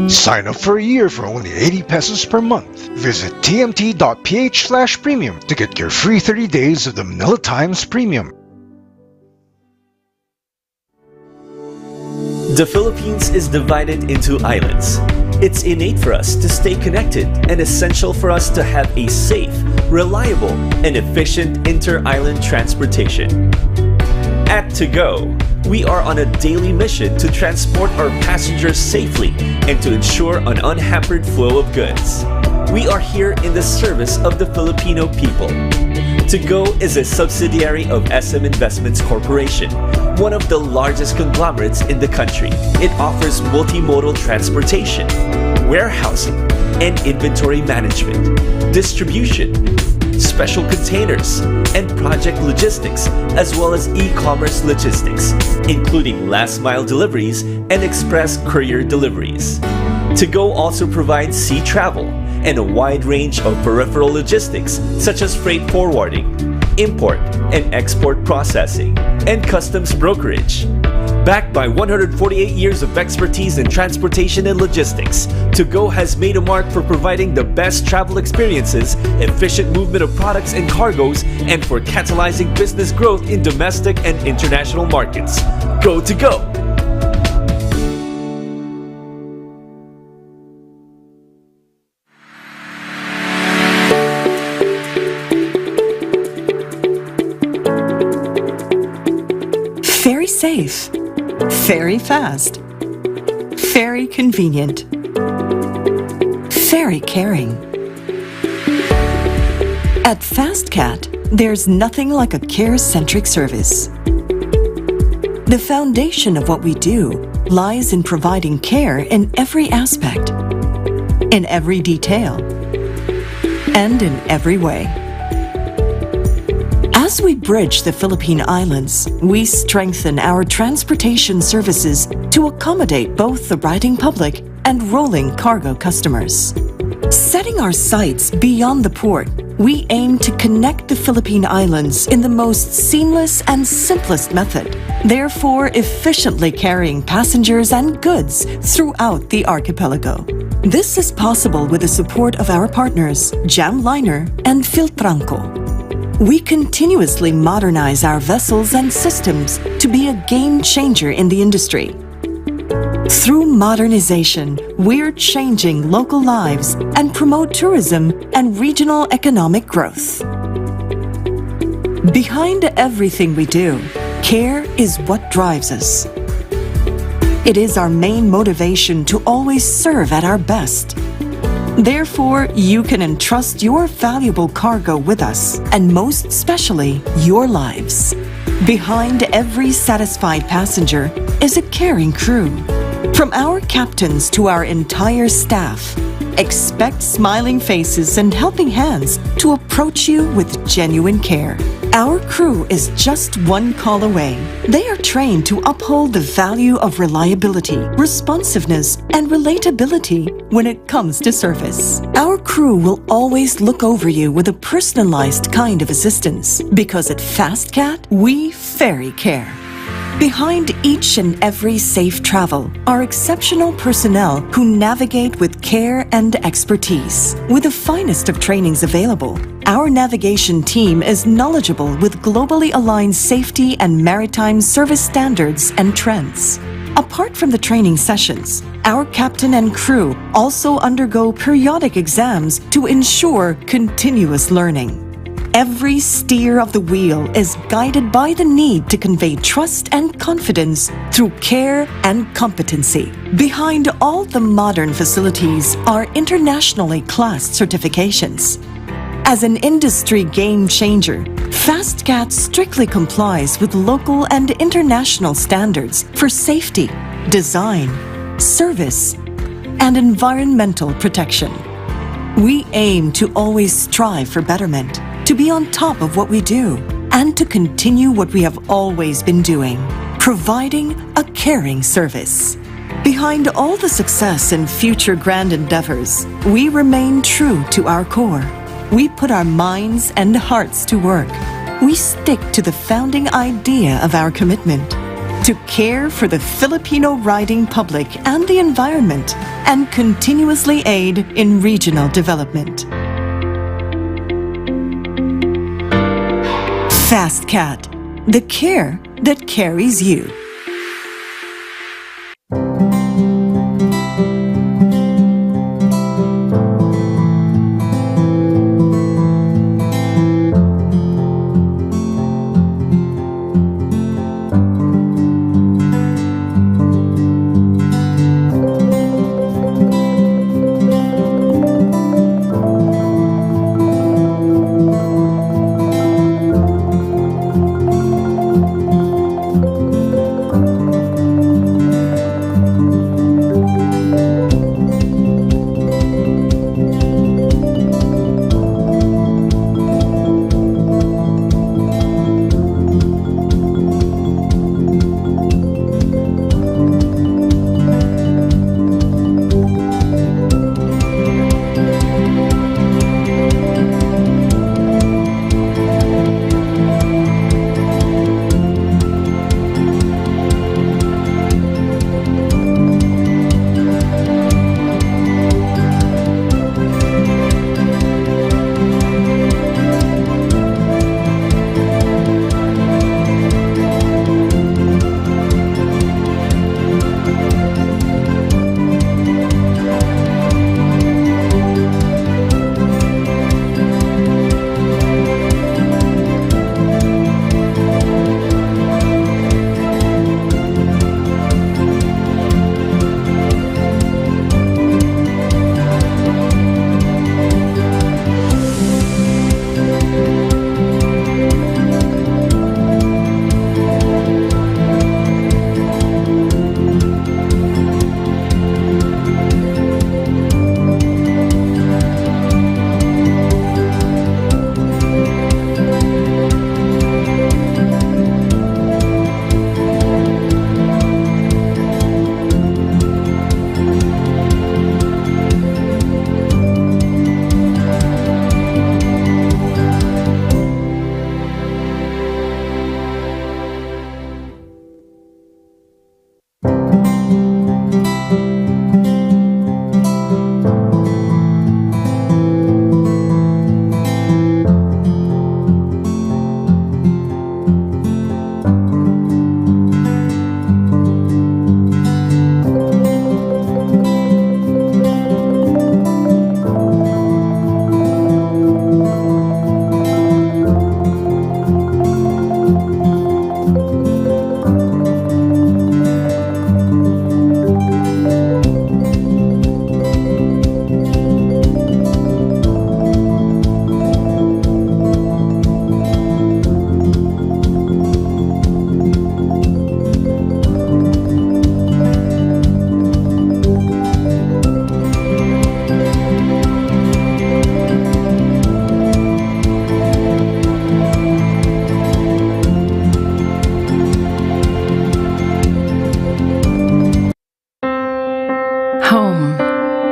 Sign up for a year for only 80 pesos per month. Visit tmt.ph/premium to get your free 30 days of the Manila Times Premium. The Philippines is divided into islands. It's innate for us to stay connected and essential for us to have a safe, reliable, and efficient inter-island transportation. At To Go, we are on a daily mission to transport our passengers safely and to ensure an unhampered flow of goods. We are here in the service of the Filipino people. To Go is a subsidiary of SM Investments Corporation, one of the largest conglomerates in the country. It offers multimodal transportation, warehousing, and inventory management, distribution, special containers, and project logistics, as well as e-commerce logistics, including last-mile deliveries and express courier deliveries. To Go also provides sea travel and a wide range of peripheral logistics such as freight forwarding, import and export processing, and customs brokerage. Backed by 148 years of expertise in transportation and logistics, To Go has made a mark for providing the best travel experiences, efficient movement of products and cargoes, and for catalyzing business growth in domestic and international markets. Go To Go! Very safe, very fast, very convenient, very caring. At FastCat, there's nothing like a care-centric service. The foundation of what we do lies in providing care in every aspect, in every detail, and in every way. As we bridge the Philippine Islands, we strengthen our transportation services to accommodate both the riding public and rolling cargo customers. Setting our sights beyond the port, we aim to connect the Philippine Islands in the most seamless and simplest method, therefore efficiently carrying passengers and goods throughout the archipelago. This is possible with the support of our partners, Jamliner and Filtranco. We continuously modernize our vessels and systems to be a game changer in the industry. Through modernization, we're changing local lives and promote tourism and regional economic growth. Behind everything we do, care is what drives us. It is our main motivation to always serve at our best. Therefore, you can entrust your valuable cargo with us, and most especially, your lives. Behind every satisfied passenger is a caring crew. From our captains to our entire staff, expect smiling faces and helping hands to approach you with genuine care. Our crew is just one call away. They are trained to uphold the value of reliability, responsiveness, and relatability when it comes to service. Our crew will always look over you with a personalized kind of assistance, because at FastCat, we ferry care. Behind each and every safe travel are exceptional personnel who navigate with care and expertise. With the finest of trainings available, our navigation team is knowledgeable with globally aligned safety and maritime service standards and trends. Apart from the training sessions, our captain and crew also undergo periodic exams to ensure continuous learning. Every steer of the wheel is guided by the need to convey trust and confidence through care and competency. Behind all the modern facilities are internationally classed certifications. As an industry game changer, FastCat strictly complies with local and international standards for safety, design, service, and environmental protection. We aim to always strive for betterment, to be on top of what we do, and to continue what we have always been doing, providing a caring service. Behind all the success and future grand endeavors, we remain true to our core. We put our minds and hearts to work. We stick to the founding idea of our commitment, to care for the Filipino riding public and the environment, and continuously aid in regional development. FastCat, the care that carries you.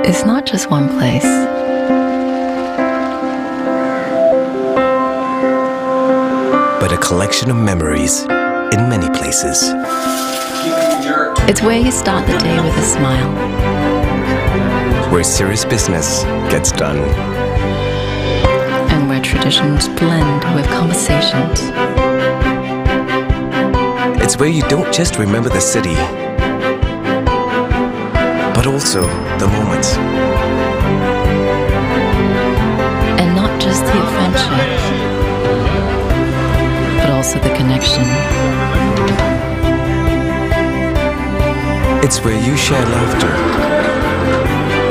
is not just one place. But a collection of memories in many places. It's where you start the day with a smile. Where serious business gets done. And where traditions blend with conversations. It's where you don't just remember the city, but also the moments. And not just the adventure, but also the connection. It's where you share laughter.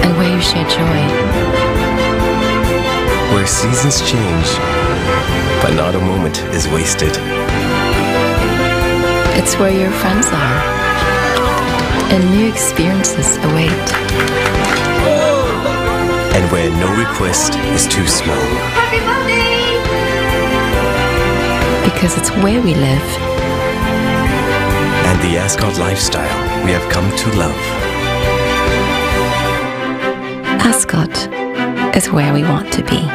And where you share joy. Where seasons change, but not a moment is wasted. It's where your friends are, and new experiences await. And where no request is too small. Happy birthday! Because it's where we live. And the Ascot lifestyle we have come to love. Ascot is where we want to be.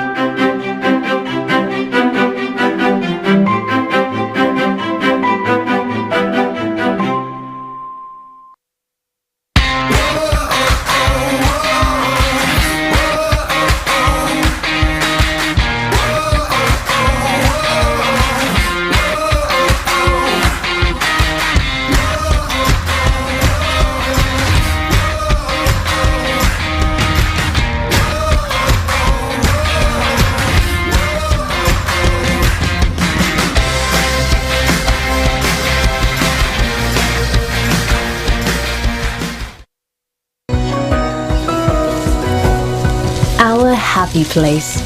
Happy place.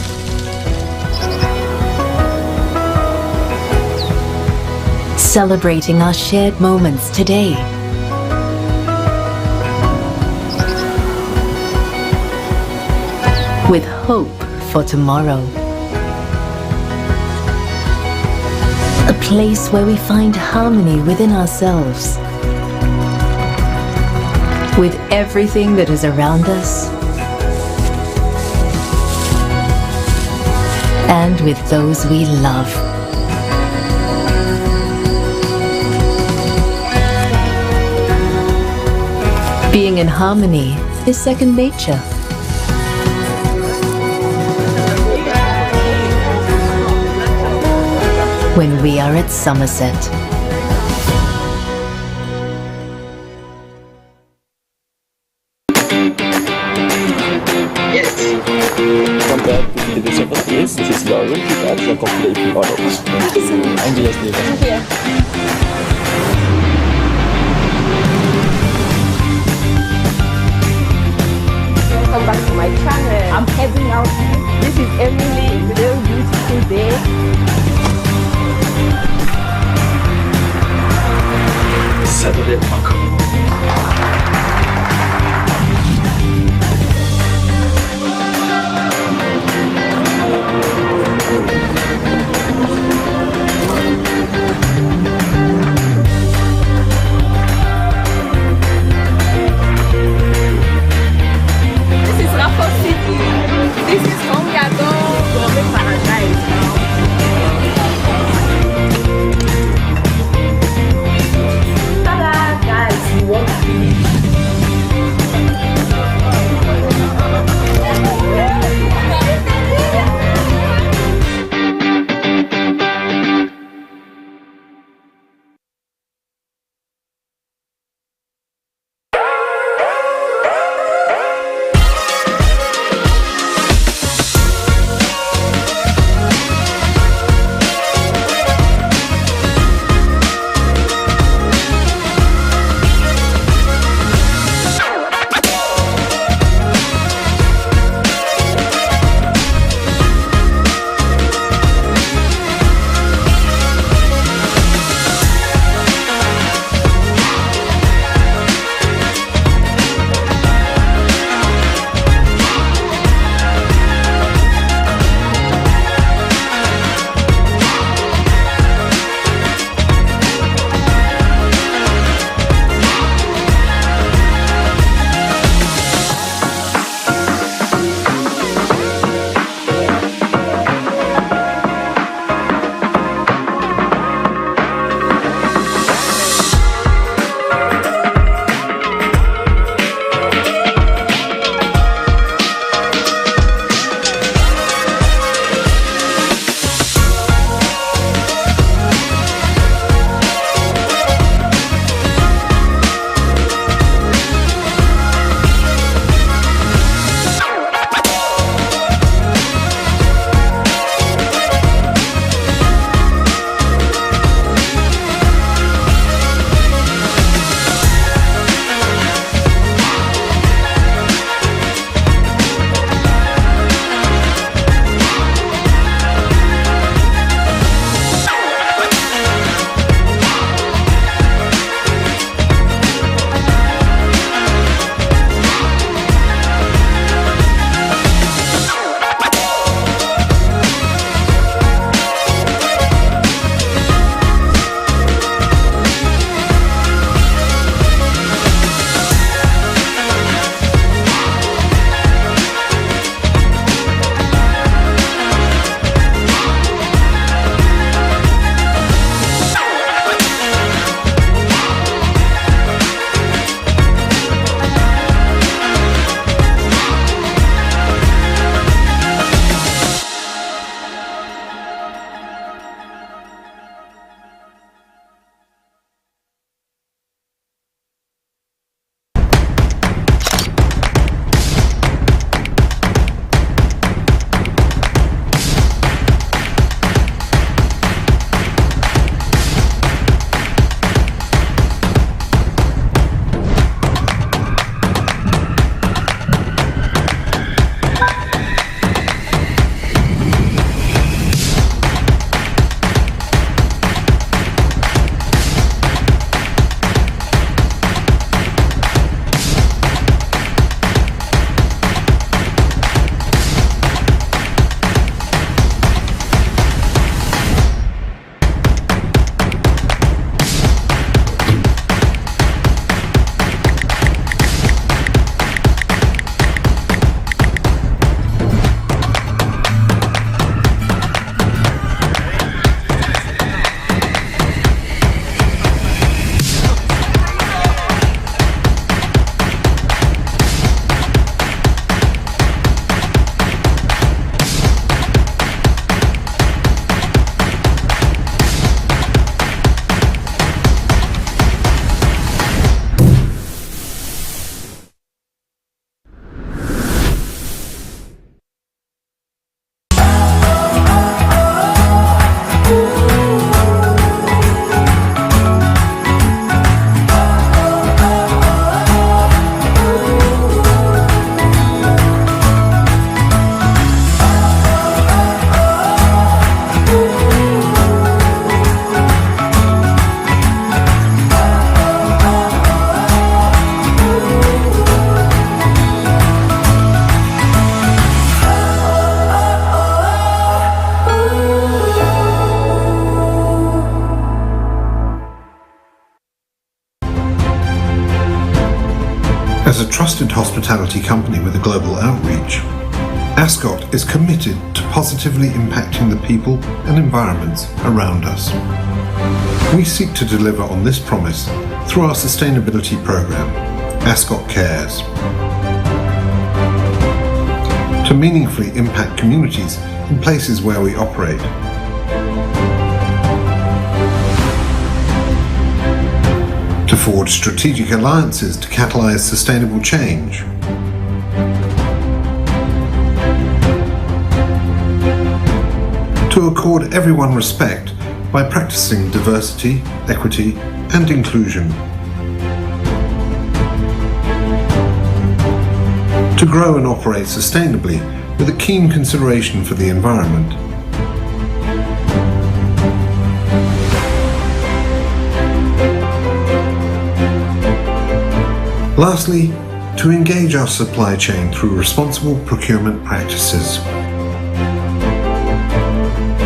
Celebrating our shared moments today. With hope for tomorrow. A place where we find harmony within ourselves. With everything that is around us. And with those we love. Being in harmony is second nature. When we are at Somerset. Compared to Citadines of this is your room at the complete AP autos. I'm Diosdado. Welcome back to my channel. I'm heading out. This is Emily. It's a very beautiful day. Saturday Paco. This is As a trusted hospitality company with a global outreach, Ascot is committed to positively impacting the people and environments around us. We seek to deliver on this promise through our sustainability program, Ascot Cares, to meaningfully impact communities in places where we operate. To forge strategic alliances to catalyze sustainable change. To accord everyone respect by practicing diversity, equity, and inclusion. To grow and operate sustainably with a keen consideration for the environment. Lastly, to engage our supply chain through responsible procurement practices.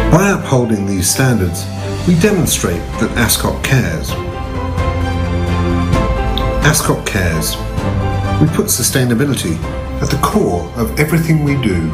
By upholding these standards, we demonstrate that Ascot cares. Ascot cares. We put sustainability at the core of everything we do.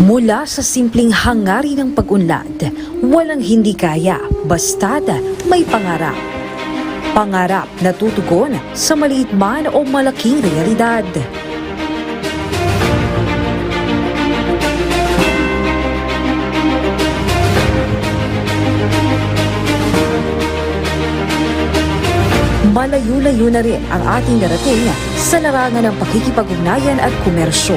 Mula sa simpleng hangarin ng pag-unlad, walang hindi kaya basta't may pangarap. Pangarap na tutugon sa maliit man o malaking realidad. Malayo-layo na rin ang ating narating sa larangan ng pakikipag-ugnayan at komersyo,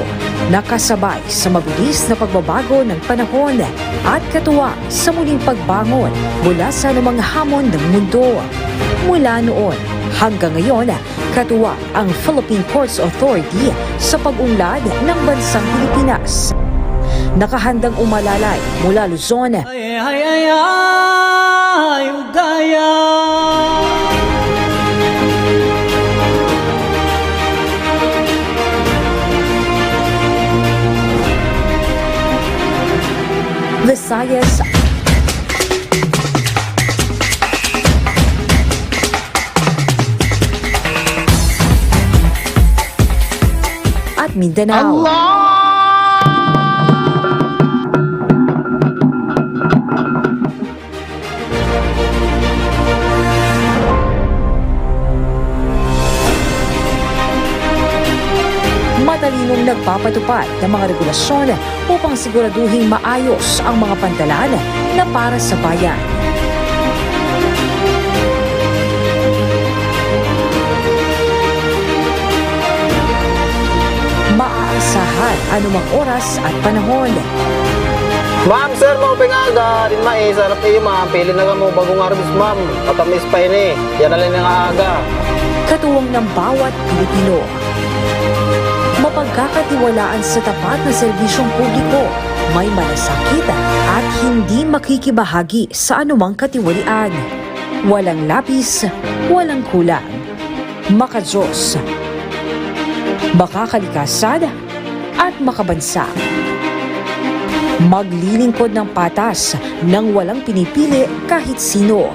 nakasabay sa mabilis na pagbabago ng panahon at katuwang sa muling pagbangon mula sa anumang hamon ng mundo. Mula noon hanggang ngayon, katuwang ang Philippine Ports Authority sa pag-unlad ng bansang Pilipinas. Nakahandang umalalay mula Luzon, Visayas, at Mindanao. Matalinong nagpapatupad ng mga regulasyon upang siguraduhin maayos ang mga pantalan na para sa bayan. Maaasahan anumang oras at panahon. Ma'am, sir, mau pengaga. Din mai, sarap iyo, ma'am. Pili na mo bagong arbis, ma'am. Katamis pa ini. Yan alin nga aga. Katuwang ng bawat Pilipino. Mapagkakatiwalaan sa tapat na serbisyong publiko, may malasakit at hindi makikibahagi sa anumang katiwalian. Walang lapis, walang kulang. Makadiyos, makakalikasan at makabansa. Maglilingkod ng patas nang walang pinipili kahit sino.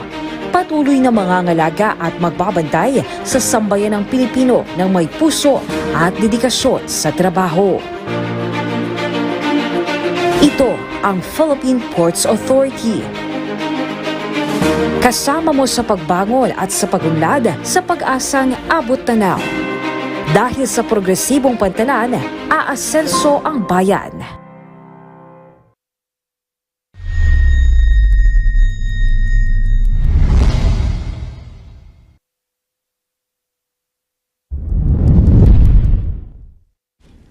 Patuloy na mangangalaga at magbabantay sa sambayan ng Pilipino ng may puso at dedikasyon sa trabaho. Ito ang Philippine Ports Authority. Kasama mo sa pagbangon at sa pagunlad sa pag-asang abot tanaw. Dahil sa progresibong pantalan, aasenso ang bayan.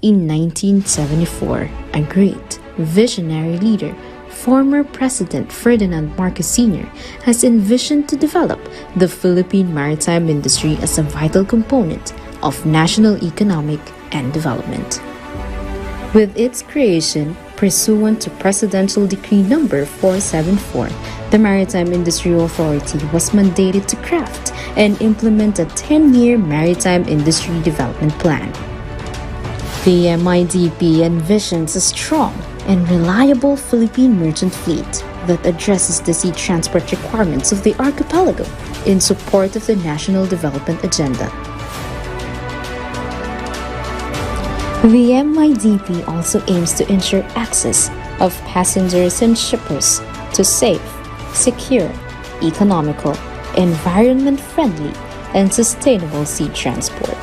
In 1974, a great visionary leader, former President Ferdinand Marcos Sr., has envisioned to develop the Philippine maritime industry as a vital component of national economic and development. With its creation, pursuant to Presidential Decree No. 474, the Maritime Industry Authority was mandated to craft and implement a 10-year maritime industry development plan. The MIDP envisions a strong and reliable Philippine merchant fleet that addresses the sea transport requirements of the archipelago in support of the national development agenda. The MIDP also aims to ensure access of passengers and shippers to safe, secure, economical, environment-friendly, and sustainable sea transport.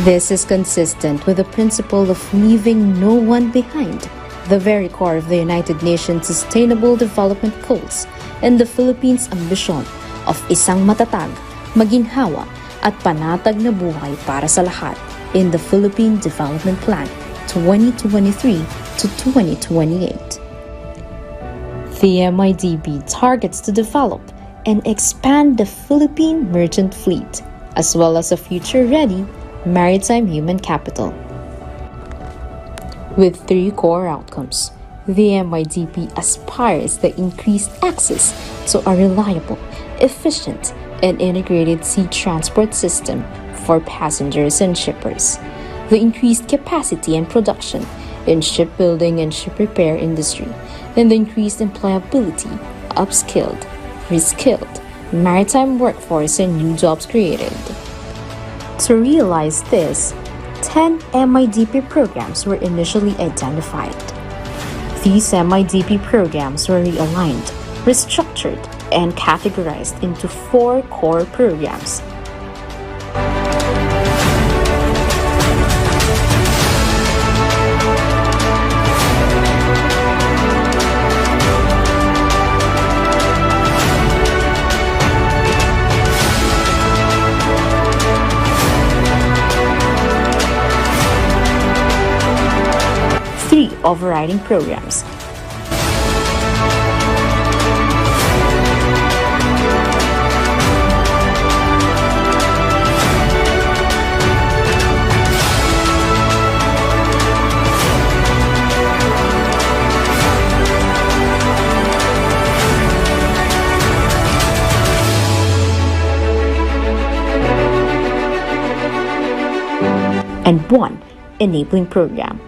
This is consistent with the principle of leaving no one behind, the very core of the United Nations Sustainable Development Goals and the Philippines' ambition of isang matatag, maginhawa, at panatag na buhay para sa lahat in the Philippine Development Plan 2023 to 2028. The MIDP targets to develop and expand the Philippine merchant fleet, as well as a future-ready maritime human capital. With 3 core outcomes, the MIDP aspires the increased access to a reliable, efficient, and integrated sea transport system for passengers and shippers, the increased capacity and production in shipbuilding and ship repair industry, and the increased employability, upskilled, reskilled, maritime workforce and new jobs created. To realize this, 10 MIDP programs were initially identified. These MIDP programs were realigned, restructured, and categorized into 4 core programs. Overriding programs. And 1 enabling program.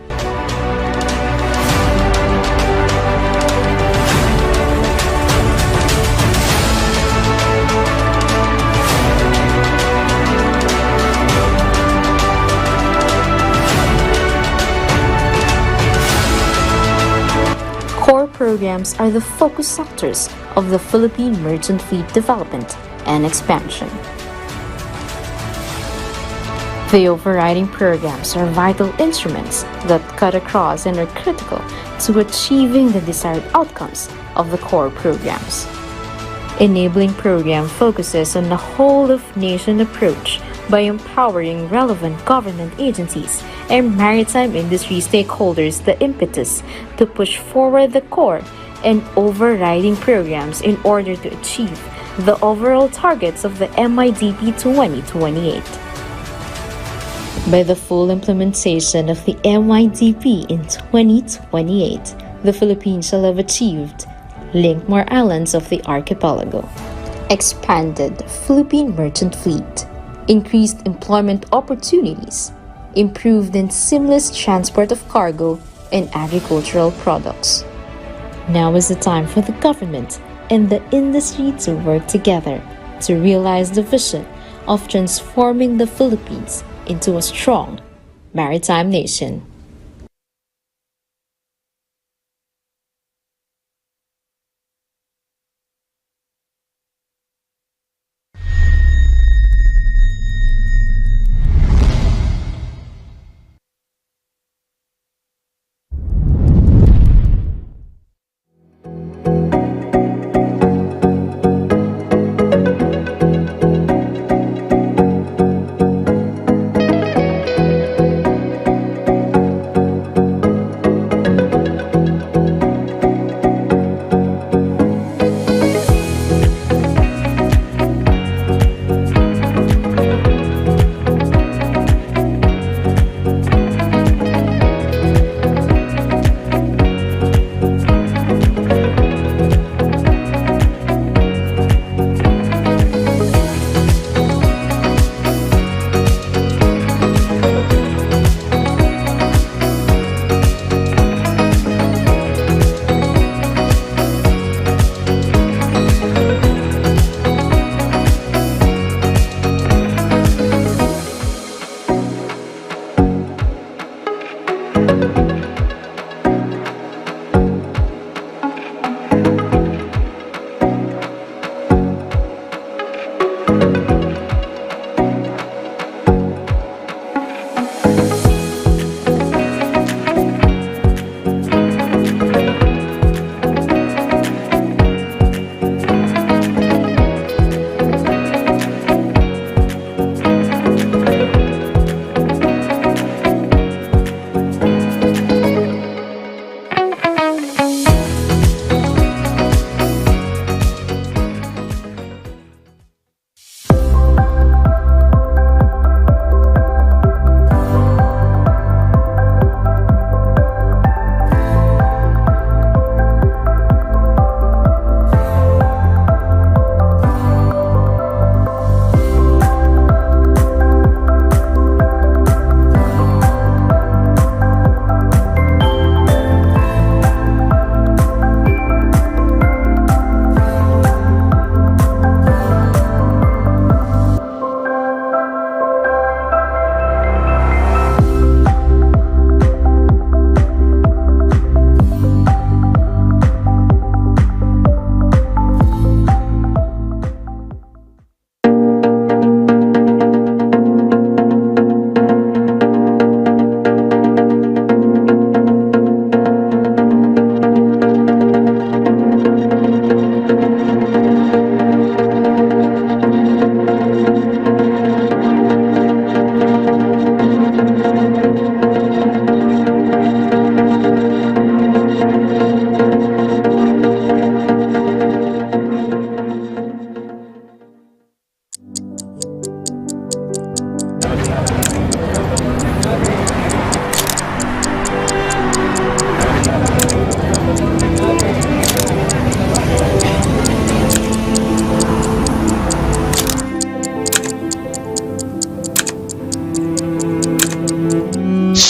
Programs are the focus sectors of the Philippine merchant fleet development and expansion. The overriding programs are vital instruments that cut across and are critical to achieving the desired outcomes of the core programs. Enabling program focuses on a whole-of-nation approach by empowering relevant government agencies and maritime industry stakeholders the impetus to push forward the core and overriding programs in order to achieve the overall targets of the MIDP 2028. By the full implementation of the MIDP in 2028, the Philippines shall have achieved linked more islands of the archipelago, expanded Philippine merchant fleet, increased employment opportunities, improved and seamless transport of cargo and agricultural products. Now is the time for the government and the industry to work together to realize the vision of transforming the Philippines into a strong maritime nation.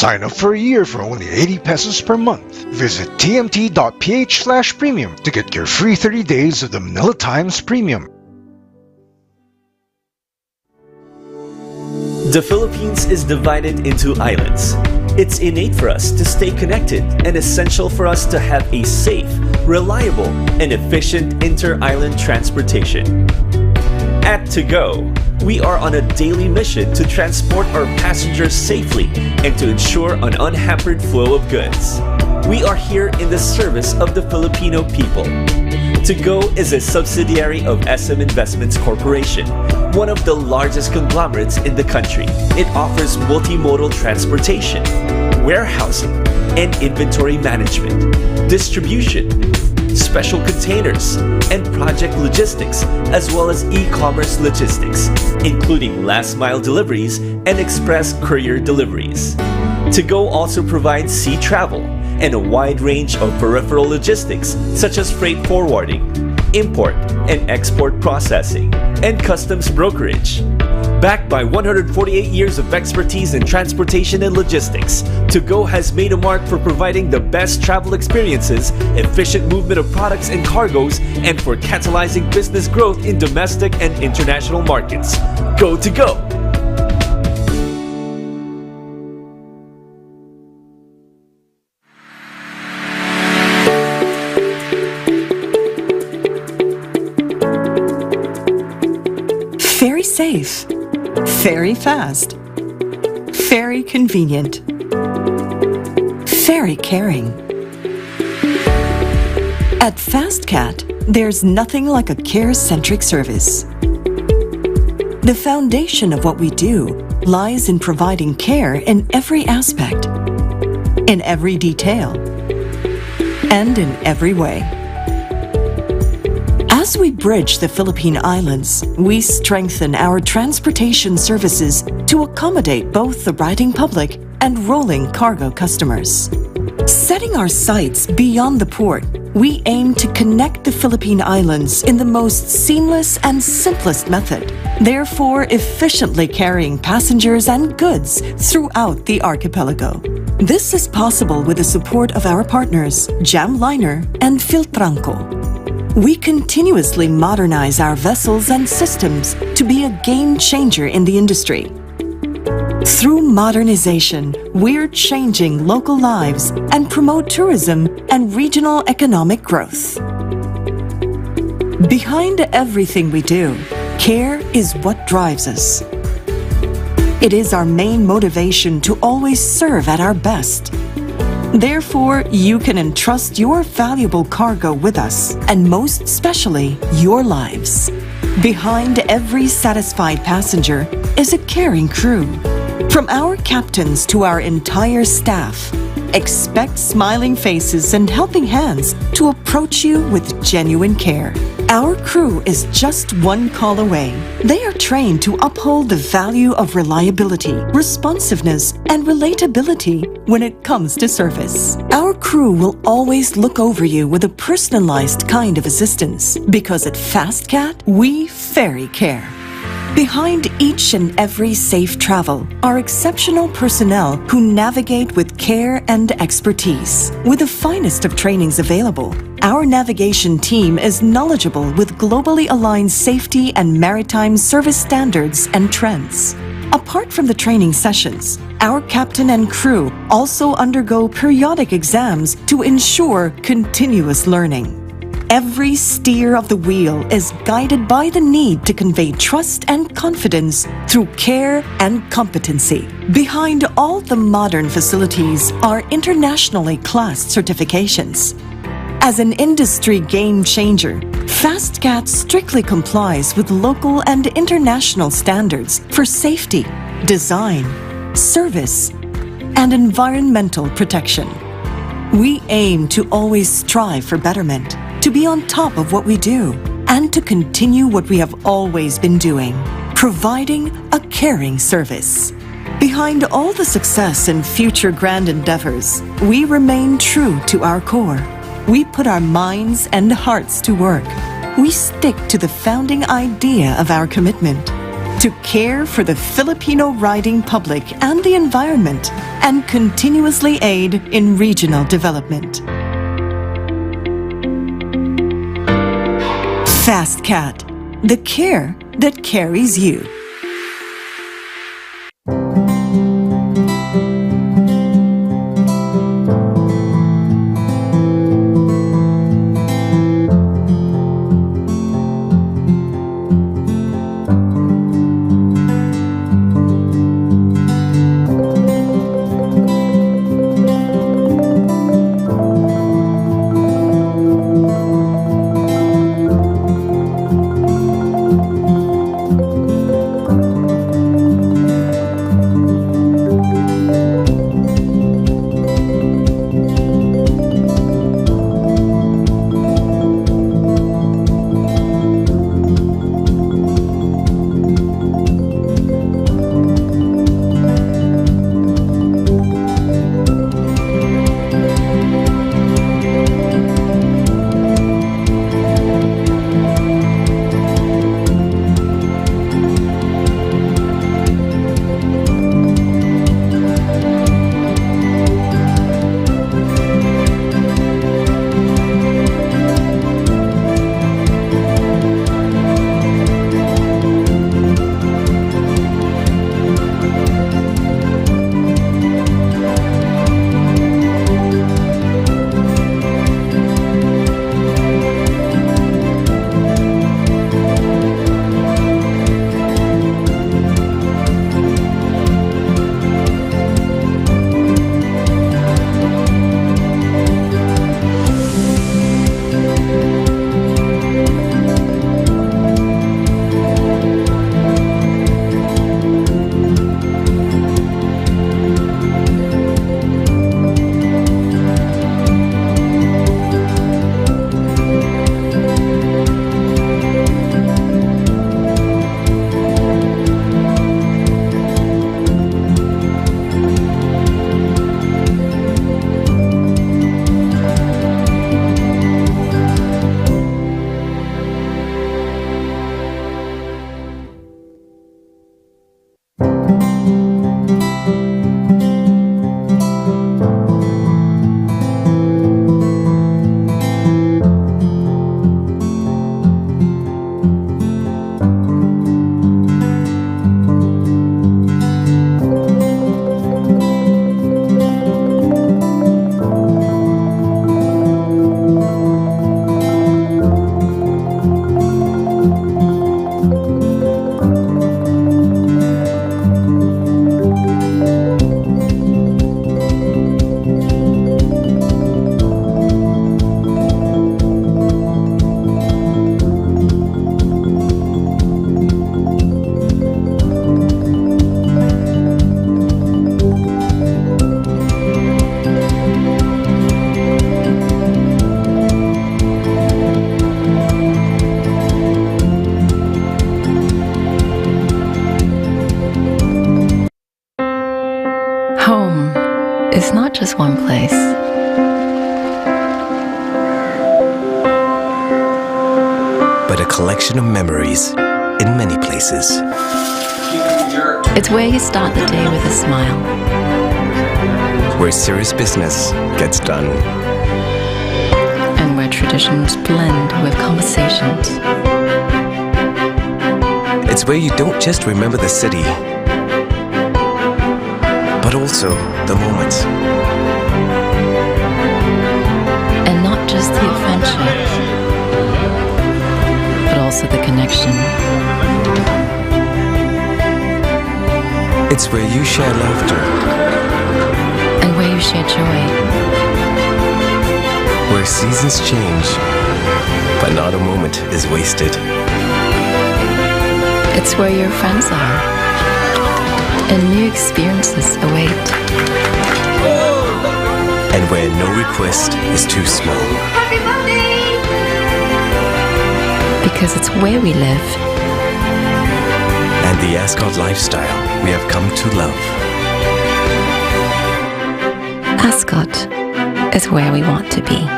Sign up for a year for only 80 pesos per month. Visit tmt.ph/premium to get your free 30 days of the Manila Times Premium. The Philippines is divided into islands. It's innate for us to stay connected and essential for us to have a safe, reliable, and efficient inter-island transportation. At To Go, we are on a daily mission to transport our passengers safely and to ensure an unhampered flow of goods. We are here in the service of the Filipino people. To Go is a subsidiary of SM Investments Corporation, one of the largest conglomerates in the country. It offers multimodal transportation, warehousing, and inventory management, distribution, special containers, and project logistics, as well as e-commerce logistics, including last-mile deliveries and express courier deliveries. To Go also provides sea travel and a wide range of peripheral logistics such as freight forwarding, import and export processing, and customs brokerage. Backed by 148 years of expertise in transportation and logistics, To Go has made a mark for providing the best travel experiences, efficient movement of products and cargoes, and for catalyzing business growth in domestic and international markets. Go To Go! Very safe, very fast, very convenient, very caring. At FastCat, there's nothing like a care-centric service. The foundation of what we do lies in providing care in every aspect, in every detail, and in every way. As we bridge the Philippine Islands, we strengthen our transportation services to accommodate both the riding public and rolling cargo customers. Setting our sights beyond the port, we aim to connect the Philippine Islands in the most seamless and simplest method, therefore efficiently carrying passengers and goods throughout the archipelago. This is possible with the support of our partners, Jamliner and Filtranco. We continuously modernize our vessels and systems to be a game changer in the industry. Through modernization, we're changing local lives and promote tourism and regional economic growth. Behind everything we do, care is what drives us. It is our main motivation to always serve at our best. Therefore, you can entrust your valuable cargo with us, and most especially, your lives. Behind every satisfied passenger is a caring crew. From our captains to our entire staff, expect smiling faces and helping hands to approach you with genuine care. Our crew is just one call away. They are trained to uphold the value of reliability, responsiveness, and relatability when it comes to service. Our crew will always look over you with a personalized kind of assistance, because at FastCat, we very care. Behind each and every safe travel are exceptional personnel who navigate with care and expertise. With the finest of trainings available, our navigation team is knowledgeable with globally aligned safety and maritime service standards and trends. Apart from the training sessions, our captain and crew also undergo periodic exams to ensure continuous learning. Every steer of the wheel is guided by the need to convey trust and confidence through care and competency. Behind all the modern facilities are internationally classed certifications. As an industry game changer, FastCat strictly complies with local and international standards for safety, design, service, and environmental protection. We aim to always strive for betterment, to be on top of what we do, and to continue what we have always been doing, providing a caring service. Behind all the success and future grand endeavors, we remain true to our core. We put our minds and hearts to work. We stick to the founding idea of our commitment, to care for the Filipino riding public and the environment, and continuously aid in regional development. FastCat, the care that carries you. is not just one place. But a collection of memories in many places. It's where you start the day with a smile. Where serious business gets done. And where traditions blend with conversations. It's where you don't just remember the city, but also the moments. And not just the adventure, but also the connection. It's where you share laughter. And where you share joy. Where seasons change, but not a moment is wasted. It's where your friends are, and new experiences await. And where no request is too small. Happy birthday! Because it's where we live. And the Ascot lifestyle we have come to love. Ascot is where we want to be.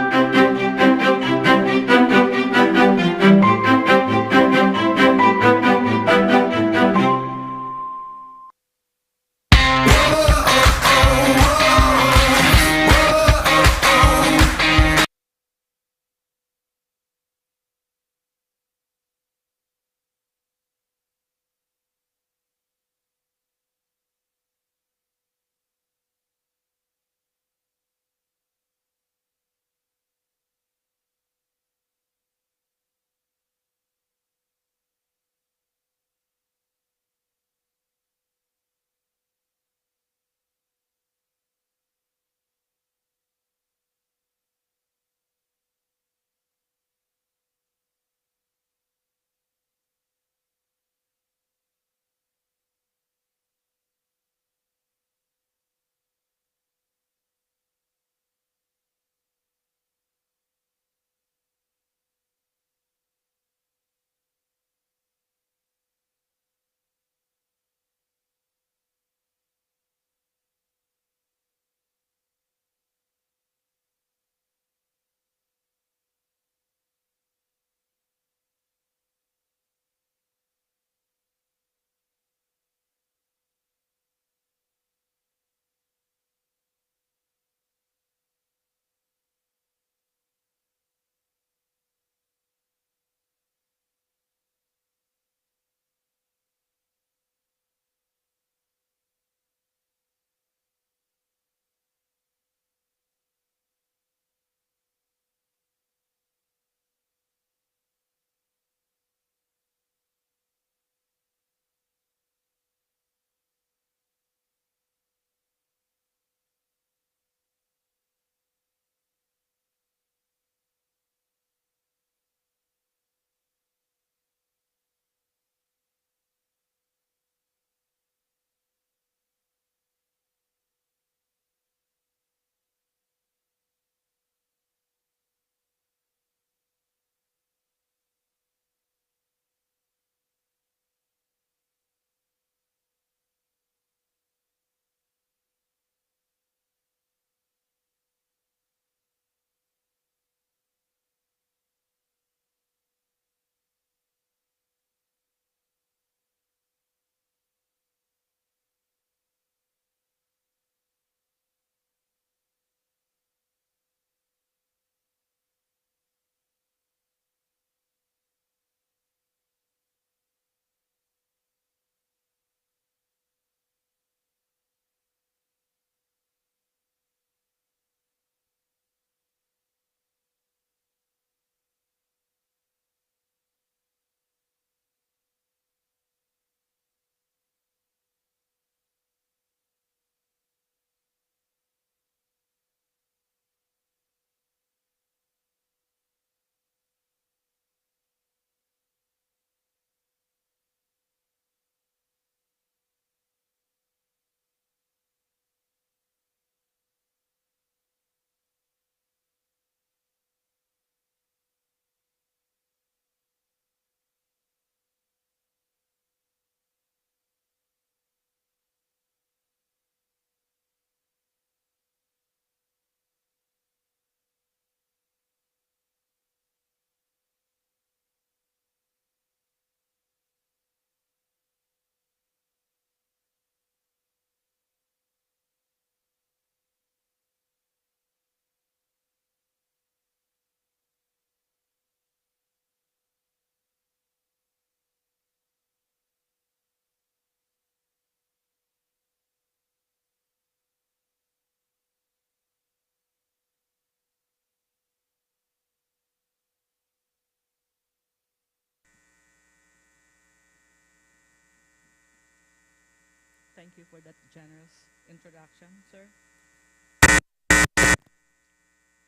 Thank you for that generous introduction, sir.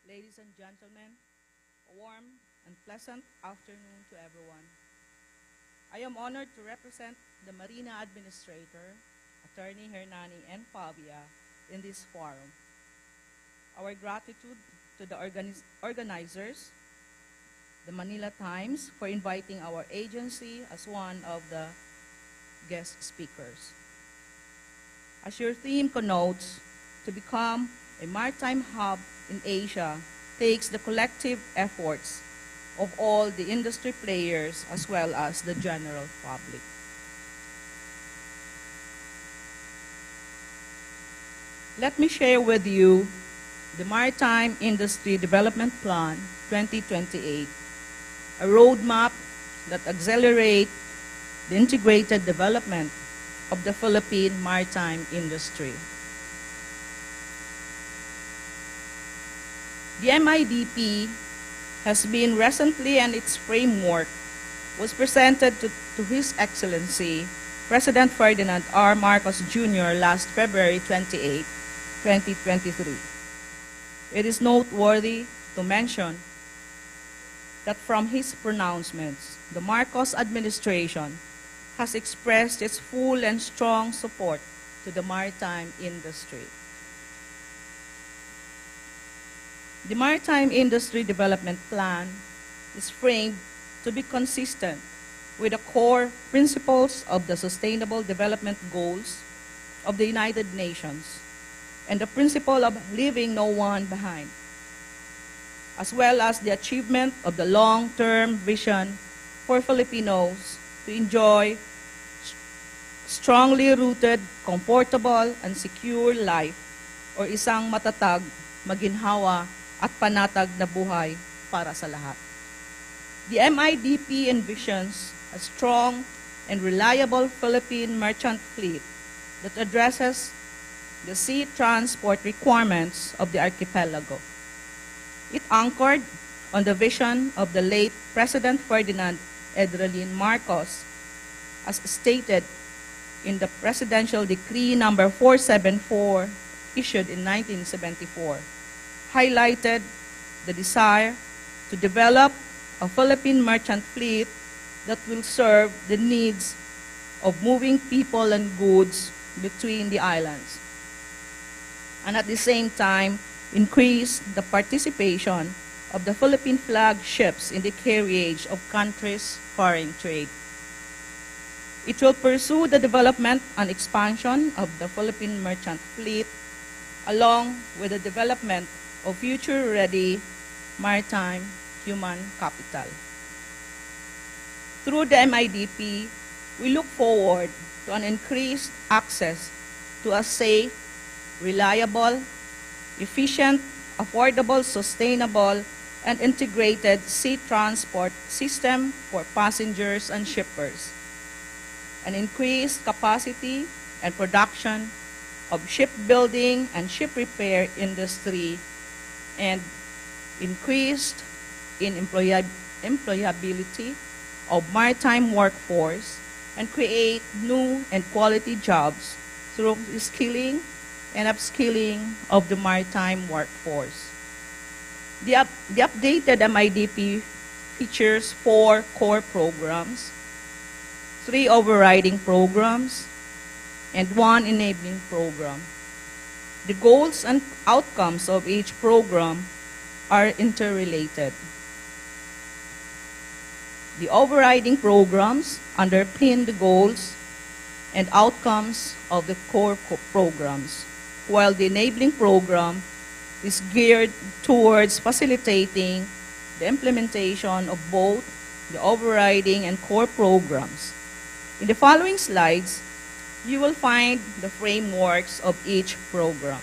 Ladies and gentlemen, a warm and pleasant afternoon to everyone. I am honored to represent the Marina Administrator, Attorney Hernani Fabia, in this forum. Our gratitude to the organizers, the Manila Times, for inviting our agency as one of the guest speakers. As your theme connotes, to become a maritime hub in Asia takes the collective efforts of all the industry players as well as the general public. Let me share with you the Maritime Industry Development Plan 2028, a roadmap that accelerates the integrated development of the Philippine maritime industry. The MIDP has been recently, and its framework was presented to His Excellency President Ferdinand R. Marcos Jr. last February 28, 2023. It is noteworthy to mention that from his pronouncements, the Marcos administration has expressed its full and strong support to the maritime industry. The Maritime Industry Development Plan is framed to be consistent with the core principles of the Sustainable Development Goals of the United Nations and the principle of leaving no one behind, as well as the achievement of the long-term vision for Filipinos to enjoy strongly rooted, comfortable, and secure life, or isang matatag, maginhawa, at panatag na buhay para sa lahat. The MIDP envisions a strong and reliable Philippine merchant fleet that addresses the sea transport requirements of the archipelago. It anchored on the vision of the late President Ferdinand Edralin Marcos, as stated in the Presidential Decree number 474 issued in 1974, highlighted the desire to develop a Philippine merchant fleet that will serve the needs of moving people and goods between the islands, and at the same time increase the participation of the Philippine flag ships in the carriage of countries' foreign trade. It will pursue the development and expansion of the Philippine merchant fleet along with the development of future-ready maritime human capital. Through the MIDP, we look forward to an increased access to a safe, reliable, efficient, affordable, sustainable, and integrated sea transport system for passengers and shippers, an increased capacity and production of shipbuilding and ship repair industry, and increased in employability of maritime workforce, and create new and quality jobs through skilling and upskilling of the maritime workforce. The updated MIDP features 4 core programs, 3 overriding programs, and 1 enabling program. The goals and outcomes of each program are interrelated. The overriding programs underpin the goals and outcomes of the core programs, while the enabling program is geared towards facilitating the implementation of both the overriding and core programs. In the following slides, you will find the frameworks of each program.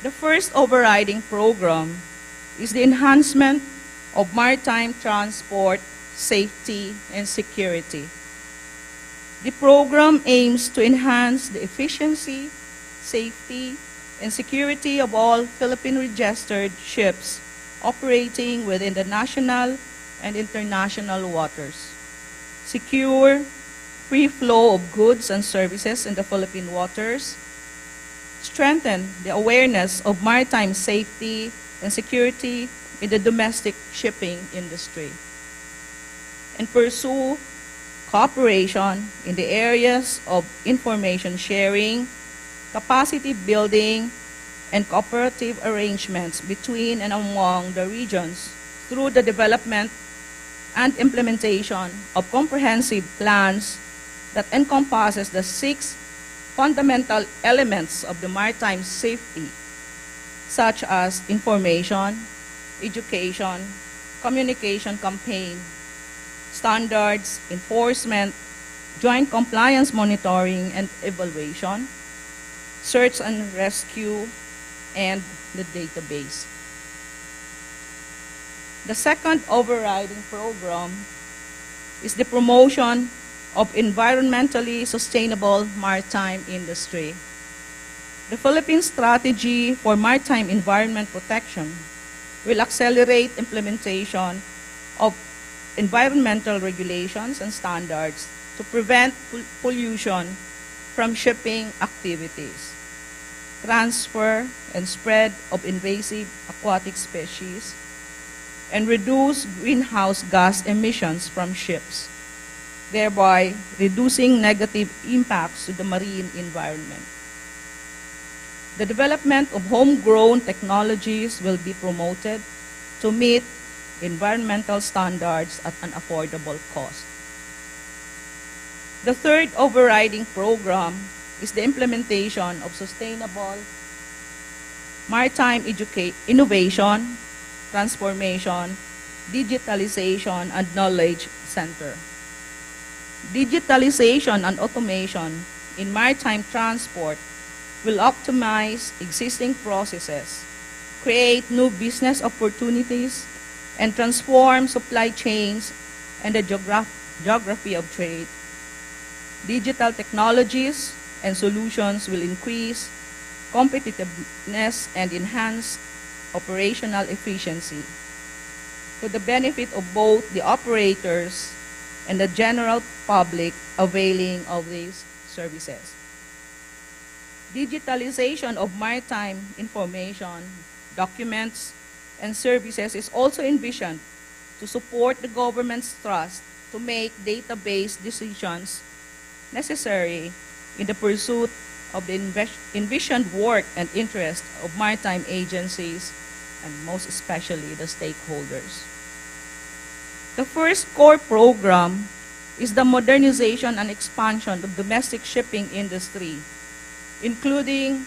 The first overriding program is the enhancement of maritime transport safety and security. The program aims to enhance the efficiency, safety, and security of all Philippine-registered ships operating within the national and international waters. Secure, free flow of goods and services in the Philippine waters, strengthen the awareness of maritime safety and security in the domestic shipping industry, and pursue cooperation in the areas of information sharing, capacity building, and cooperative arrangements between and among the regions through the development and implementation of comprehensive plans that encompasses the 6 fundamental elements of the maritime safety, such as information, education, communication campaign, standards, enforcement, joint compliance monitoring and evaluation, search and rescue, and the database. The second overriding program is the promotion of environmentally sustainable maritime industry. The Philippine Strategy for Maritime Environment Protection will accelerate implementation of environmental regulations and standards to prevent pollution from shipping activities, transfer and spread of invasive aquatic species, and reduce greenhouse gas emissions from ships, thereby reducing negative impacts to the marine environment. The development of homegrown technologies will be promoted to meet environmental standards at an affordable cost. The third overriding program is the implementation of sustainable maritime innovation, transformation, digitalization, and knowledge center. Digitalization and automation in maritime transport will optimize existing processes, create new business opportunities, and transform supply chains and the geography of trade. Digital technologies and solutions will increase competitiveness and enhance operational efficiency to the benefit of both the operators and the general public availing of these services. Digitalization of maritime information, documents, and services is also envisioned to support the government's thrust to make database decisions necessary in the pursuit of the envisioned work and interest of maritime agencies, and most especially the stakeholders. The first core program is the modernization and expansion of domestic shipping industry, including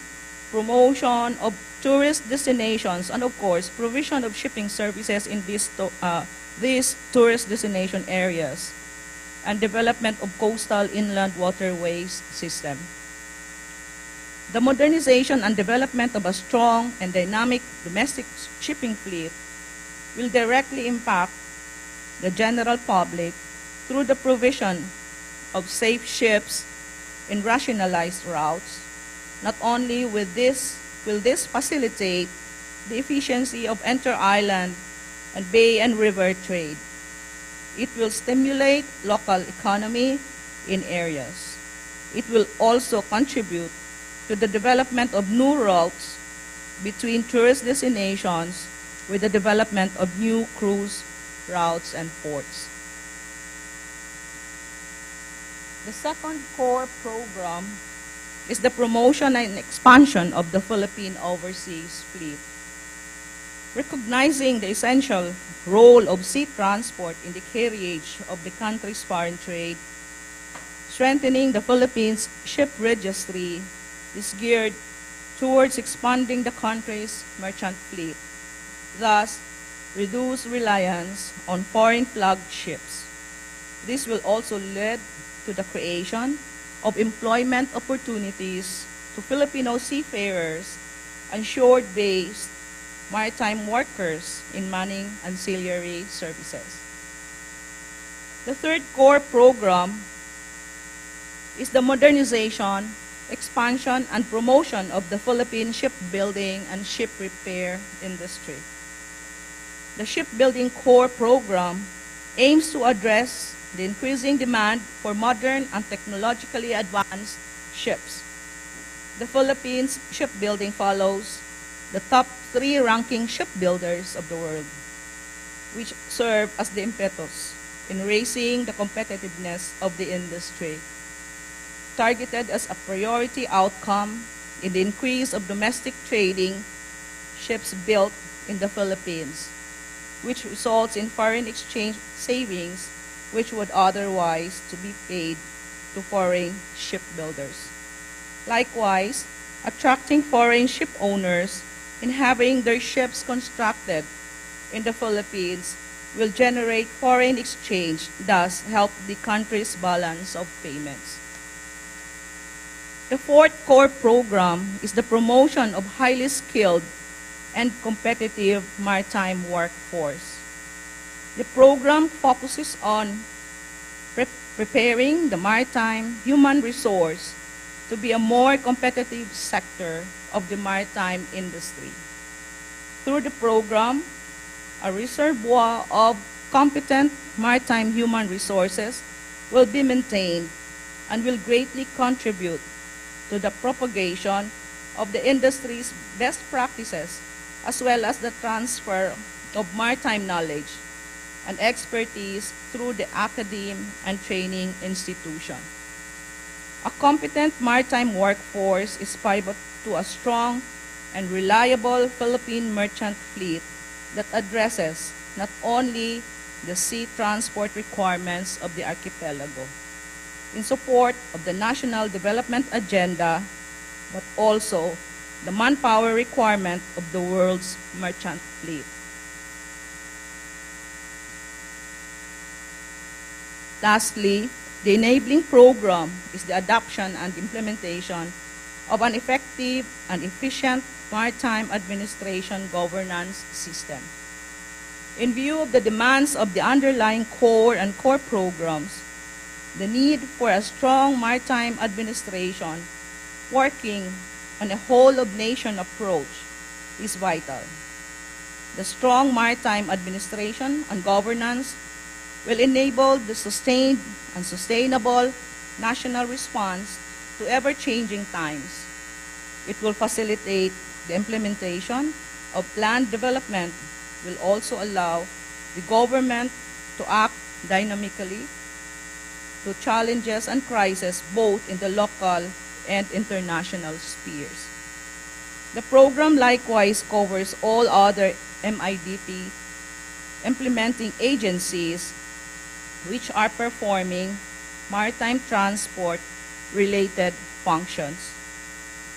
promotion of tourist destinations and, of course, provision of shipping services in these tourist destination areas, and development of coastal inland waterways system. The modernization and development of a strong and dynamic domestic shipping fleet will directly impact the general public through the provision of safe ships in rationalized routes. Not only will this facilitate the efficiency of inter-island and bay and river trade, it will stimulate local economy in areas. It will also contribute to the development of new routes between tourist destinations with the development of new cruise routes and ports. The second core program is the promotion and expansion of the Philippine overseas fleet. Recognizing the essential role of sea transport in the carriage of the country's foreign trade, strengthening the Philippines' ship registry is geared towards expanding the country's merchant fleet, thus reduce reliance on foreign flagged ships. This will also lead to the creation of employment opportunities to Filipino seafarers and shore-based maritime workers in manning ancillary services. The third core program is the modernization, expansion, and promotion of the Philippine shipbuilding and ship repair industry. The shipbuilding core program aims to address the increasing demand for modern and technologically advanced ships. The Philippines shipbuilding follows the top 3 ranking shipbuilders of the world, which serve as the impetus in raising the competitiveness of the industry, targeted as a priority outcome in the increase of domestic trading ships built in the Philippines, which results in foreign exchange savings which would otherwise to be paid to foreign shipbuilders. Likewise, attracting foreign ship owners in having their ships constructed in the Philippines will generate foreign exchange, thus help the country's balance of payments. The fourth core program is the promotion of highly skilled and competitive maritime workforce. The program focuses on preparing the maritime human resource to be a more competitive sector of the maritime industry. Through the program, a reservoir of competent maritime human resources will be maintained and will greatly contribute to the propagation of the industry's best practices, as well as the transfer of maritime knowledge and expertise through the academe and training institution. A competent maritime workforce is pivotal to a strong and reliable Philippine merchant fleet that addresses not only the sea transport requirements of the archipelago in support of the national development agenda, but also the manpower requirement of the world's merchant fleet. Lastly, the enabling program is the adoption and implementation of an effective and efficient maritime administration governance system. In view of the demands of the underlying core and core programs, the need for a strong maritime administration working on a whole-of-nation approach is vital. The strong maritime administration and governance will enable the sustained and sustainable national response to ever-changing times. It will facilitate the implementation of planned development, will also allow the government to act dynamically to challenges and crises both in the local and international spheres. The program likewise covers all other MIDP implementing agencies which are performing maritime transport-related functions.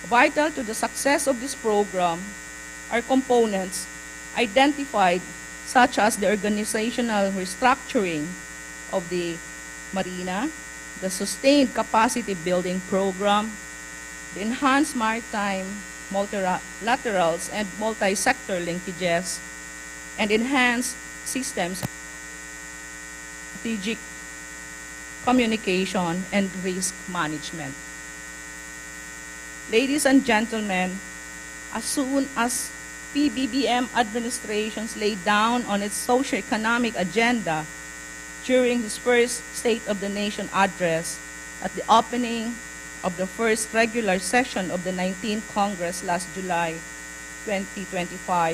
Vital to the success of this program are components identified such as the organizational restructuring of the Marina, the sustained capacity building program, the enhanced maritime multilaterals and multi-sector linkages, and enhanced systems of strategic communication and risk management. Ladies and gentlemen, as soon as PBBM administrations laid down on its socio-economic agenda during his first State of the Nation address at the opening of the first regular session of the 19th Congress last July 2022,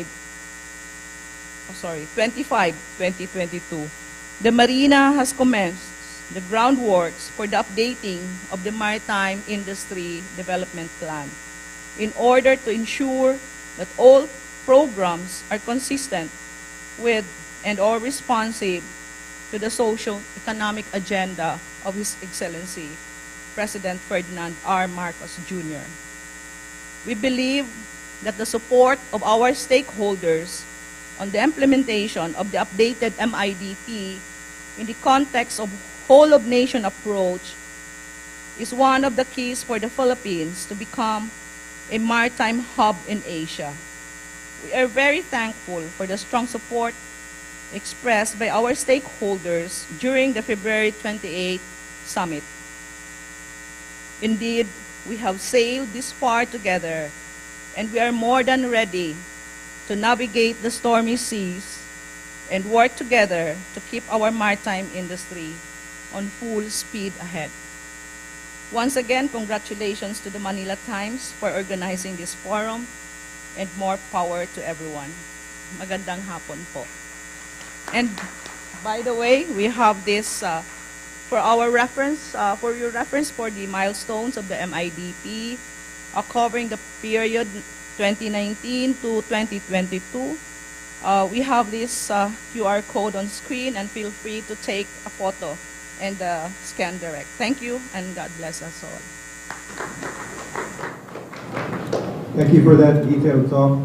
the Marina has commenced the groundworks for the updating of the Maritime Industry Development Plan in order to ensure that all programs are consistent with and or responsive to the socio-economic agenda of His Excellency, President Ferdinand R. Marcos Jr. We believe that the support of our stakeholders on the implementation of the updated MIDP in the context of whole-of-nation approach is one of the keys for the Philippines to become a maritime hub in Asia. We are very thankful for the strong support expressed by our stakeholders during the February 28th summit. Indeed, we have sailed this far together, and we are more than ready to navigate the stormy seas and work together to keep our maritime industry on full speed ahead. Once again, congratulations to the Manila Times for organizing this forum, and more power to everyone. Magandang hapon po. And by the way, we have this for our reference, for your reference, for the milestones of the MIDP, covering the period 2019 to 2022. We have this QR code on screen, and feel free to take a photo and scan direct. Thank you, and God bless us all. Thank you for that detailed talk,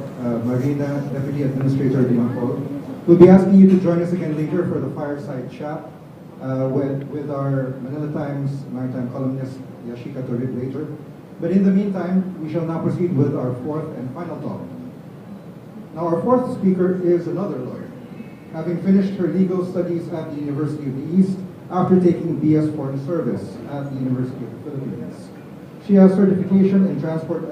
Marina, Deputy Administrator Dinapol. We'll be asking you to join us again later for the fireside chat with our Manila Times Maritime columnist, Yashika Torib, later. But in the meantime, we shall now proceed with our fourth and final talk. Now, our fourth speaker is another lawyer, having finished her legal studies at the University of the East after taking BS Foreign Service at the University of the Philippines. She has certification in transport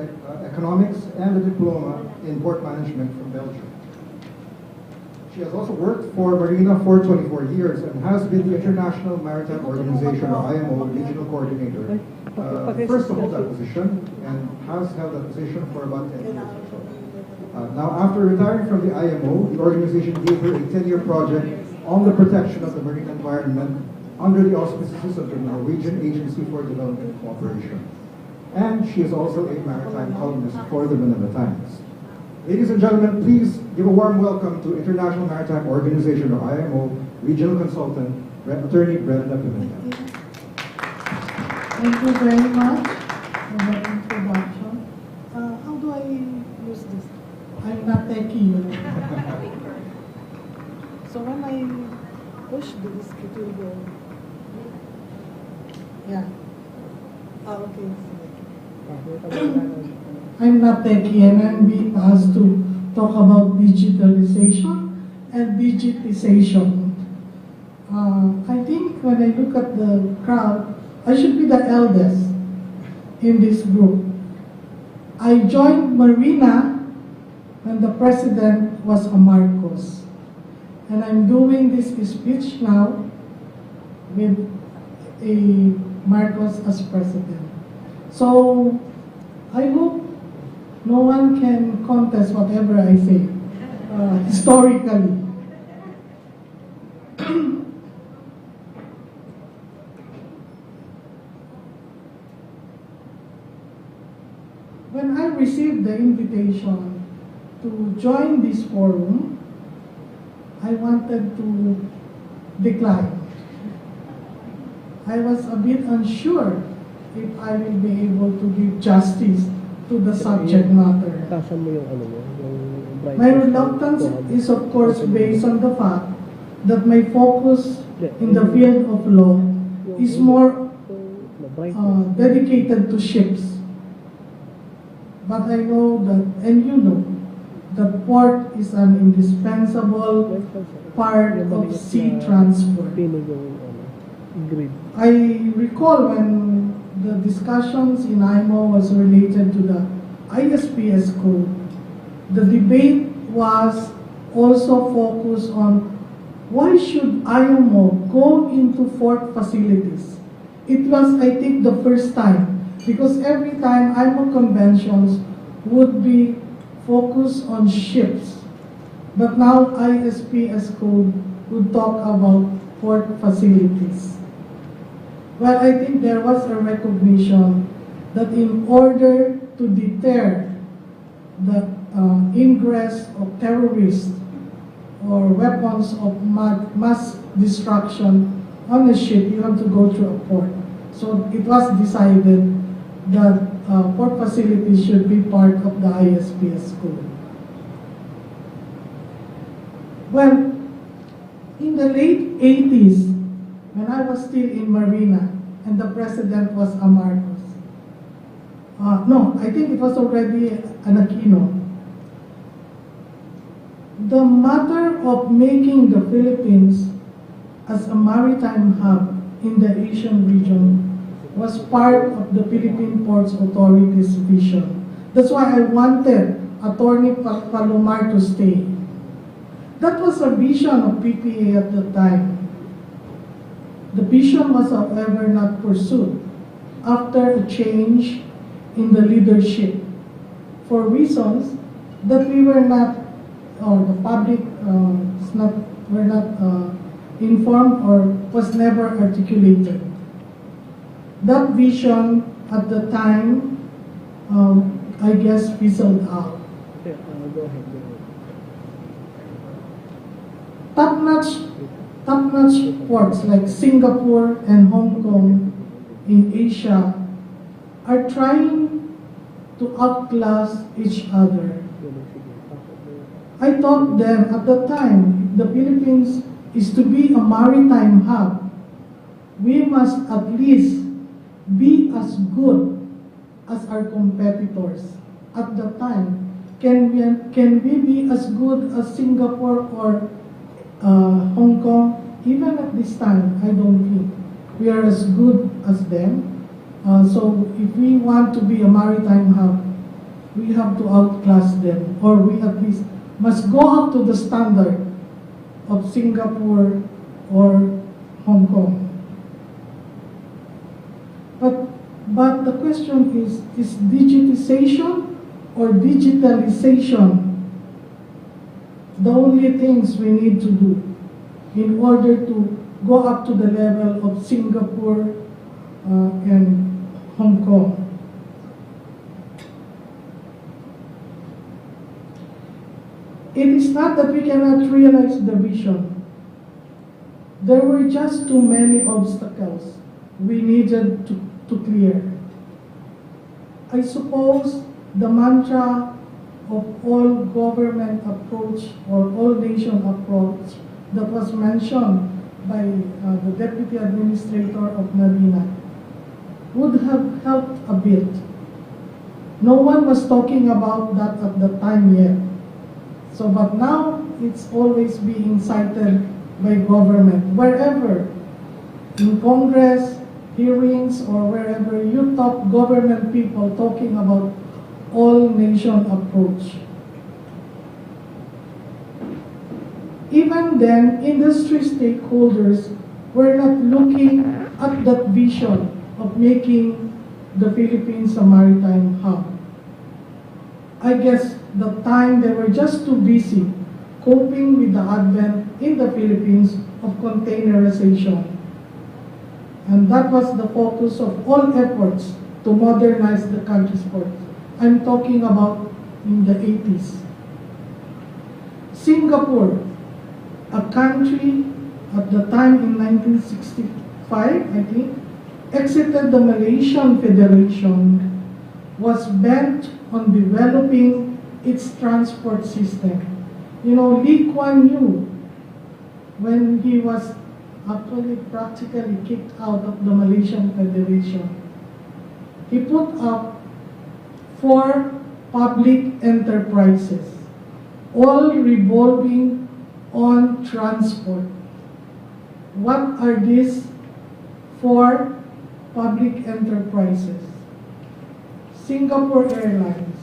economics and a diploma in port management from Belgium. She has also worked for Marina for 24 years and has been the International Maritime Organization, or IMO, regional coordinator, first to hold that position, and has held that position for about 10 years or so. Now, after retiring from the IMO, the organization gave her a 10-year project on the protection of the marine environment under the auspices of the Norwegian Agency for Development Cooperation. And she is also a maritime columnist for the Manila Times. Ladies and gentlemen, please give a warm welcome to International Maritime Organization, or IMO, Regional Consultant, Attorney Brenda Pimenta. Thank you very much for that introduction. How do I use this? I'm not techie, you know. So when I push this, it will go. Yeah. Okay. I'm not techie, and I'm being asked to talk about digitalization and digitization. I think when I look at the crowd, I should be the eldest in this group. I joined Marina when the president was a Marcos. And I'm doing this speech now with a Marcos as president. So I hope no one can contest whatever I say historically. When I received the invitation to join this forum, I wanted to decline. I was a bit unsure if I will be able to give justice to the subject matter. My reluctance is of course based on the fact that my focus in the field of law is more dedicated to ships. But I know that, and you know, that port is an indispensable part of sea transport. I recall when the discussions in IMO was related to the ISPS code, the debate was also focused on why should IMO go into port facilities. It was, I think, the first time, because every time IMO conventions would be focused on ships, but now ISPS code would talk about port facilities. Well, I think there was a recognition that in order to deter the ingress of terrorists or weapons of mass destruction on a ship, you have to go through a port. So it was decided that port facilities should be part of the ISPS code. Well, in the late 80s, when I was still in Marina and the president was Marcos. No, I think it was already an Aquino. The matter of making the Philippines as a maritime hub in the Asian region was part of the Philippine Ports Authority's vision. That's why I wanted Attorney Palomar to stay. That was a vision of PPA at the time. The vision was, however, not pursued after a change in the leadership for reasons that we were not, or the public were not informed or was never articulated. That vision at the time, I guess, fizzled out. Top-notch ports like Singapore and Hong Kong in Asia are trying to outclass each other. I thought then at the time, if the Philippines is to be a maritime hub, we must at least be as good as our competitors. At the time, can we be as good as Singapore or Hong Kong? Even at this time, I don't think we are as good as them. So if we want to be a maritime hub, we have to outclass them, or we at least must go up to the standard of Singapore or Hong Kong. But the question is digitization or digitalization the only things we need to do in order to go up to the level of Singapore and Hong Kong? It is not that we cannot realize the vision. There were just too many obstacles we needed to clear. I suppose the mantra of all government approach or all nation approach that was mentioned by the Deputy Administrator of Marina would have helped a bit. No one was talking about that at the time yet. So, but now it's always being cited by government. Wherever, in Congress, hearings, or wherever you talk government people talking about all-nation approach. Even then, industry stakeholders were not looking at that vision of making the Philippines a maritime hub. I guess the time they were just too busy coping with the advent in the Philippines of containerization. And that was the focus of all efforts to modernize the country's ports. I'm talking about in the 80s. Singapore, a country at the time in 1965, I think, exited the Malaysian Federation, was bent on developing its transport system. You know, Lee Kuan Yew, when he was actually practically kicked out of the Malaysian Federation, he put up 4 public enterprises, all revolving on transport. What are these 4 public enterprises? Singapore Airlines,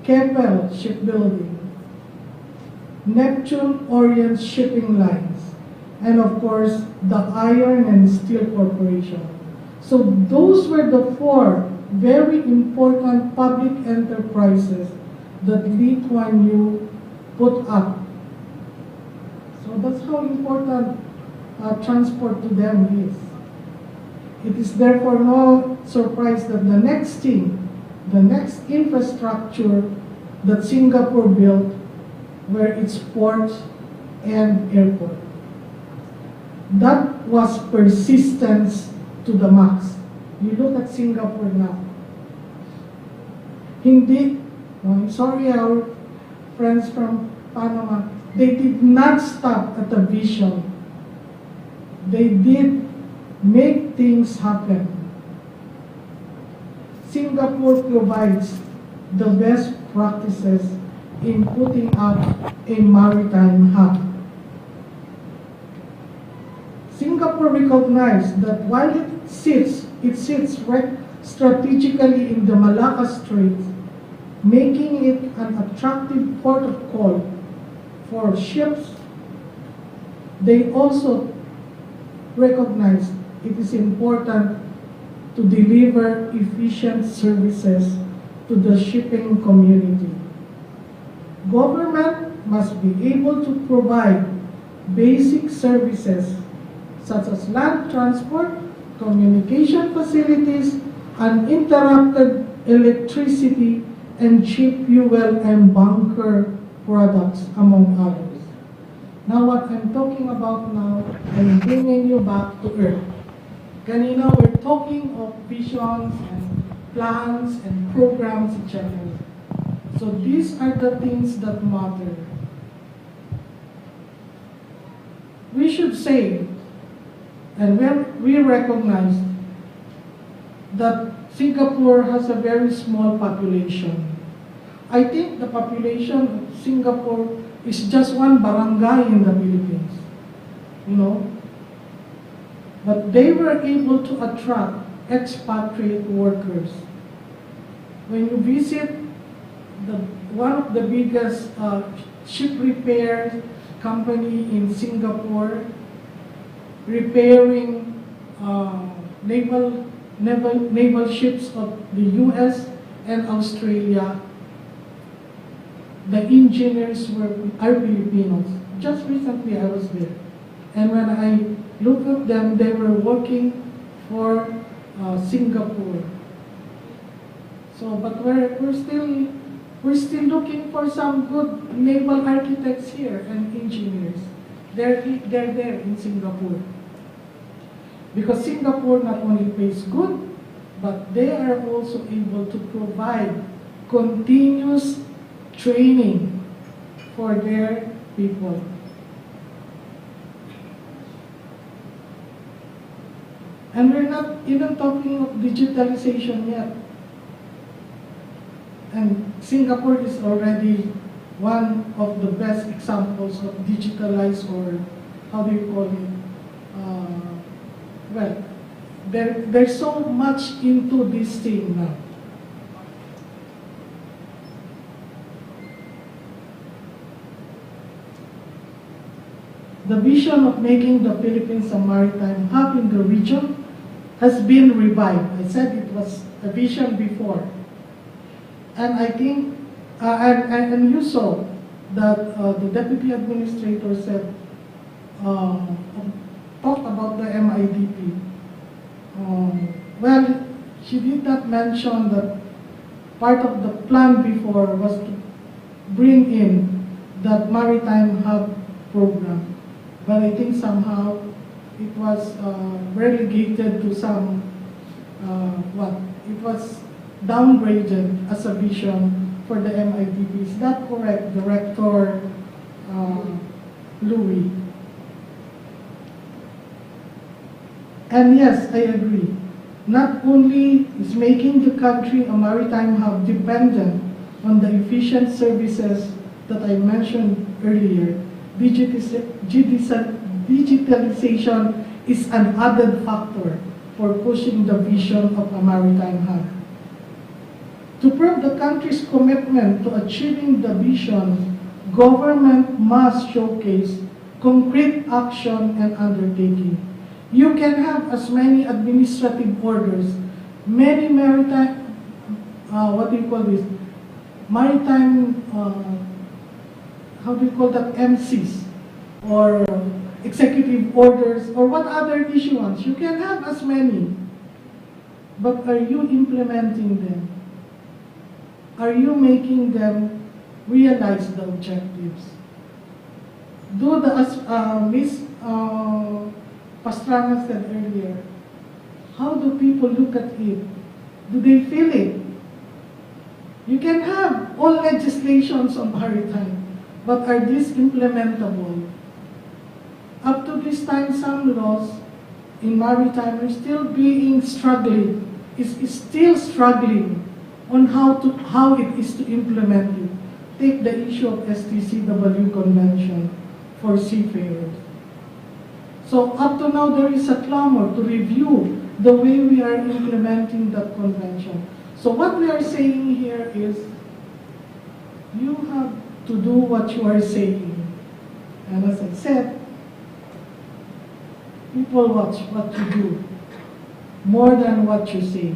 Keppel Shipbuilding, Neptune Orient Shipping Lines, and of course, the Iron and Steel Corporation. So those were the 4 very important public enterprises that Lee Kuan Yew put up. So that's how important transport to them is. It is therefore no surprise that the next thing, the next infrastructure that Singapore built were its ports and airport. That was persistence to the max. You look at Singapore now. Hindi, I'm sorry our friends from Panama, they did not stop at the vision. They did make things happen. Singapore provides the best practices in putting up a maritime hub. Singapore recognized that while it sits right strategically in the Malacca Strait, making it an attractive port of call for ships, they also recognized it is important to deliver efficient services to the shipping community. Government must be able to provide basic services such as land transport, communication facilities, uninterrupted electricity, and cheap fuel and bunker products, among others. Now what I'm talking about now, I'm bringing you back to Earth. Kanina, we're talking of visions and plans and programs, etc. So these are the things that matter. We should say, and we recognize that Singapore has a very small population. I think the population of Singapore is just one barangay in the Philippines, you know. But they were able to attract expatriate workers. When you visit one of the biggest ship repair company in Singapore, repairing naval ships of the US and Australia, the engineers are Filipinos. Just recently I was there. And when I looked at them, they were working for Singapore. So, but we're still looking for some good naval architects here and engineers. They're there in Singapore. Because Singapore not only pays good, but they are also able to provide continuous training for their people. And we're not even talking of digitalization yet. And Singapore is already one of the best examples of digitalized, or how do you call it? Well, there's so much into this thing now. The vision of making the Philippines a maritime hub in the region has been revived. I said it was a vision before. And I think, and you saw that the Deputy Administrator said, talked about the MIDP. Well, she did not mention that part of the plan before was to bring in that Maritime Hub program. But I think somehow it was relegated to some, it was downgraded as a vision for the MIDP. Is that correct, Director Louis? And yes, I agree. Not only is making the country a maritime hub dependent on the efficient services that I mentioned earlier, digitalization is an added factor for pushing the vision of a maritime hub. To prove the country's commitment to achieving the vision, government must showcase concrete action and undertaking. You can have as many administrative orders, many maritime, what do you call this? Maritime, how do you call that, MCs, or executive orders, or what other issuance. You can have as many, but are you implementing them? Are you making them realize the objectives? Do the, Ms. Pastrana said earlier, how do people look at it? Do they feel it? You can have all legislations on maritime, but are these implementable? Up to this time, some laws in maritime are still struggling on how it is to implement it. Take the issue of STCW Convention for seafarers. So up to now, there is a clamor to review the way we are implementing that convention. So what we are saying here is, you have to do what you are saying. And as I said, People watch what you do more than what you say.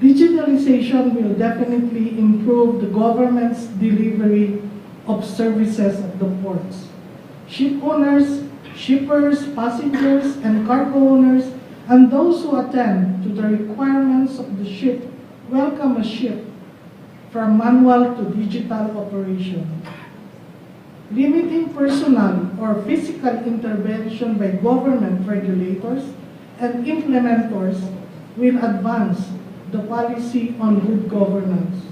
Digitalization will definitely improve the government's delivery of services at the ports. Ship owners, shippers, passengers, and cargo owners, and those who attend to the requirements of the ship welcome a shift from manual to digital operation. Limiting personal or physical intervention by government regulators and implementers will advance the policy on good governance.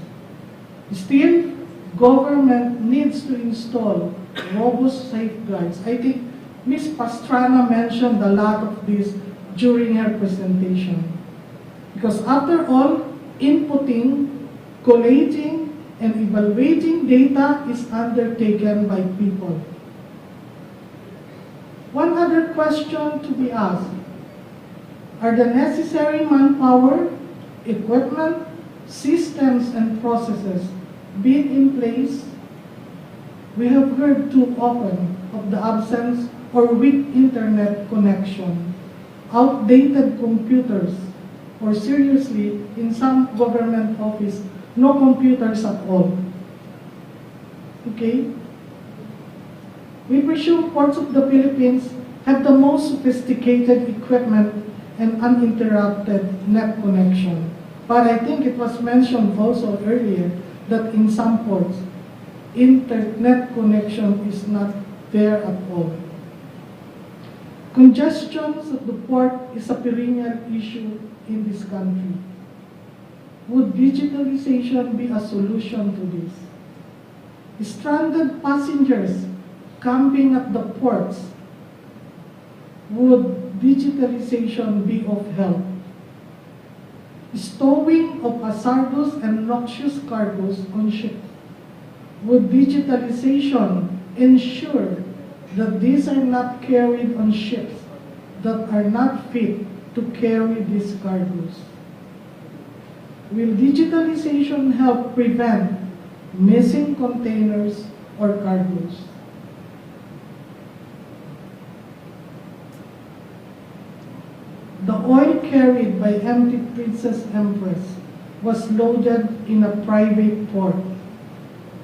Still, government needs to install robust safeguards. I think Ms. Pastrana mentioned a lot of this during her presentation. Because after all, inputting, collating, and evaluating data is undertaken by people. One other question to be asked: are the necessary manpower, equipment, systems, and processes being in place? We have heard too often of the absence or weak internet connection, outdated computers, or seriously, in some government office, no computers at all. Okay? We presume ports of the Philippines have the most sophisticated equipment and uninterrupted net connection. But I think it was mentioned also earlier that in some ports, internet connection is not there at all. Congestion at the port is a perennial issue in this country. Would digitalization be a solution to this? Stranded passengers camping at the ports, would digitalization be of help? Stowing of hazardous and noxious cargoes on ships, would digitalization ensure that these are not carried on ships that are not fit to carry these cargoes? Will digitalization help prevent missing containers or cargoes? The oil carried by MT Princess Empress was loaded in a private port,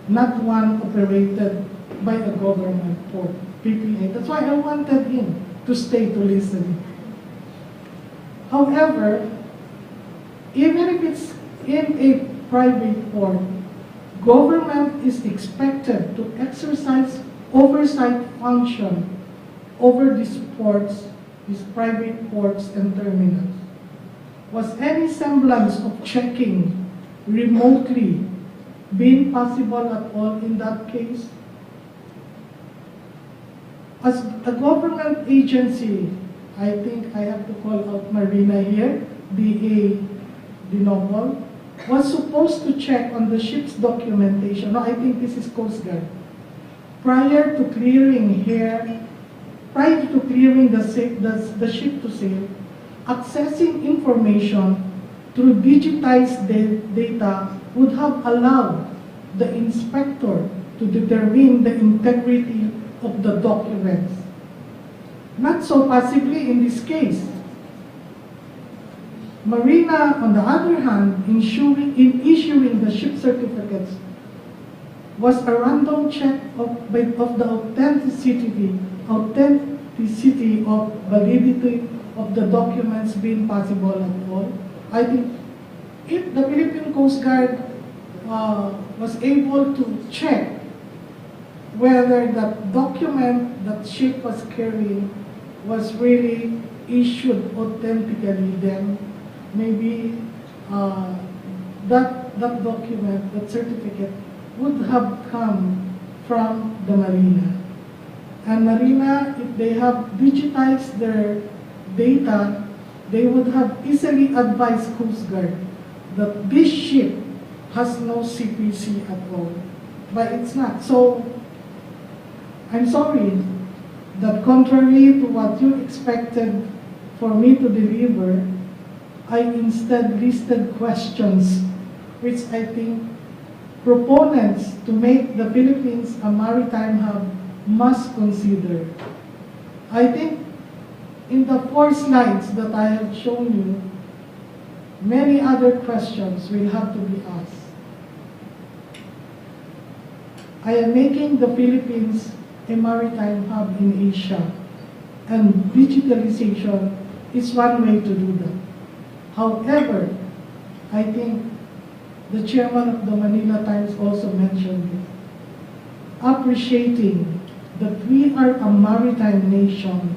not one operated by a government port, PPA. That's why I wanted him to stay to listen. However, even if it's in a private port, government is expected to exercise oversight function over these ports, these private ports and terminals. Was any semblance of checking remotely being possible at all in that case? As a government agency, I think I have to call out Marina here, DA Dinopol, was supposed to check on the ship's documentation. No, I think this is Coast Guard. Prior to clearing the ship to sail, accessing information through digitized data would have allowed the inspector to determine the integrity of the documents. Not so possibly in this case. Marina, on the other hand, in issuing the ship certificates, was a random check of the authenticity of validity of the documents being possible at all. I think if the Philippine Coast Guard was able to check whether that document that ship was carrying was really issued authentically, then maybe that document, that certificate, would have come from the Marina. And Marina, if they have digitized their data, they would have easily advised Coast Guard that this ship has no CPC at all. But it's not. So, I'm sorry that contrary to what you expected for me to deliver, I instead listed questions which I think proponents to make the Philippines a maritime hub must consider. I think in the 4 slides that I have shown you, many other questions will have to be asked. I am making the Philippines a maritime hub in Asia, and digitalization is one way to do that. However, I think the chairman of the Manila Times also mentioned it. Appreciating that we are a maritime nation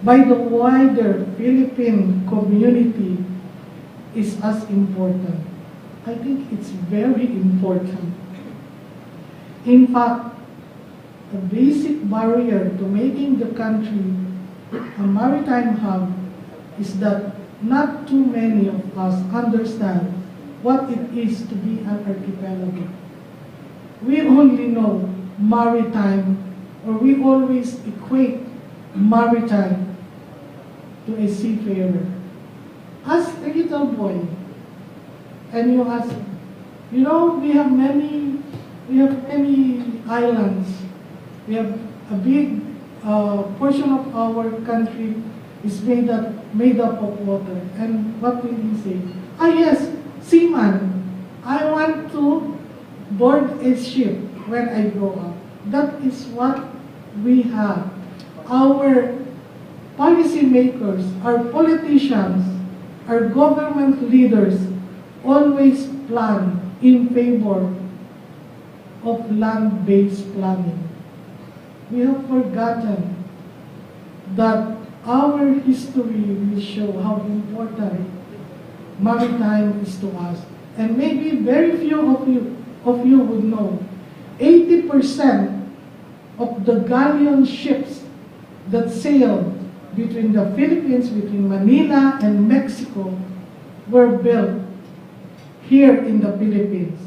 by the wider Philippine community is as important. I think it's very important. In fact, a basic barrier to making the country a maritime hub is that not too many of us understand what it is to be an archipelago. We only know maritime, or we always equate maritime to a seafarer. As a little boy, and you ask, you know, we have many islands. We have a big portion of our country is made up of water. And what will he say? Ah yes, seaman, I want to board a ship when I grow up. That is what we have. Our policymakers, our politicians, our government leaders always plan in favor of land-based planning. We have forgotten that our history will show how important maritime is to us. And maybe very few of you would know, 80% of the galleon ships that sailed between the Philippines, between Manila and Mexico, were built here in the Philippines.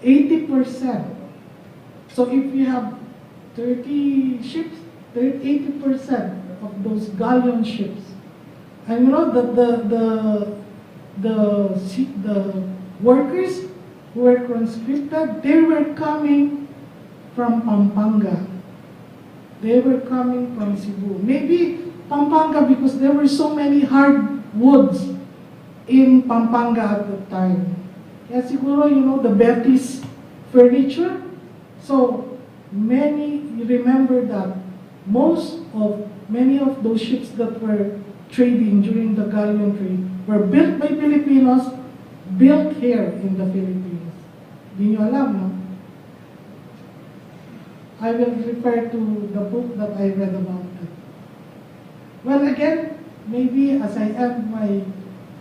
80%. So if you have 30 ships, 80% of those galleon ships. And you know the workers who were conscripted, they were coming from Pampanga. They were coming from Cebu. Maybe Pampanga because there were so many hardwoods in Pampanga at the time. Kaya siguro, you know, the Betis furniture. So you remember that many of those ships that were trading during the galleon trade were built by Filipinos, built here in the Philippines. Di nyo alam, no? I will refer to the book that I read about it. Well, again, maybe as I have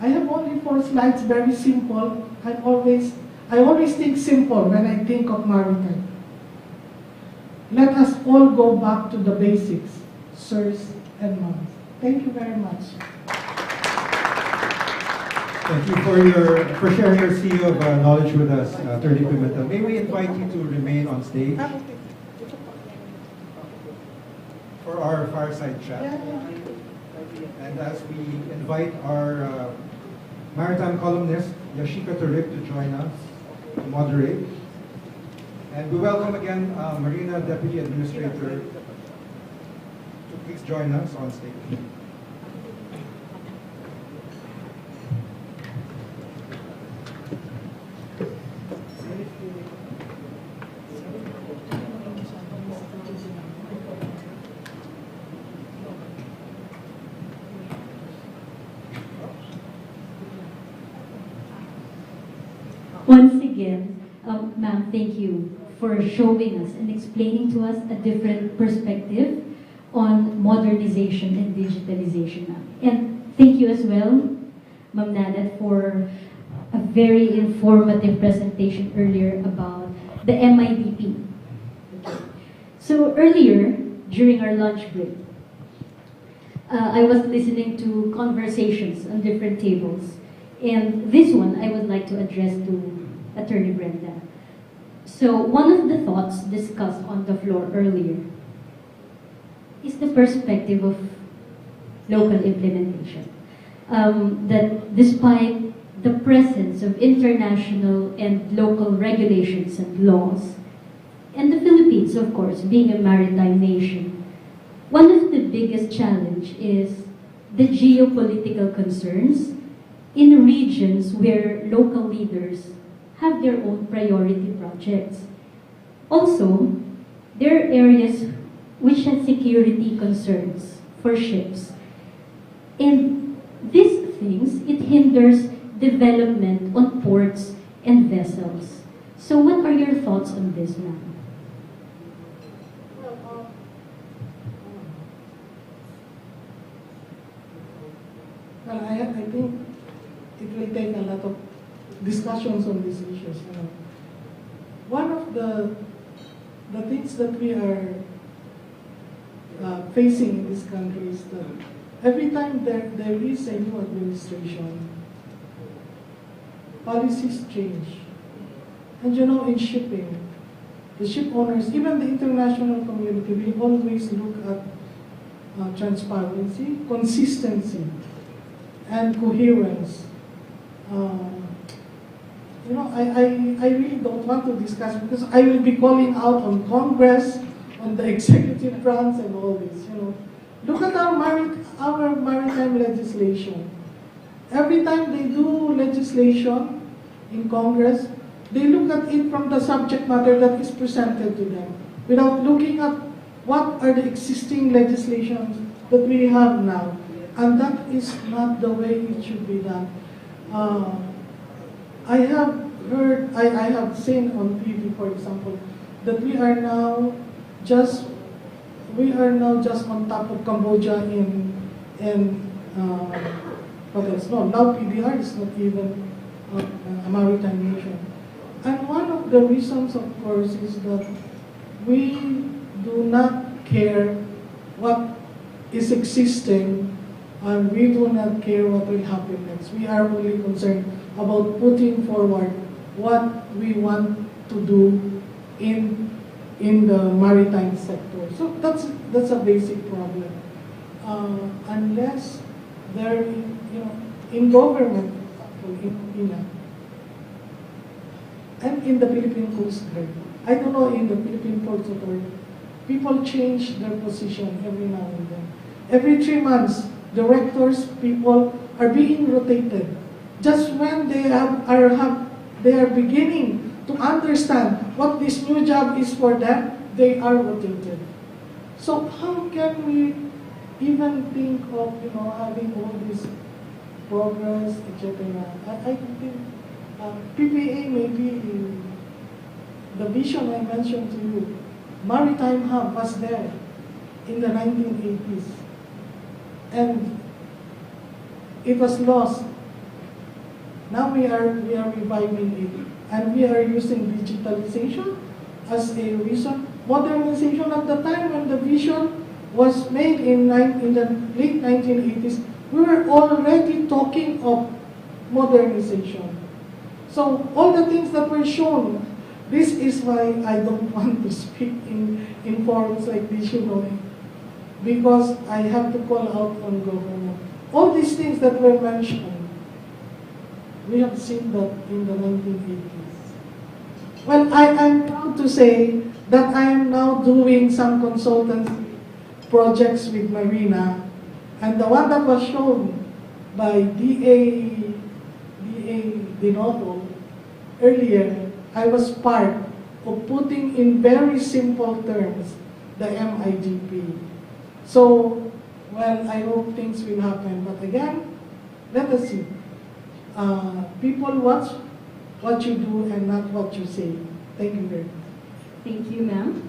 only 4 slides, very simple. I always think simple when I think of maritime. Let us all go back to the basics, sirs and moms. Thank you very much. Thank you for sharing your sea of knowledge with us, Attorney Pimentel. May we invite you to remain on stage for our fireside chat. And as we invite our maritime columnist, Yashika Turip, to join us to moderate. And we welcome again Marina, Deputy Administrator, to please join us on stage. Once again, ma'am, thank you for showing us and explaining to us a different perspective on modernization and digitalization, ma'am. And thank you as well, Ma'am Nadat, for a very informative presentation earlier about the MIDP. So earlier, during our lunch break, I was listening to conversations on different tables. And this one I would like to address to Attorney Brenda. So one of the thoughts discussed on the floor earlier is the perspective of local implementation. That despite the presence of international and local regulations and laws, and the Philippines, of course, being a maritime nation, one of the biggest challenges is the geopolitical concerns in regions where local leaders have their own priority projects. Also, there are areas which have security concerns for ships. And these things, it hinders development on ports and vessels. So what are your thoughts on this, ma'am? Well, I think it will take a lot of discussions on these issues. One of the things that we are facing in this country is that every time there is a new administration, policies change. And in shipping, the ship owners, even the international community, we always look at transparency, consistency, and coherence. I really don't want to discuss because I will be calling out on Congress, on the executive branch, and all this. Look at our maritime legislation. Every time they do legislation in Congress, they look at it from the subject matter that is presented to them, without looking at what are the existing legislations that we have now. And that is not the way it should be done. I have heard, I have seen on TV, for example, that we are now just on top of Cambodia in what else? No, now PDR is not even a maritime nation. And one of the reasons, of course, is that we do not care what is existing, and we do not care what will happen next. We are only concerned about putting forward what we want to do in the maritime sector. So that's a basic problem. Unless there, in government, for example, and in the Philippine Coast Guard, I don't know, in the Philippine Ports Authority, people change their position every now and then. Every 3 months, directors, people are being rotated. Just when they are beginning to understand what this new job is for them, they are rotated. So how can we even think of having all this progress, etc.? I think PPA may be the vision I mentioned to you. Maritime hub was there in the 1980s, and it was lost. Now we are reviving it, and we are using digitalization as a reason. Modernization at the time when the vision was made in the late 1980s, we were already talking of modernization. So all the things that were shown, this is why I don't want to speak in forums like this, because I have to call out on government. All these things that were mentioned, we have seen that in the 1980s. Well, I'm proud to say that I am now doing some consultancy projects with Marina, and the one that was shown by DA Dinoto earlier, I was part of putting in very simple terms the MIDP. So, well, I hope things will happen, but again, let us see. People watch what you do and not what you say. Thank you very much. Thank you, ma'am.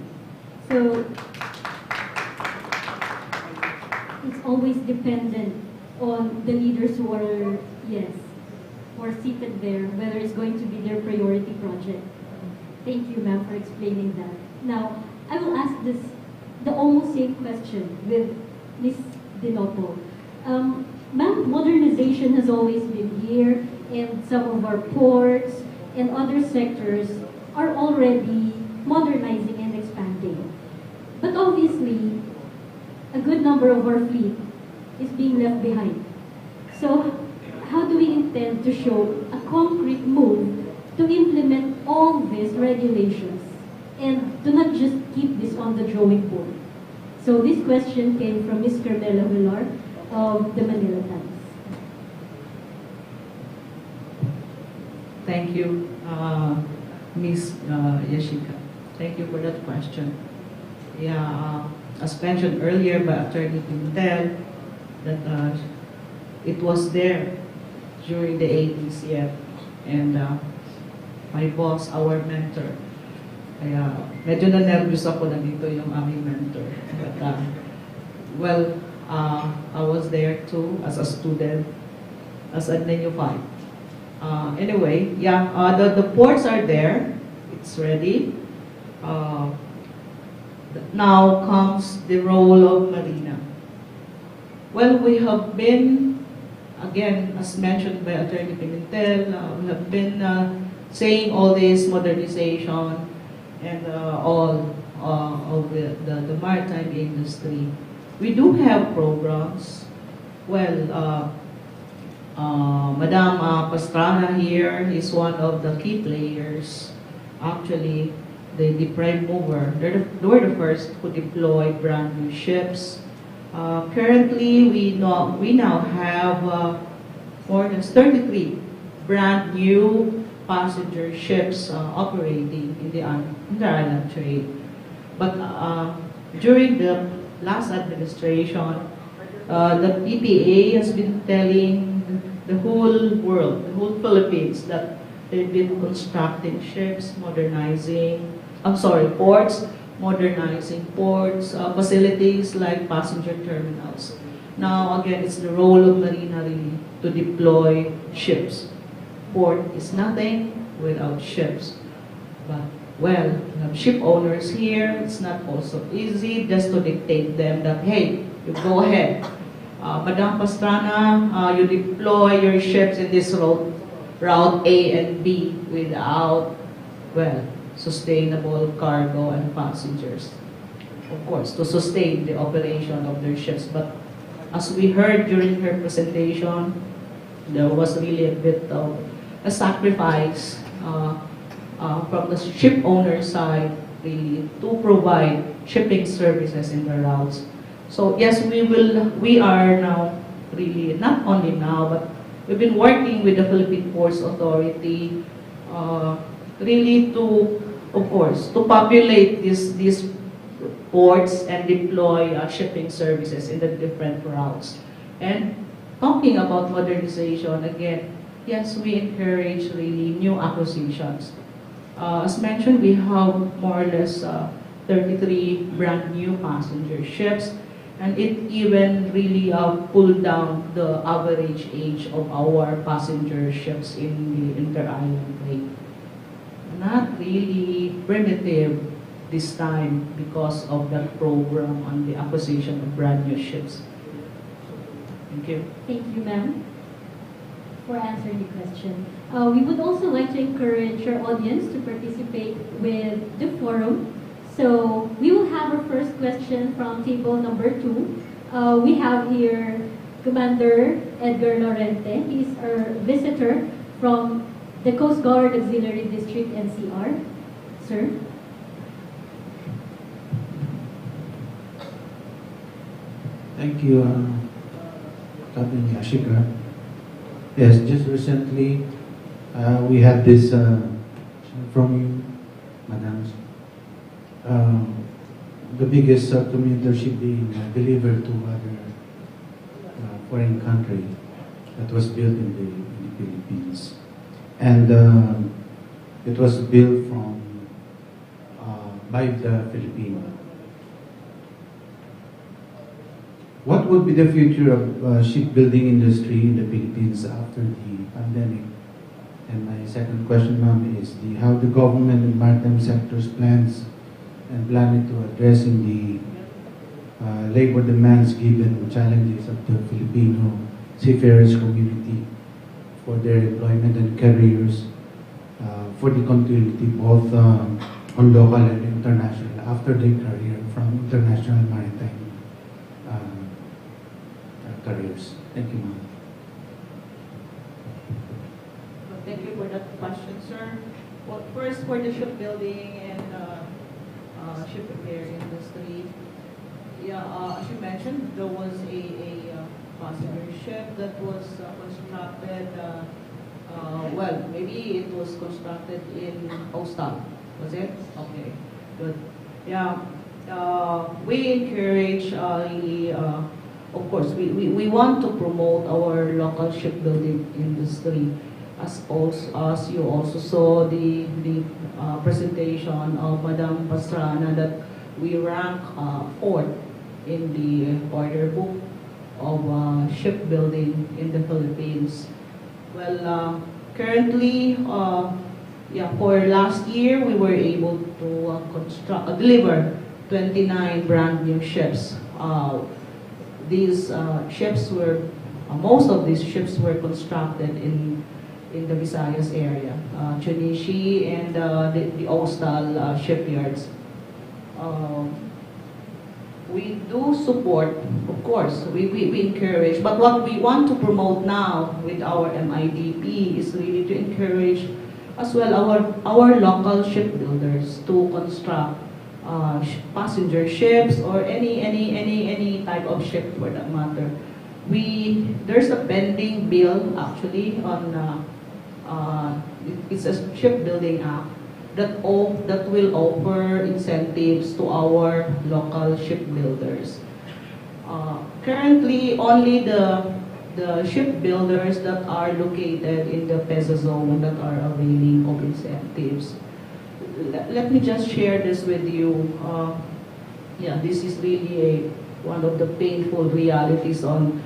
So, it's always dependent on the leaders who are, who are seated there, whether it's going to be their priority project. Thank you, ma'am, for explaining that. Now, I will ask the almost same question with Ms. Dinopo. Ma'am, modernization has always been here, and some of our ports and other sectors are already modernizing and expanding. But obviously, a good number of our fleet is being left behind. So, how do we intend to show a concrete move to implement all these regulations and do not just keep this on the drawing board? So this question came from Ms. Carmela Villar of the Manila Times. Thank you, Ms. Yashika. Thank you for that question. Yeah, as mentioned earlier by Attorney Pintel, that it was there during the 80s yet. And my boss, our mentor, kaya medyo na-nervous ako na dito yung aming mentor. But, well, I was there too as a student, as a neophyte. Anyway, yeah, the ports are there. It's ready. Now comes the role of Marina. Well, we have been, again, as mentioned by Attorney Pimentel, we have been saying all this modernization and all of the maritime industry. We do have programs. Well, Madam Pastrana here is one of the key players. Actually, the prime mover. They were the first who deployed brand new ships. Currently, we now have more than 33 brand new passenger ships operating in the inter-island trade. But during the last administration, the PPA has been telling the whole world, the whole Philippines, that they've been constructing ships, ports, modernizing ports, facilities like passenger terminals. Now, again, it's the role of Marina really to deploy ships. Port is nothing without ships. But, well, we have ship owners here. It's not also easy just to dictate them that, hey, you go ahead. Madam Pastrana, you deploy your ships in this route A and B without, well, sustainable cargo and passengers. Of course, to sustain the operation of their ships. But as we heard during her presentation, there was really a bit of a sacrifice from the ship owner side, really, to provide shipping services in the routes. So yes, we are now really, not only now, but we've been working with the Philippine Ports Authority really to, of course, to populate these ports and deploy shipping services in the different routes. And talking about modernization, again, yes, we encourage really new acquisitions. As mentioned, we have more or less 33 brand new passenger ships, and it even really pulled down the average age of our passenger ships in the inter-island trade. Not really primitive this time because of that program on the acquisition of brand new ships. Thank you. Thank you, ma'am, for answering the question. We would also like to encourage our audience to participate with the forum. So we will have our first question from table number 2. We have here Commander Edgar Lorente. He's our visitor from the Coast Guard Auxiliary District NCR. Sir. Thank you, Captain Yashika. Yes, just recently we had this from you, Madam. The biggest commuter ship being delivered to other foreign country that was built in the Philippines. And it was built by the Philippines. What would be the future of shipbuilding industry in the Philippines after the pandemic? And my second question, ma'am, is how the government and maritime sectors plans and planning to addressing the labor demands given challenges of the Filipino seafarers community for their employment and careers for the continuity both on local and international after their career from international maritime careers. Thank you, ma'am. question, sir. Well, first, for the shipbuilding and ship repair industry, yeah, as you mentioned, there was a passenger ship that was constructed. Well, maybe it was constructed in Ostal, was it? Okay, good. Yeah, we encourage really, of course, we want to promote our local shipbuilding industry. As you also saw the presentation of Madam Pastrana, that we rank fourth in the order book of shipbuilding in the Philippines. Well, currently, for last year, we were able to deliver 29 brand new ships. These ships were, most of these ships were constructed in the Visayas area, Chunichi and the Ostal shipyards. We do support, of course, we encourage, but what we want to promote now with our MIDP is really to encourage as well our local shipbuilders to construct passenger ships or any type of ship for that matter. There's a pending bill actually on it's a shipbuilding act that will offer incentives to our local shipbuilders. Currently, only the shipbuilders that are located in the PESA zone that are availing of incentives. Let me just share this with you. Yeah, this is really one of the painful realities on.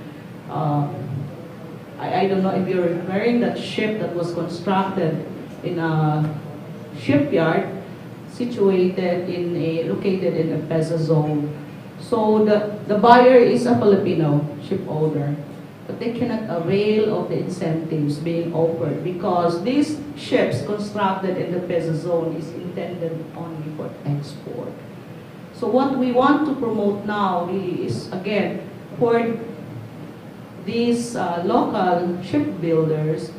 I don't know if you're referring that ship that was constructed in a shipyard located in a PESA zone. So the buyer is a Filipino ship owner, but they cannot avail of the incentives being offered because these ships constructed in the PESA zone is intended only for export. So what we want to promote now really is, again, for these local shipbuilders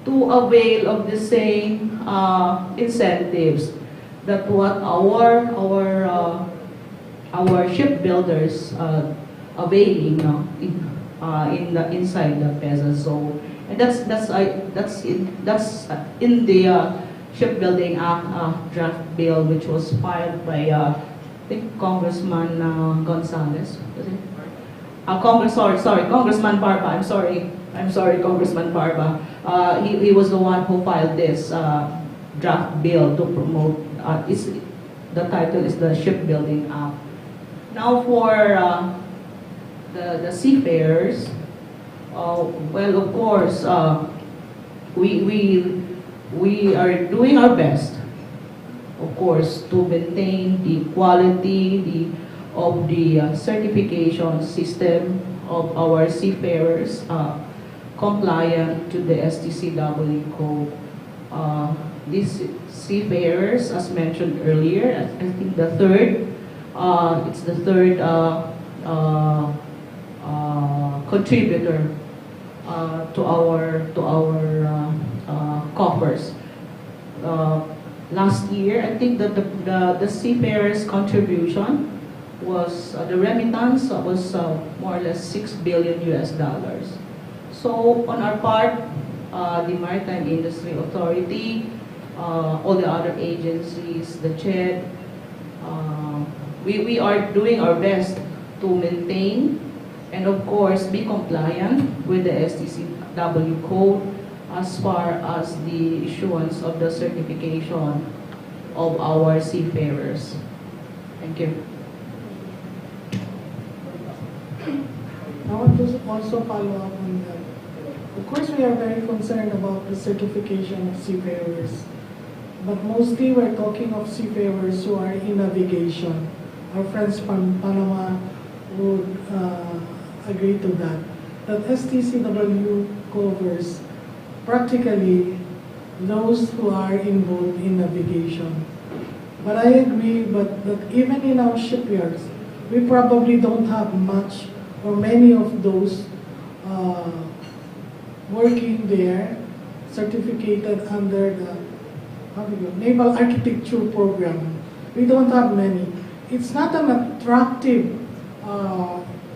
to avail of the same incentives that what our shipbuilders availing inside the PESA zone, and that's in the Shipbuilding Act draft bill, which was filed by I think Congressman Gonzales. Congressman Barba. I'm sorry, Congressman Barba. He was the one who filed this draft bill to promote. The title is the Shipbuilding Act. Now for the seafarers, well, of course, we are doing our best, of course, to maintain the quality of the certification system of our seafarers, compliant to the STCW code. These seafarers, as mentioned earlier, I think the third contributor to our coffers. Last year, I think that the seafarers' contribution was the remittance was more or less $6 billion US. So on our part, the Maritime Industry Authority, all the other agencies, the CHED, we are doing our best to maintain and of course be compliant with the STCW code as far as the issuance of the certification of our seafarers. Thank you. I want to also follow up on that. Of course, we are very concerned about the certification of seafarers, but mostly we're talking of seafarers who are in navigation. Our friends from Panama would agree to that. That STCW covers practically those who are involved in navigation. But I agree, but that even in our shipyards, we probably don't have much or many of those working there. certificated under the Naval Architecture Program. We don't have many. It's not an attractive,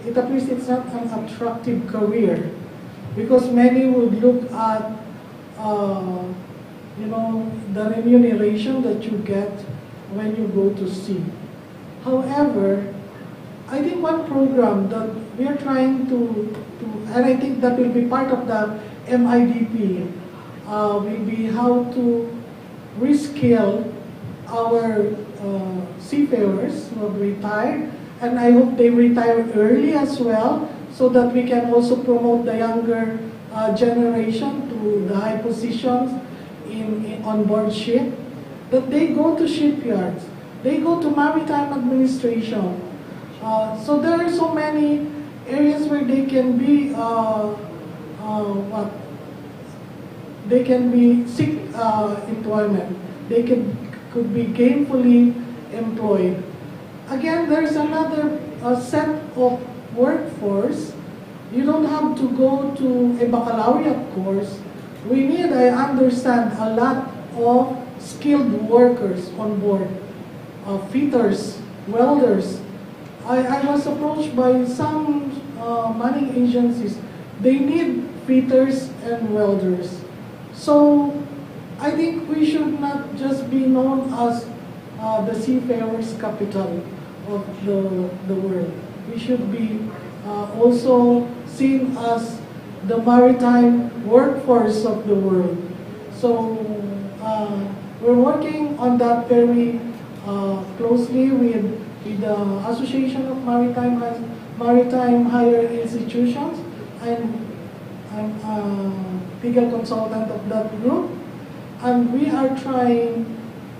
it appears it's not an attractive career because many would look at, the remuneration that you get when you go to sea. However, I think one program that we are trying to and I think that will be part of the MIDP, will be how to reskill our seafarers who have retired, and I hope they retire early as well, so that we can also promote the younger generation to the high positions on board ship, that they go to shipyards, they go to maritime administration. So there are so many areas where they can be they can be seek employment. They could be gainfully employed. Again, there's another set of workforce. You don't have to go to a baccalaureate course. We need, I understand, a lot of skilled workers on board, fitters, welders. I was approached by some mining agencies. They need fitters and welders. So I think we should not just be known as the seafarers' capital of the world. We should be also seen as the maritime workforce of the world. So we're working on that very closely with the Association of Maritime Higher Institutions. I'm a legal consultant of that group, and we are trying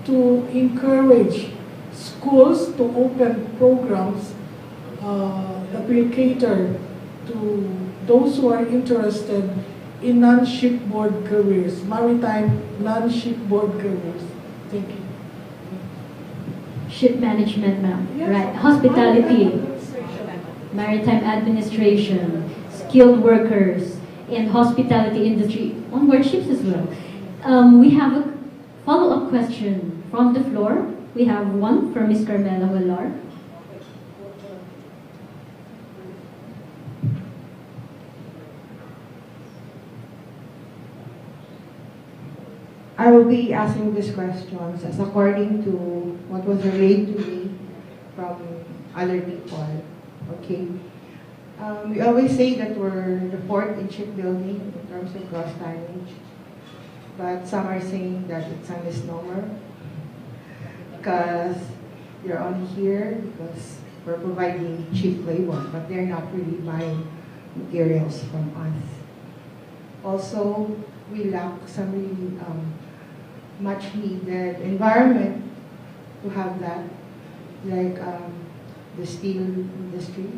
to encourage schools to open programs that will cater to those who are interested in non-shipboard careers, maritime non-shipboard careers. Thank you. Ship management, ma'am. Yes. Right. Hospitality, maritime administration, skilled workers, and hospitality industry on board ships as well. We have a follow-up question from the floor. We have one from Ms. Carmela Wallar. I will be asking these questions as according to what was relayed to me from other people. Okay. We always say that we're the fourth in shipbuilding in terms of gross tonnage, but some are saying that it's a misnomer because they're only here because we're providing cheap labor, but they're not really buying materials from us. Also, we lack some really much needed environment to have that, like the steel industry,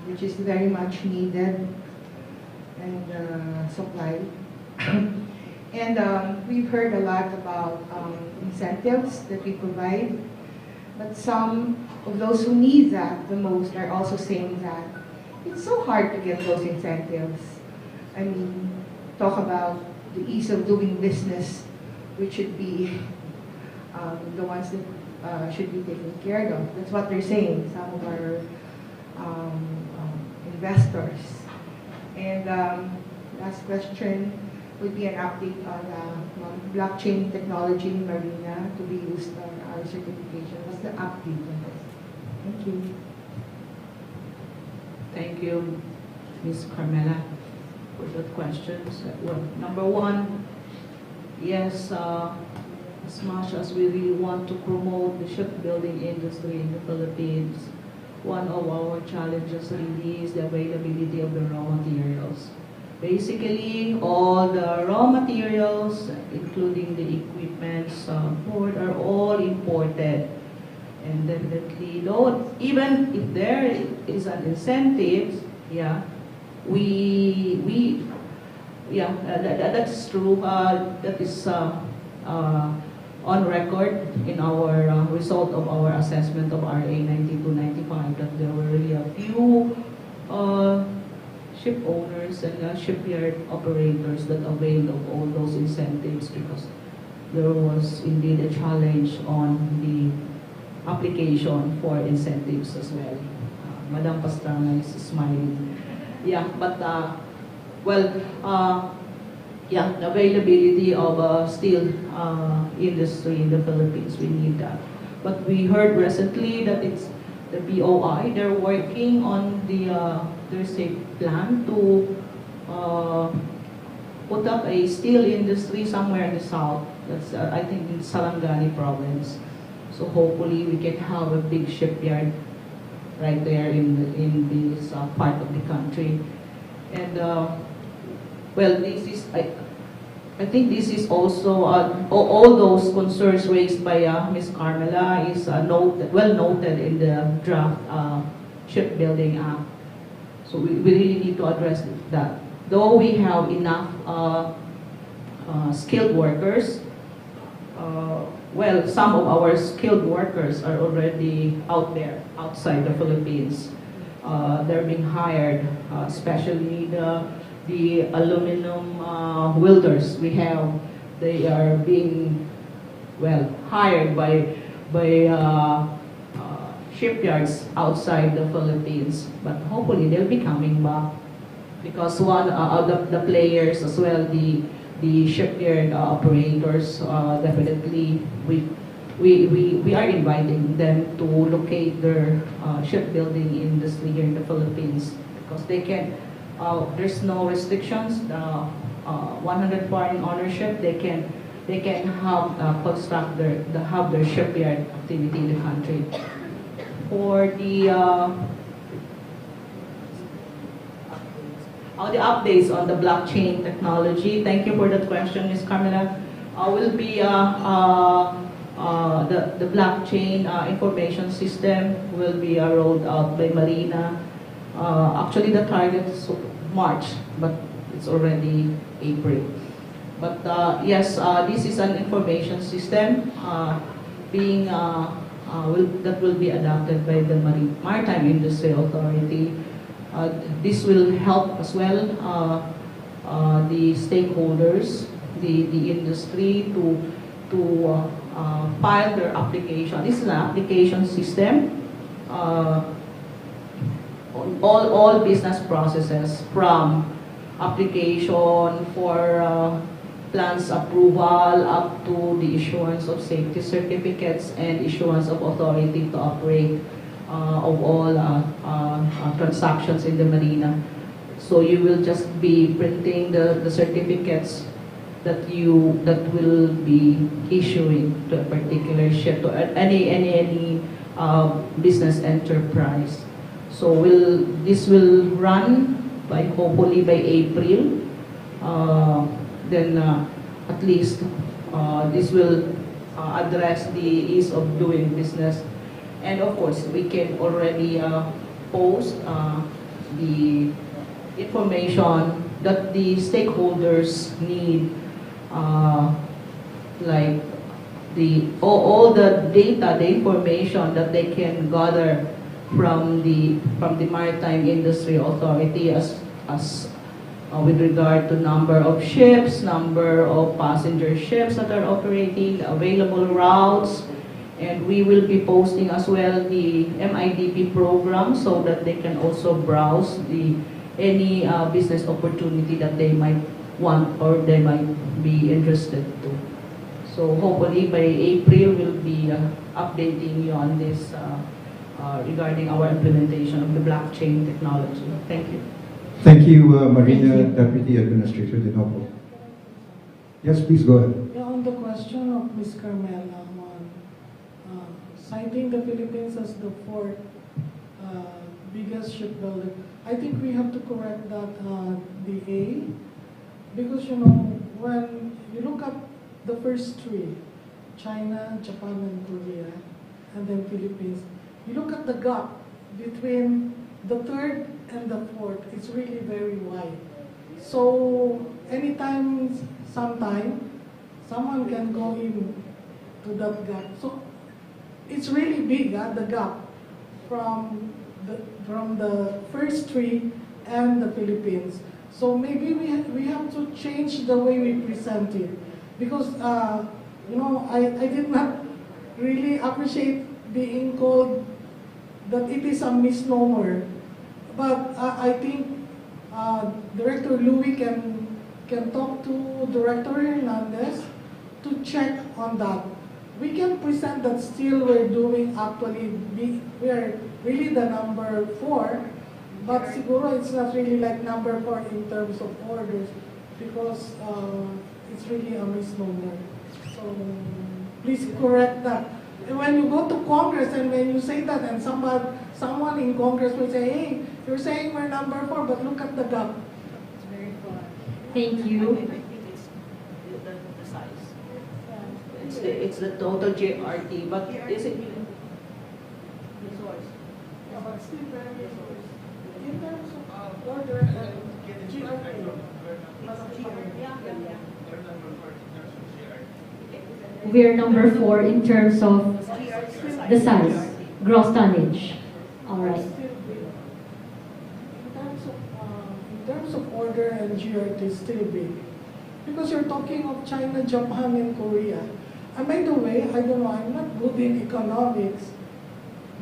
which is very much needed and supplied. And we've heard a lot about incentives that we provide, but some of those who need that the most are also saying that it's so hard to get those incentives. I mean, talk about the ease of doing business, which should be the ones that should be taken care of. That's what they're saying, some of our investors. And last question would be an update on blockchain technology in Marina to be used on our certification. What's the update on this? Thank you. Thank you, Ms. Carmela, for the questions. Well, number one, yes, as much as we really want to promote the shipbuilding industry in the Philippines, one of our challenges really is the availability of the raw materials. Basically, all the raw materials, including the equipments on board, are all imported. And definitely, though, even if there is an incentive, yeah, that's true. That is on record in our result of our assessment of RA 9295 that there were really a few ship owners and shipyard operators that availed of all those incentives, because there was indeed a challenge on the application for incentives as well. Madam Pastrana is smiling. Yeah, but yeah, the availability of steel industry in the Philippines, we need that. But we heard recently that it's the BOI, they're working on there's a plan to put up a steel industry somewhere in the south. That's I think in Sarangani province. So hopefully we can have a big shipyard right there in this part of the country. And well, this is I think this is also all those concerns raised by Ms. Carmela is well noted in the draft Shipbuilding Act. So we really need to address that. Though we have enough skilled workers, well, some of our skilled workers are already out there, outside the Philippines. They're being hired, especially the aluminum welders we have. They are being, well, hired by shipyards outside the Philippines. But hopefully they'll be coming back, because one of the players as well, the shipyard operators, definitely we are inviting them to locate their shipbuilding industry here in the Philippines, because they can, there's no restrictions, 100 foreign ownership, they can have construct their shipyard activity in the country. For the updates on the blockchain technology, thank you for that question, Ms. Carmela. Will be the blockchain information system will be rolled out by Marina. Actually, the target is March, but it's already April. But yes, this is an information system that will be adopted by the Maritime Industry Authority. This will help as well the stakeholders, the industry to file their application. This is an application system. All business processes, from application for plans approval up to the issuance of safety certificates and issuance of authority to operate of all transactions in the marina. So you will just be printing the certificates that will be issuing to a particular ship, to any business enterprise. So this will run hopefully by April. Then at least this will address the ease of doing business. And of course, we can already post the information that the stakeholders need, like all the data, the information that they can gather from the Maritime Industry Authority as with regard to number of ships, number of passenger ships that are operating, available routes, and we will be posting as well the MIDP program so that they can also browse any business opportunity that they might want or they might be interested to. So hopefully by April we'll be updating you on this regarding our implementation of the blockchain technology. Thank you. Thank you, Marina, Deputy Administrator Dinopo. Yes, please go ahead. Yeah, on the question of Ms. Carmela on citing the Philippines as the fourth biggest shipbuilder, I think we have to correct that the A, because when you look up the first three, China, Japan, and Korea, and then Philippines, you look at the gap between the third and the fourth, it's really very wide. So anytime, sometime, someone can go in to that gap. So it's really big, the gap from the first three and the Philippines. So maybe we have to change the way we present it. Because, I did not really appreciate being called that it is a misnomer. But I think Director Louie can talk to Director Hernandez to check on that. We can present that still we're doing actually, we are really the number 4, but siguro it's not really like number 4 in terms of orders because it's really a misnomer. So please correct that. And when you go to Congress and when you say that and someone in Congress will say, hey, you're saying we're number 4, but look at the gap. It's very far. Thank you. The size. It's the total JRT, but is it resource? Yeah, but still very resource. In terms of order and GRT, We're number 4 in terms of the size, gross tonnage. All right. In terms of order and GRT, still big. Because you're talking of China, Japan, and Korea. And by the way, I don't know, I'm not good in economics,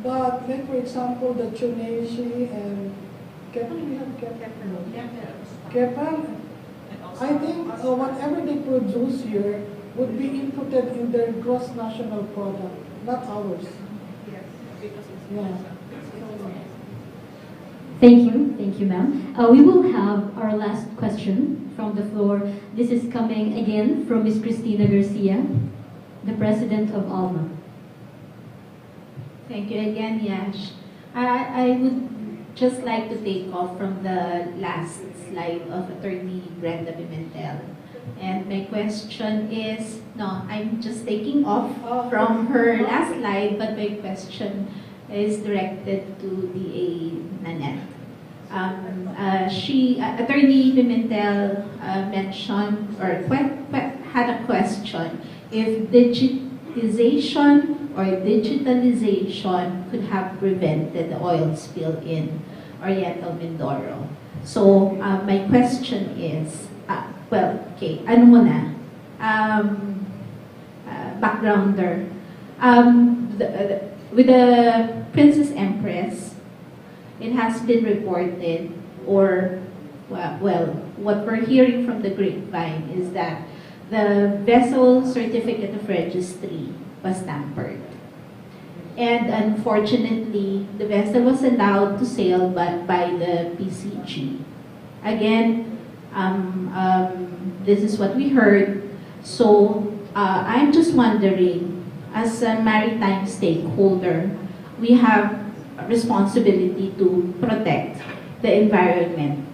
but like for example, the Chuneshi and Kepan, we have Kepan. I think whatever they produce here would be inputted in their gross national product, not ours. Yes, because it's yeah. Thank you, ma'am. We will have our last question from the floor. This is coming again from Ms. Cristina Garcia, the President of ALMA. Thank you again, Yash. I would just like to take off from the last slide of Attorney Brenda Pimentel. And my question is, no, I'm just taking off from her last slide, but my question is directed to DA Nanette. Attorney Pimentel mentioned or had a question if digitization or digitalization could have prevented the oil spill in Oriental Mindoro. So my question is, ano muna? Backgrounder. With the Princess Empress, it has been reported, or what we're hearing from the grapevine is that the vessel certificate of registry was tampered. And unfortunately, the vessel was allowed to sail but by the PCG. Again, this is what we heard. So I'm just wondering, as a maritime stakeholder, we have a responsibility to protect the environment,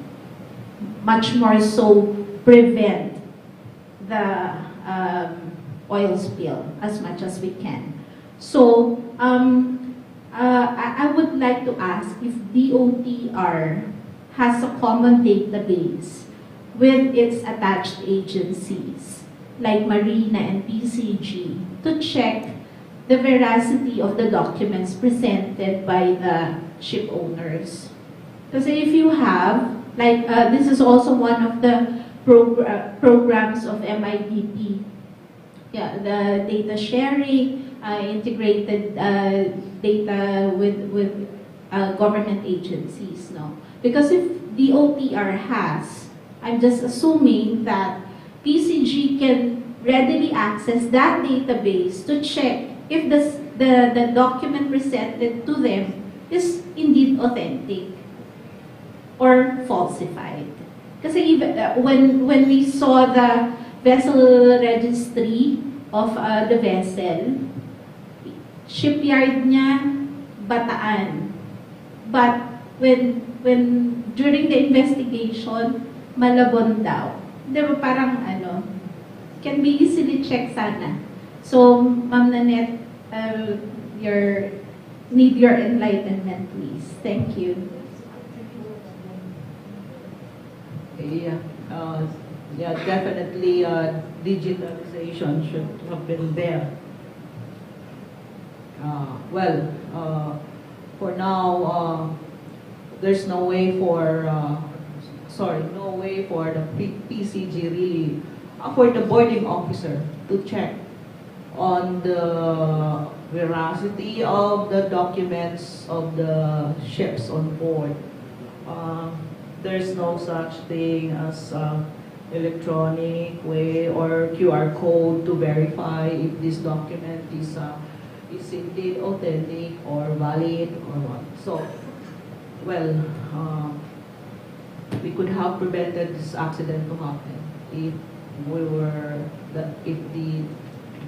much more so prevent the oil spill as much as we can. So I would like to ask if DOTR has a common database with its attached agencies like Marina and PCG to check the veracity of the documents presented by the ship owners. Because if you have, like this is also one of the programs of MIDP, the data sharing, integrated data with government agencies, no? Because if the OTR has, I'm just assuming that PCG can readily access that database to check if the document presented to them is indeed authentic or falsified. Because even when we saw the vessel registry of the vessel, shipyard niya, Bataan. But when during the investigation, Malabon daw. Di ba parang can be easily checked sana. So, Ma'am Nanette, need your enlightenment, please. Thank you. Yeah, definitely digitalization should have been there. For now, there's no way for no way for the PCG really, for the boarding officer to check on the veracity of the documents of the ships on board. There's no such thing as electronic way or QR code to verify if this document is indeed authentic or valid or what. So, well, we could have prevented this accident to happen if if the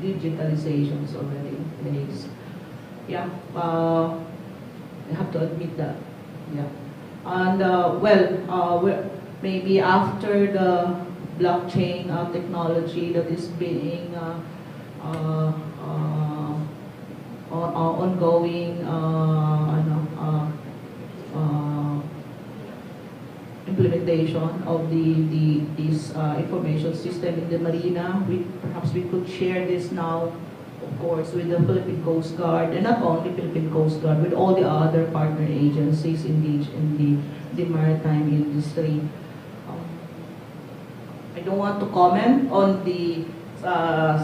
digitalization is already in place. Yeah, I have to admit that. Yeah, and maybe after the blockchain technology that is being ongoing implementation of this information system in the Marina, perhaps we could share this now, of course, with the Philippine Coast Guard, and not only Philippine Coast Guard, with all the other partner agencies engaged in the maritime industry. I don't want to comment on the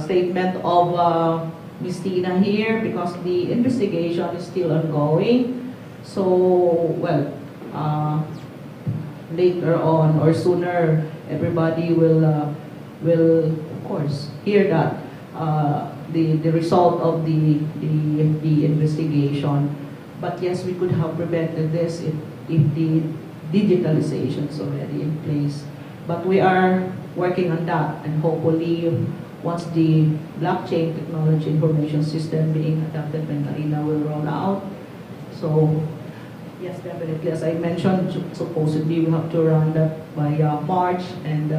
statement of Ms. Tina here because the investigation is still ongoing. So, well, later on or sooner, everybody will of course hear that the result of the investigation. But yes, we could have prevented this if the digitalization is already in place. But we are working on that, and hopefully once the blockchain technology information system being adopted by Marina will roll out. So yes, definitely, as I mentioned, supposedly we have to run that by March, and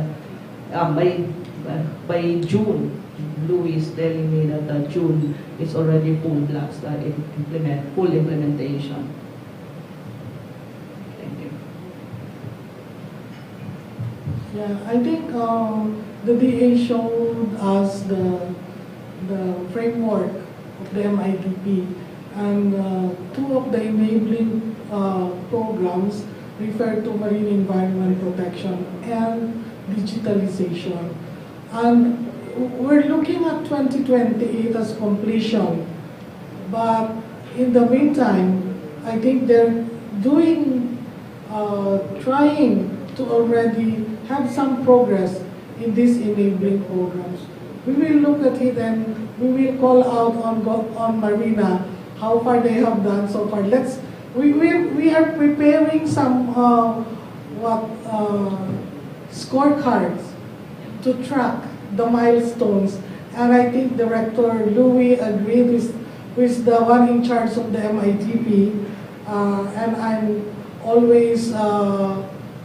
by June. Louis is telling me that June is already full full implementation. Thank you. Yeah, I think the DA showed us the framework of the MIDP, and two of the enabling programs refer to marine environment protection and digitalization. And we're looking at 2028 as completion, but in the meantime, I think they're trying to already have some progress in these enabling programs. We will look at it and we will call out on Marina how far they have done so far. We are preparing some scorecards to track the milestones, and I think Director Louis agreed with the one in charge of the MIDP, and I'm always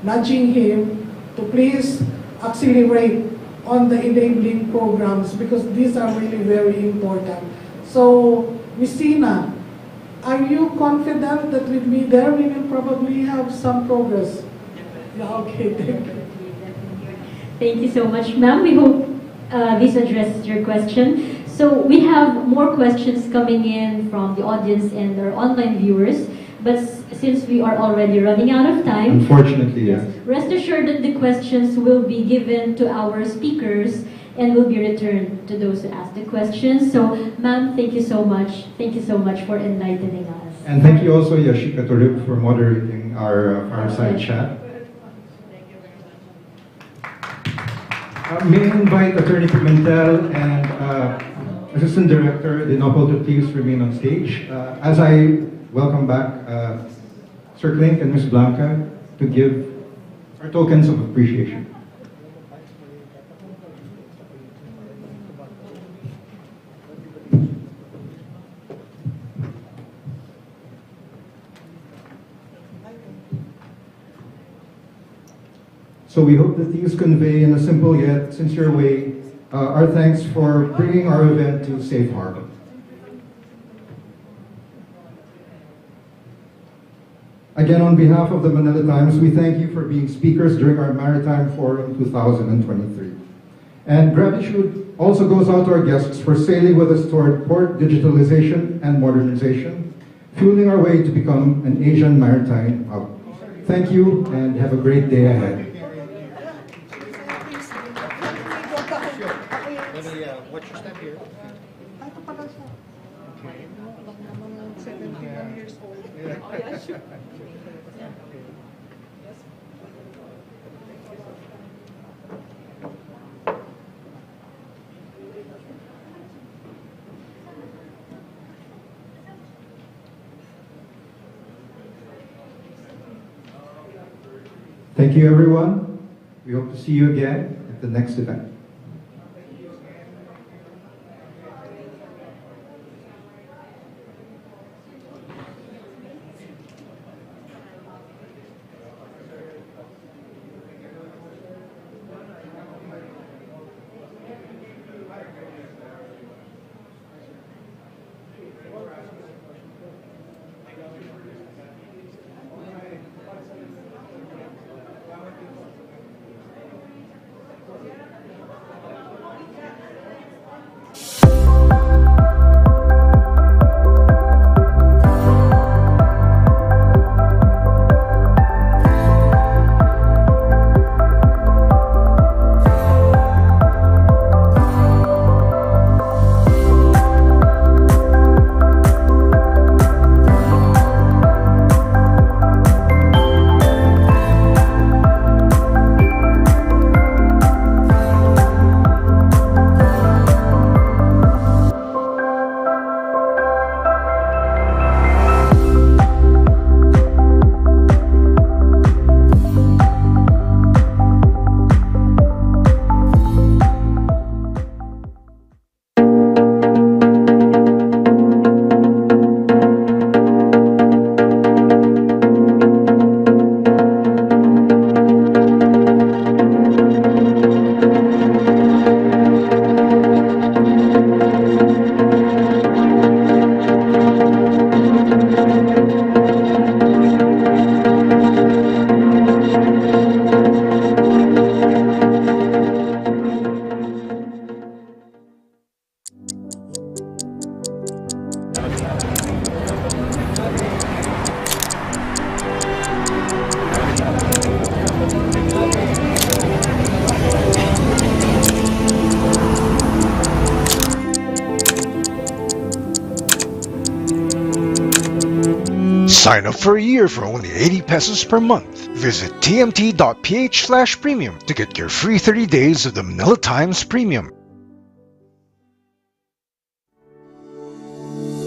nudging him to please accelerate on the enabling programs because these are really very important. So, Ms. Tina, are you confident that with me there we will probably have some progress? Yeah, okay, thank you. Thank you so much, ma'am. We hope this addresses your question. So we have more questions coming in from the audience and our online viewers, but since we are already running out of time, unfortunately, yes. Rest assured that the questions will be given to our speakers and will be returned to those who ask the questions. So, ma'am, thank you so much. Thank you so much for enlightening us. And thank you also, Yashika Turib, for moderating our fireside chat. May I invite Attorney Pimentel and Assistant Director Dinopo to please remain on stage as I welcome back Sir Clink and Ms. Blanca to give our tokens of appreciation. So we hope that these convey in a simple yet sincere way our thanks for bringing our event to safe harbor. Again, on behalf of the Manila Times, we thank you for being speakers during our Maritime Forum 2023. And gratitude also goes out to our guests for sailing with us toward port digitalization and modernization, fueling our way to become an Asian maritime hub. Thank you and have a great day ahead. What's your step here? Ito pala siya. Okay. 71 years old. Oh, yeah, sure. Thank you, everyone. We hope to see you again at the next event. Sign up for a year for only 80 pesos per month. Visit tmt.ph/premium to get your free 30 days of the Manila Times Premium.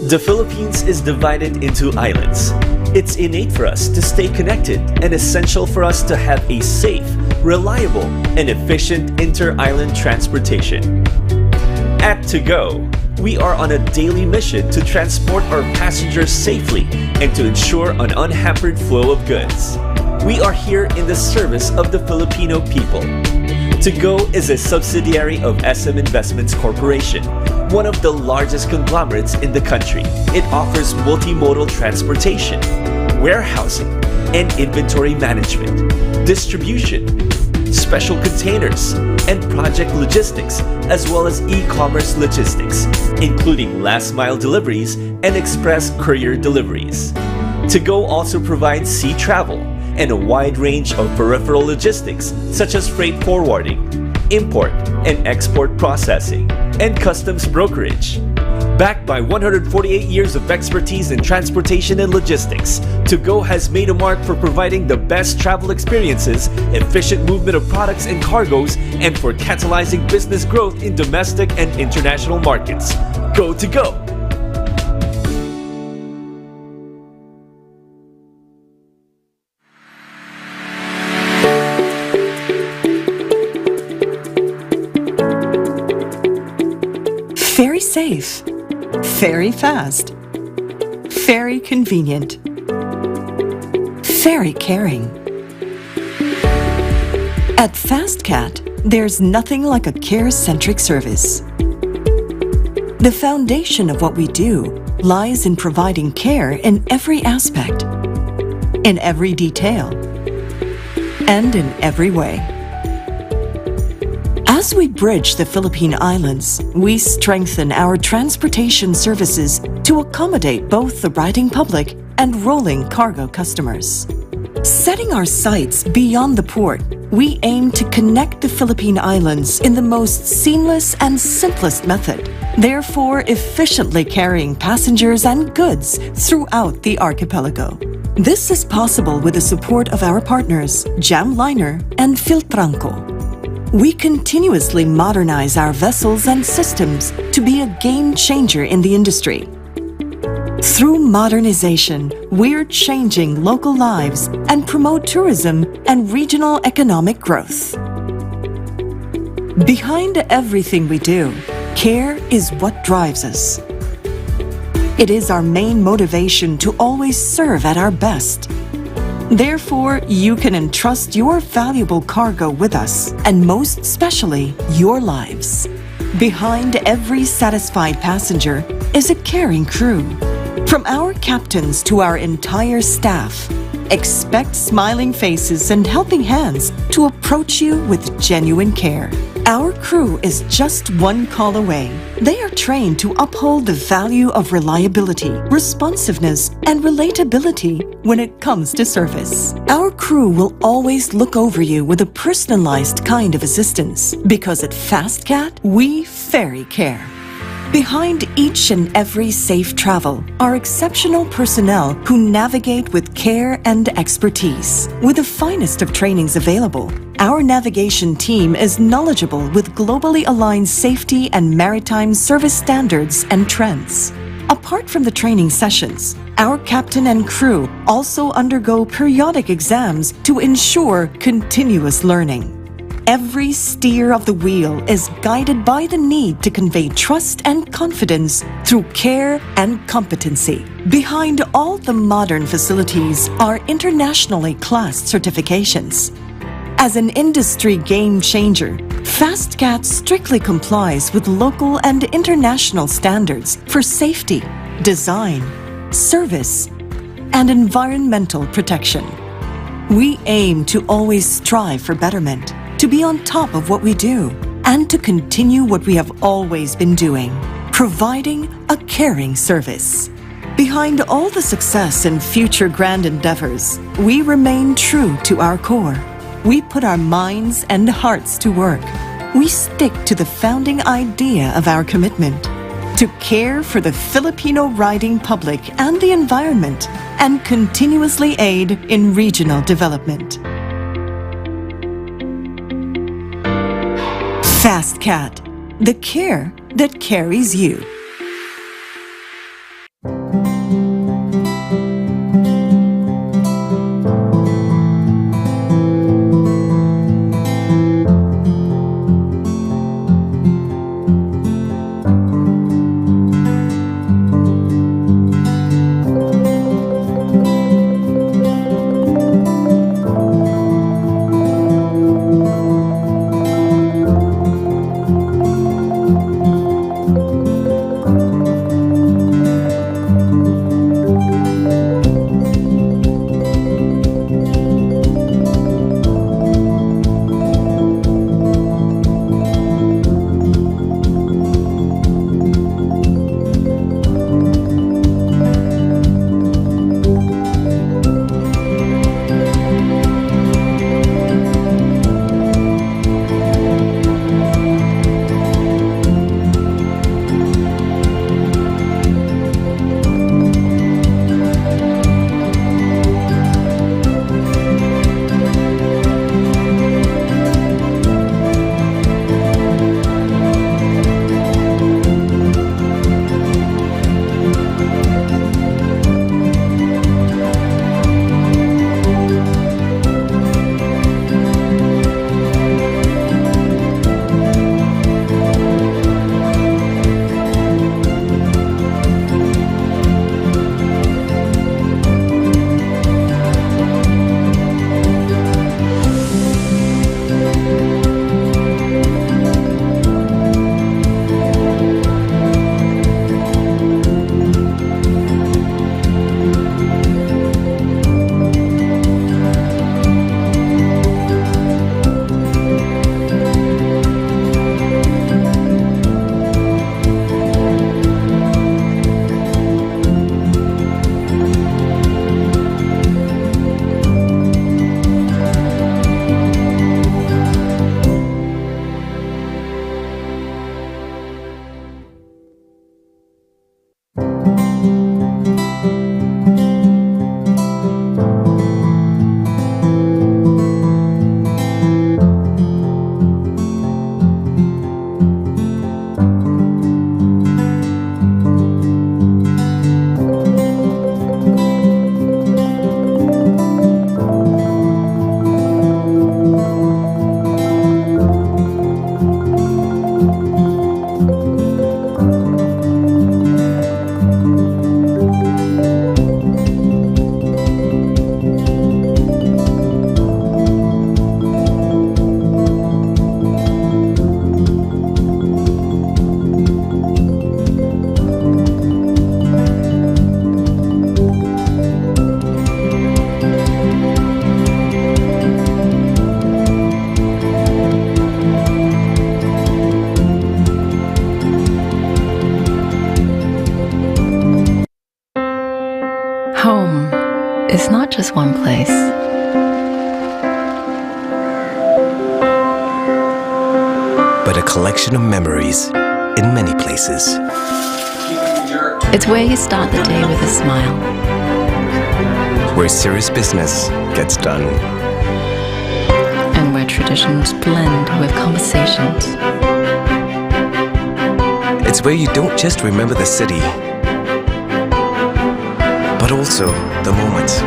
The Philippines is divided into islands. It's innate for us to stay connected and essential for us to have a safe, reliable, and efficient inter-island transportation. At To Go, we are on a daily mission to transport our passengers safely and to ensure an unhampered flow of goods. We are here in the service of the Filipino people. To Go is a subsidiary of SM Investments Corporation, one of the largest conglomerates in the country. It offers multimodal transportation, warehousing, and inventory management, distribution, special containers, and project logistics, as well as e-commerce logistics, including last-mile deliveries and express courier deliveries. To Go also provides sea travel and a wide range of peripheral logistics such as freight forwarding, import and export processing, and customs brokerage. Backed by 148 years of expertise in transportation and logistics, To Go has made a mark for providing the best travel experiences, efficient movement of products and cargoes, and for catalyzing business growth in domestic and international markets. Go To Go! Very safe, very fast, very convenient, very caring. At FastCat, there's nothing like a care-centric service. The foundation of what we do lies in providing care in every aspect, in every detail, and in every way. As we bridge the Philippine Islands, we strengthen our transportation services to accommodate both the riding public and rolling cargo customers. Setting our sights beyond the port, we aim to connect the Philippine Islands in the most seamless and simplest method, therefore efficiently carrying passengers and goods throughout the archipelago. This is possible with the support of our partners, Jam Liner and Filtranco. We continuously modernize our vessels and systems to be a game changer in the industry. Through modernization, we're changing local lives and promote tourism and regional economic growth. Behind everything we do, care is what drives us. It is our main motivation to always serve at our best. Therefore, you can entrust your valuable cargo with us, and most especially, your lives. Behind every satisfied passenger is a caring crew. From our captains to our entire staff, expect smiling faces and helping hands to approach you with genuine care. Our crew is just one call away. They are trained to uphold the value of reliability, responsiveness, and relatability when it comes to service. Our crew will always look over you with a personalized kind of assistance, because at FastCat, we ferry care. Behind each and every safe travel are exceptional personnel who navigate with care and expertise. With the finest of trainings available, our navigation team is knowledgeable with globally aligned safety and maritime service standards and trends. Apart from the training sessions, our captain and crew also undergo periodic exams to ensure continuous learning. Every steer of the wheel is guided by the need to convey trust and confidence through care and competency. Behind all the modern facilities are internationally classed certifications. As an industry game changer, FastCat strictly complies with local and international standards for safety, design, service, and environmental protection. We aim to always strive for betterment, to be on top of what we do, and to continue what we have always been doing, providing a caring service. Behind all the success and future grand endeavors, we remain true to our core. We put our minds and hearts to work. We stick to the founding idea of our commitment, to care for the Filipino riding public and the environment, and continuously aid in regional development. FastCat, the care that carries you. is not just one place. But a collection of memories in many places. It's where you start the day with a smile. Where serious business gets done. And where traditions blend with conversations. It's where you don't just remember the city, but also the moments.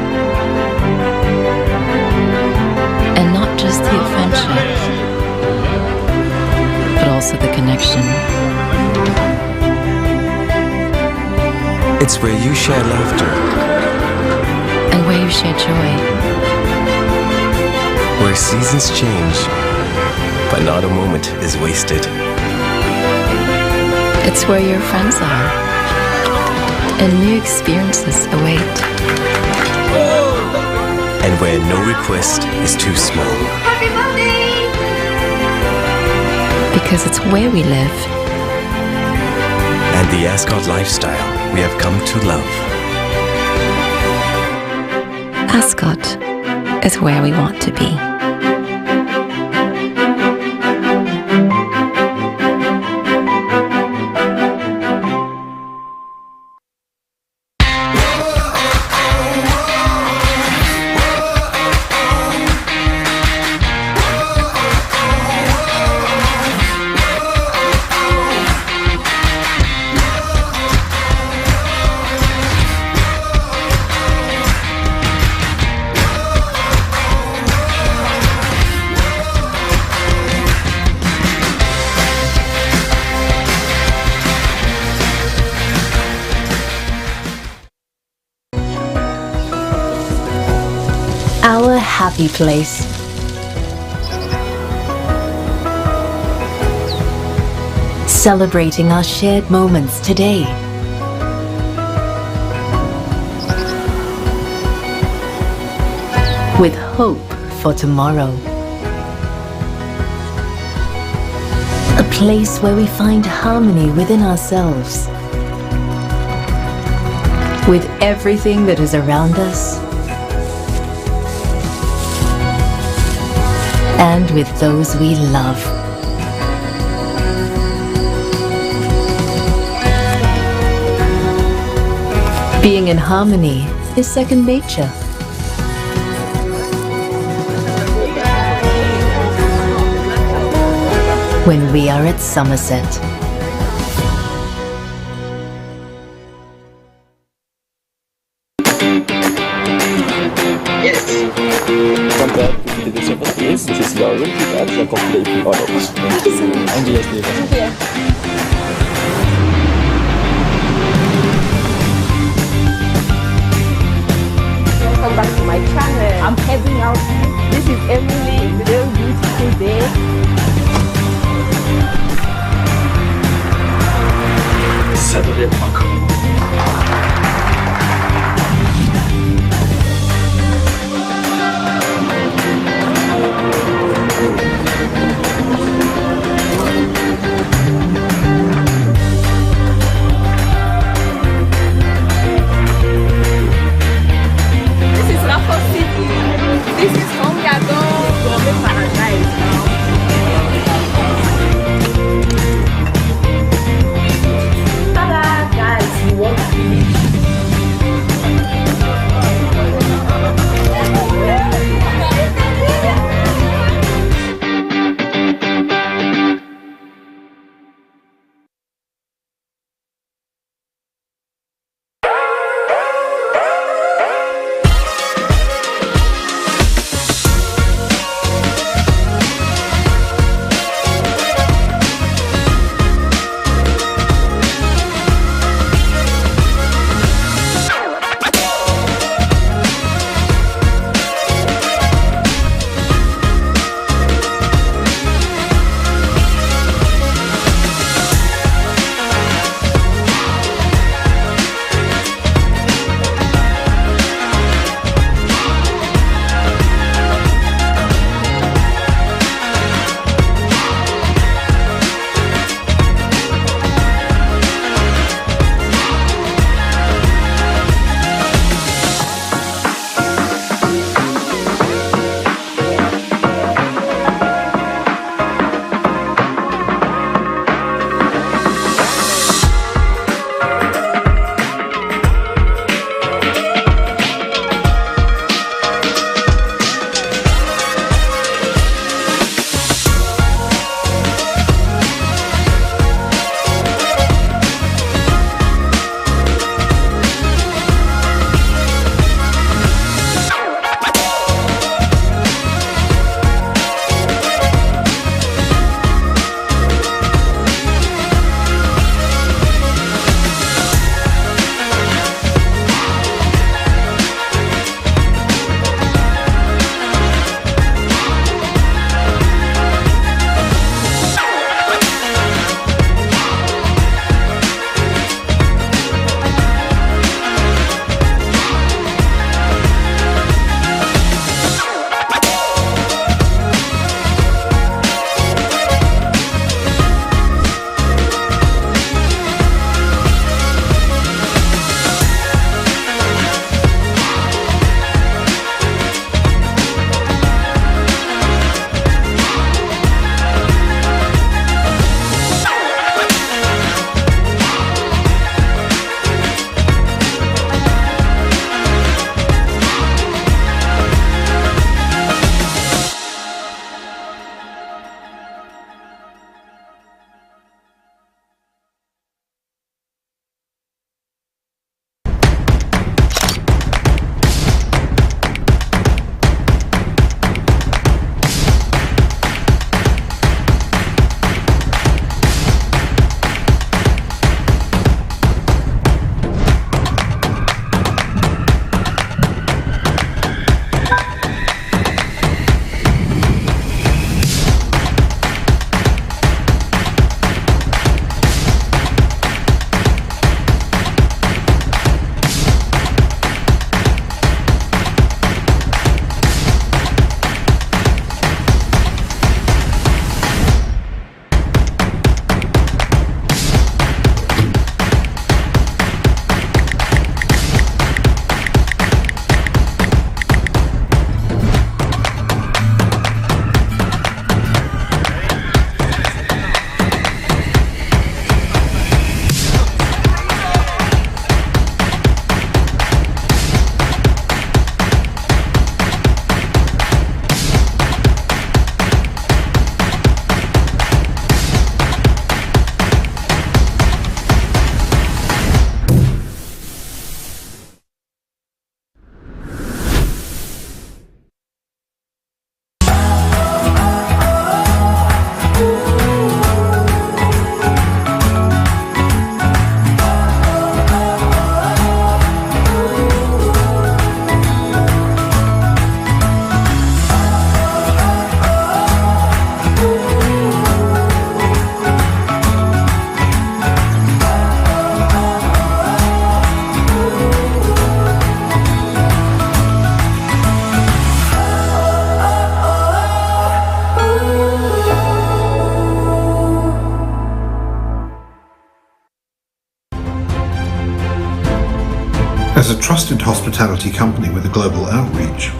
And not just the adventure, but also the connection. It's where you share laughter. And where you share joy. Where seasons change, but not a moment is wasted. It's where your friends are, and new experiences await. And where no request is too small. Happy birthday! Because it's where we live. And the Ascot lifestyle we have come to love. Ascot is where we want to be. Our happy place. Celebrating our shared moments today. With hope for tomorrow. A place where we find harmony within ourselves. With everything that is around us. And with those we love. Being in harmony is second nature. When we are at Somerset. Compared to the surface place, this is your room that you are completely out of. Thank you so much. I'm Diosdado. Welcome back to my channel. I'm heading out. This is Emily. Very beautiful day. Saturday Park. This is Raffles City. This is home we are going to paradise now. Ta-da, guys. trusted hospitality company with a global outreach,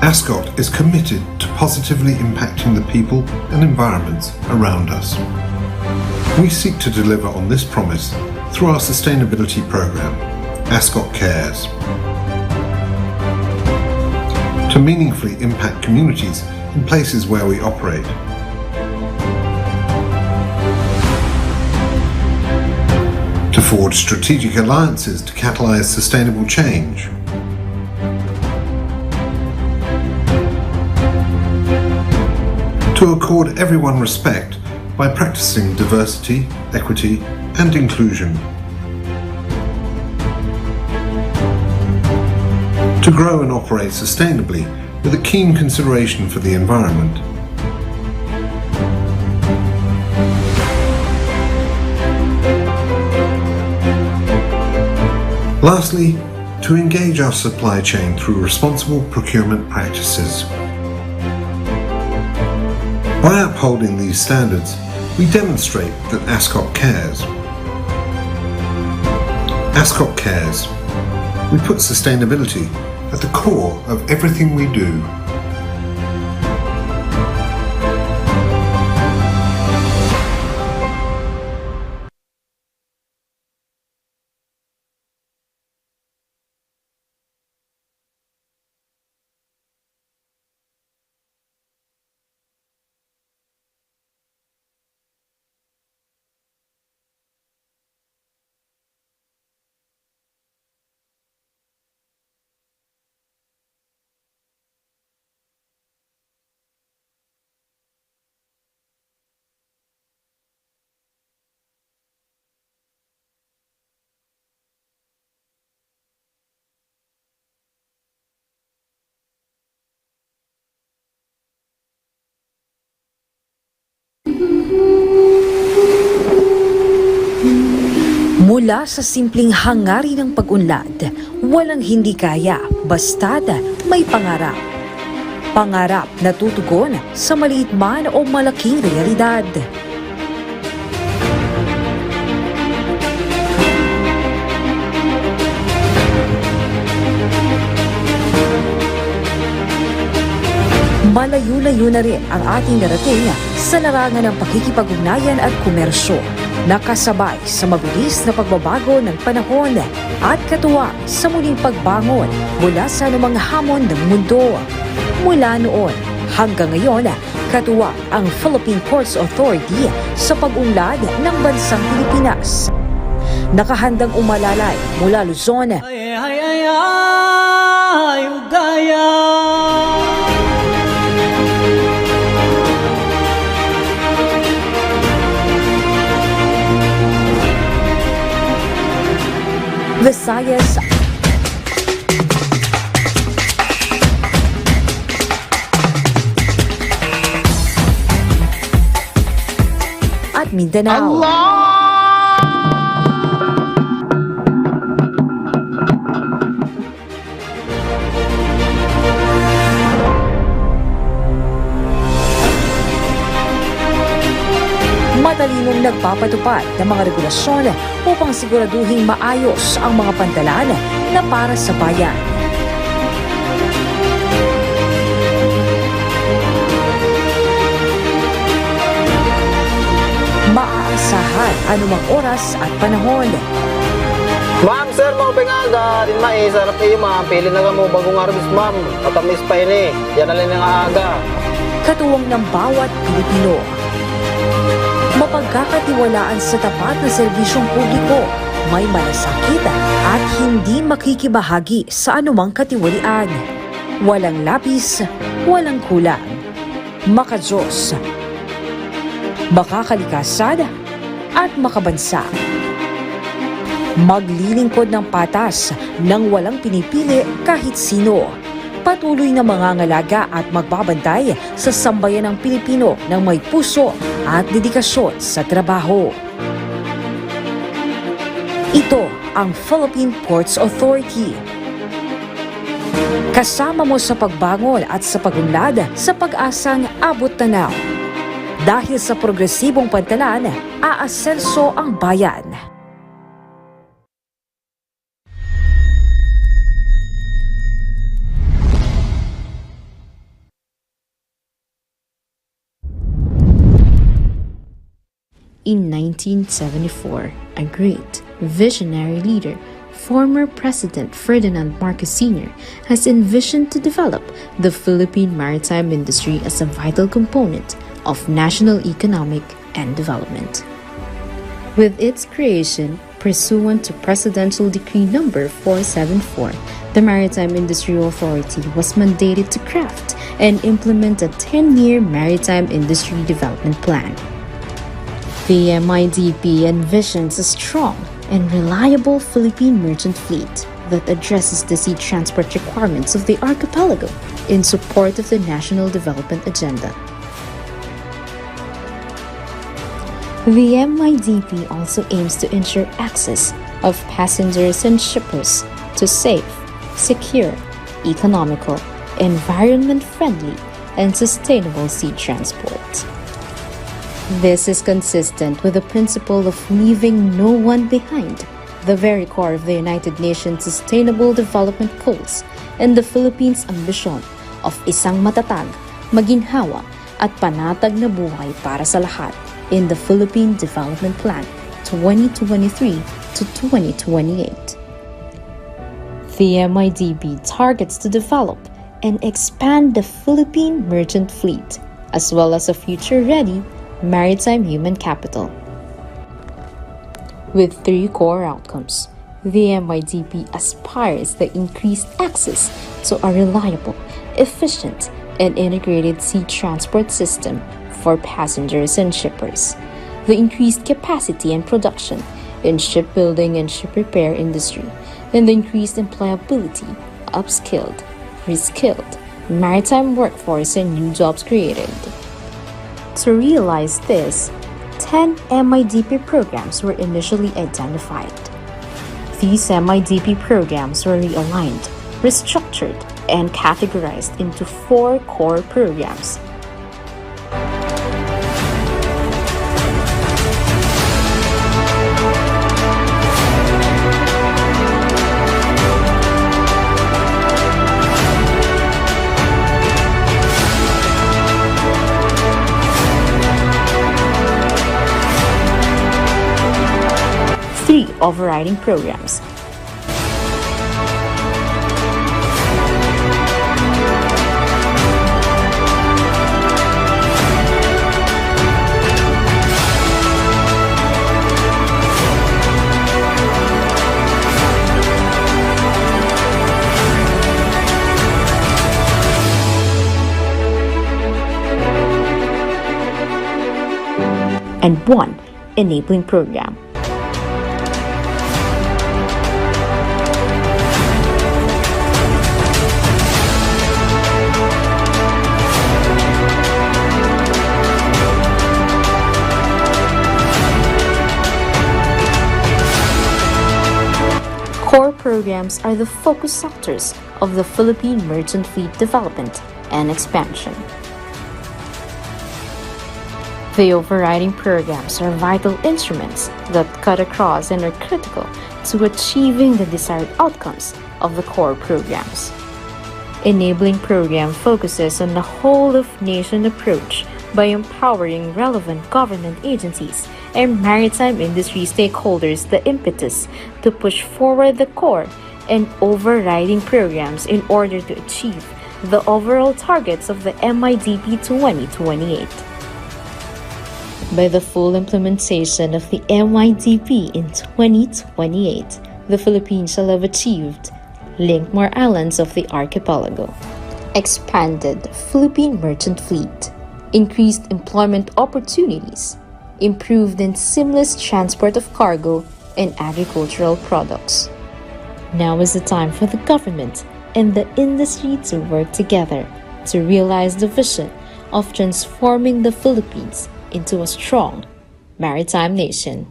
Ascot is committed to positively impacting the people and environments around us. We seek to deliver on this promise through our sustainability program, Ascot Cares, to meaningfully impact communities in places where we operate. To forge strategic alliances to catalyze sustainable change. To accord everyone respect by practicing diversity, equity, and inclusion. To grow and operate sustainably with a keen consideration for the environment. Lastly, to engage our supply chain through responsible procurement practices. By upholding these standards, we demonstrate that Ascot cares. Ascot cares. We put sustainability at the core of everything we do. Mula sa simpleng hangarin ng pag-unlad, walang hindi kaya basta't may pangarap. Pangarap na tutugon sa maliit man o malaking realidad. Malayo-layo na rin ang ating narating sa larangan ng pakikipag-ugnayan at komersyo. Nakasabay sa mabilis na pagbabago ng panahon at katuwang sa muling pagbangon mula sa anumang hamon ng mundo. Mula noon hanggang ngayon, katuwang ang Philippine Ports Authority sa pag-unlad ng bansang Pilipinas. Nakahandang umalalay mula Luzon, Visayas, at Mindanao. Matalinong nagpapatupad ng mga regulasyon upang siguraduhin maayos ang mga pantalan na para sa bayan. Maaasahan anumang oras at panahon. Ma'am, sir, mga pingaga, din sarap iyo, ma'am. Pili na ka mo bagong arbis, ma'am. Matamis pa ini, yan na lang ng aga. Katuwang ng bawat Pilipino. Mapagkakatiwalaan sa tapat na serbisyong publiko, may malasakit at hindi makikibahagi sa anumang katiwalian. Walang lapis, walang kulang. Makadiyos, makakalikasan at makabansa. Maglilingkod ng patas nang walang pinipili kahit sino. Patuloy na mangangalaga at magbabantay sa sambayan ng Pilipino ng may puso at dedikasyon sa trabaho. Ito ang Philippine Ports Authority. Kasama mo sa pagbangon at sa pagunlad sa pag-asang abot tanaw. Dahil sa progresibong pantalan, aasenso ang bayan. in 1974, a great visionary leader, former President Ferdinand Marcos Sr. has envisioned to develop the Philippine maritime industry as a vital component of national economic and development. With its creation, pursuant to Presidential Decree No. 474, the Maritime Industry Authority was mandated to craft and implement a 10-year maritime industry development plan. The MIDP envisions a strong and reliable Philippine merchant fleet that addresses the sea transport requirements of the archipelago in support of the national development agenda. The MIDP also aims to ensure access of passengers and shippers to safe, secure, economical, environment-friendly, and sustainable sea transport. This is consistent with the principle of leaving no one behind, the very core of the United Nations Sustainable Development Goals and the Philippines' ambition of isang matatag, maginhawa, at panatag na buhay para sa lahat in the Philippine Development Plan 2023 to 2028. The MIDP targets to develop and expand the Philippine merchant fleet, as well as a future-ready maritime human capital. With 3 core outcomes, the MIDP aspires the increased access to a reliable, efficient, and integrated sea transport system for passengers and shippers, the increased capacity and production in shipbuilding and ship repair industry, and the increased employability, upskilled, reskilled, maritime workforce and new jobs created. To realize this, 10 MIDP programs were initially identified. These MIDP programs were realigned, restructured, and categorized into 4 core programs. Overriding programs. And 1 enabling program. Core programs are the focus sectors of the Philippine merchant fleet development and expansion. The overriding programs are vital instruments that cut across and are critical to achieving the desired outcomes of the core programs. Enabling program focuses on the whole-of-nation approach by empowering relevant government agencies and maritime industry stakeholders the impetus to push forward the core and overriding programs in order to achieve the overall targets of the MIDP 2028. By the full implementation of the MIDP in 2028, the Philippines shall have achieved link more islands of the archipelago, expanded Philippine merchant fleet, increased employment opportunities, improved and seamless transport of cargo and agricultural products. Now is the time for the government and the industry to work together to realize the vision of transforming the Philippines into a strong maritime nation.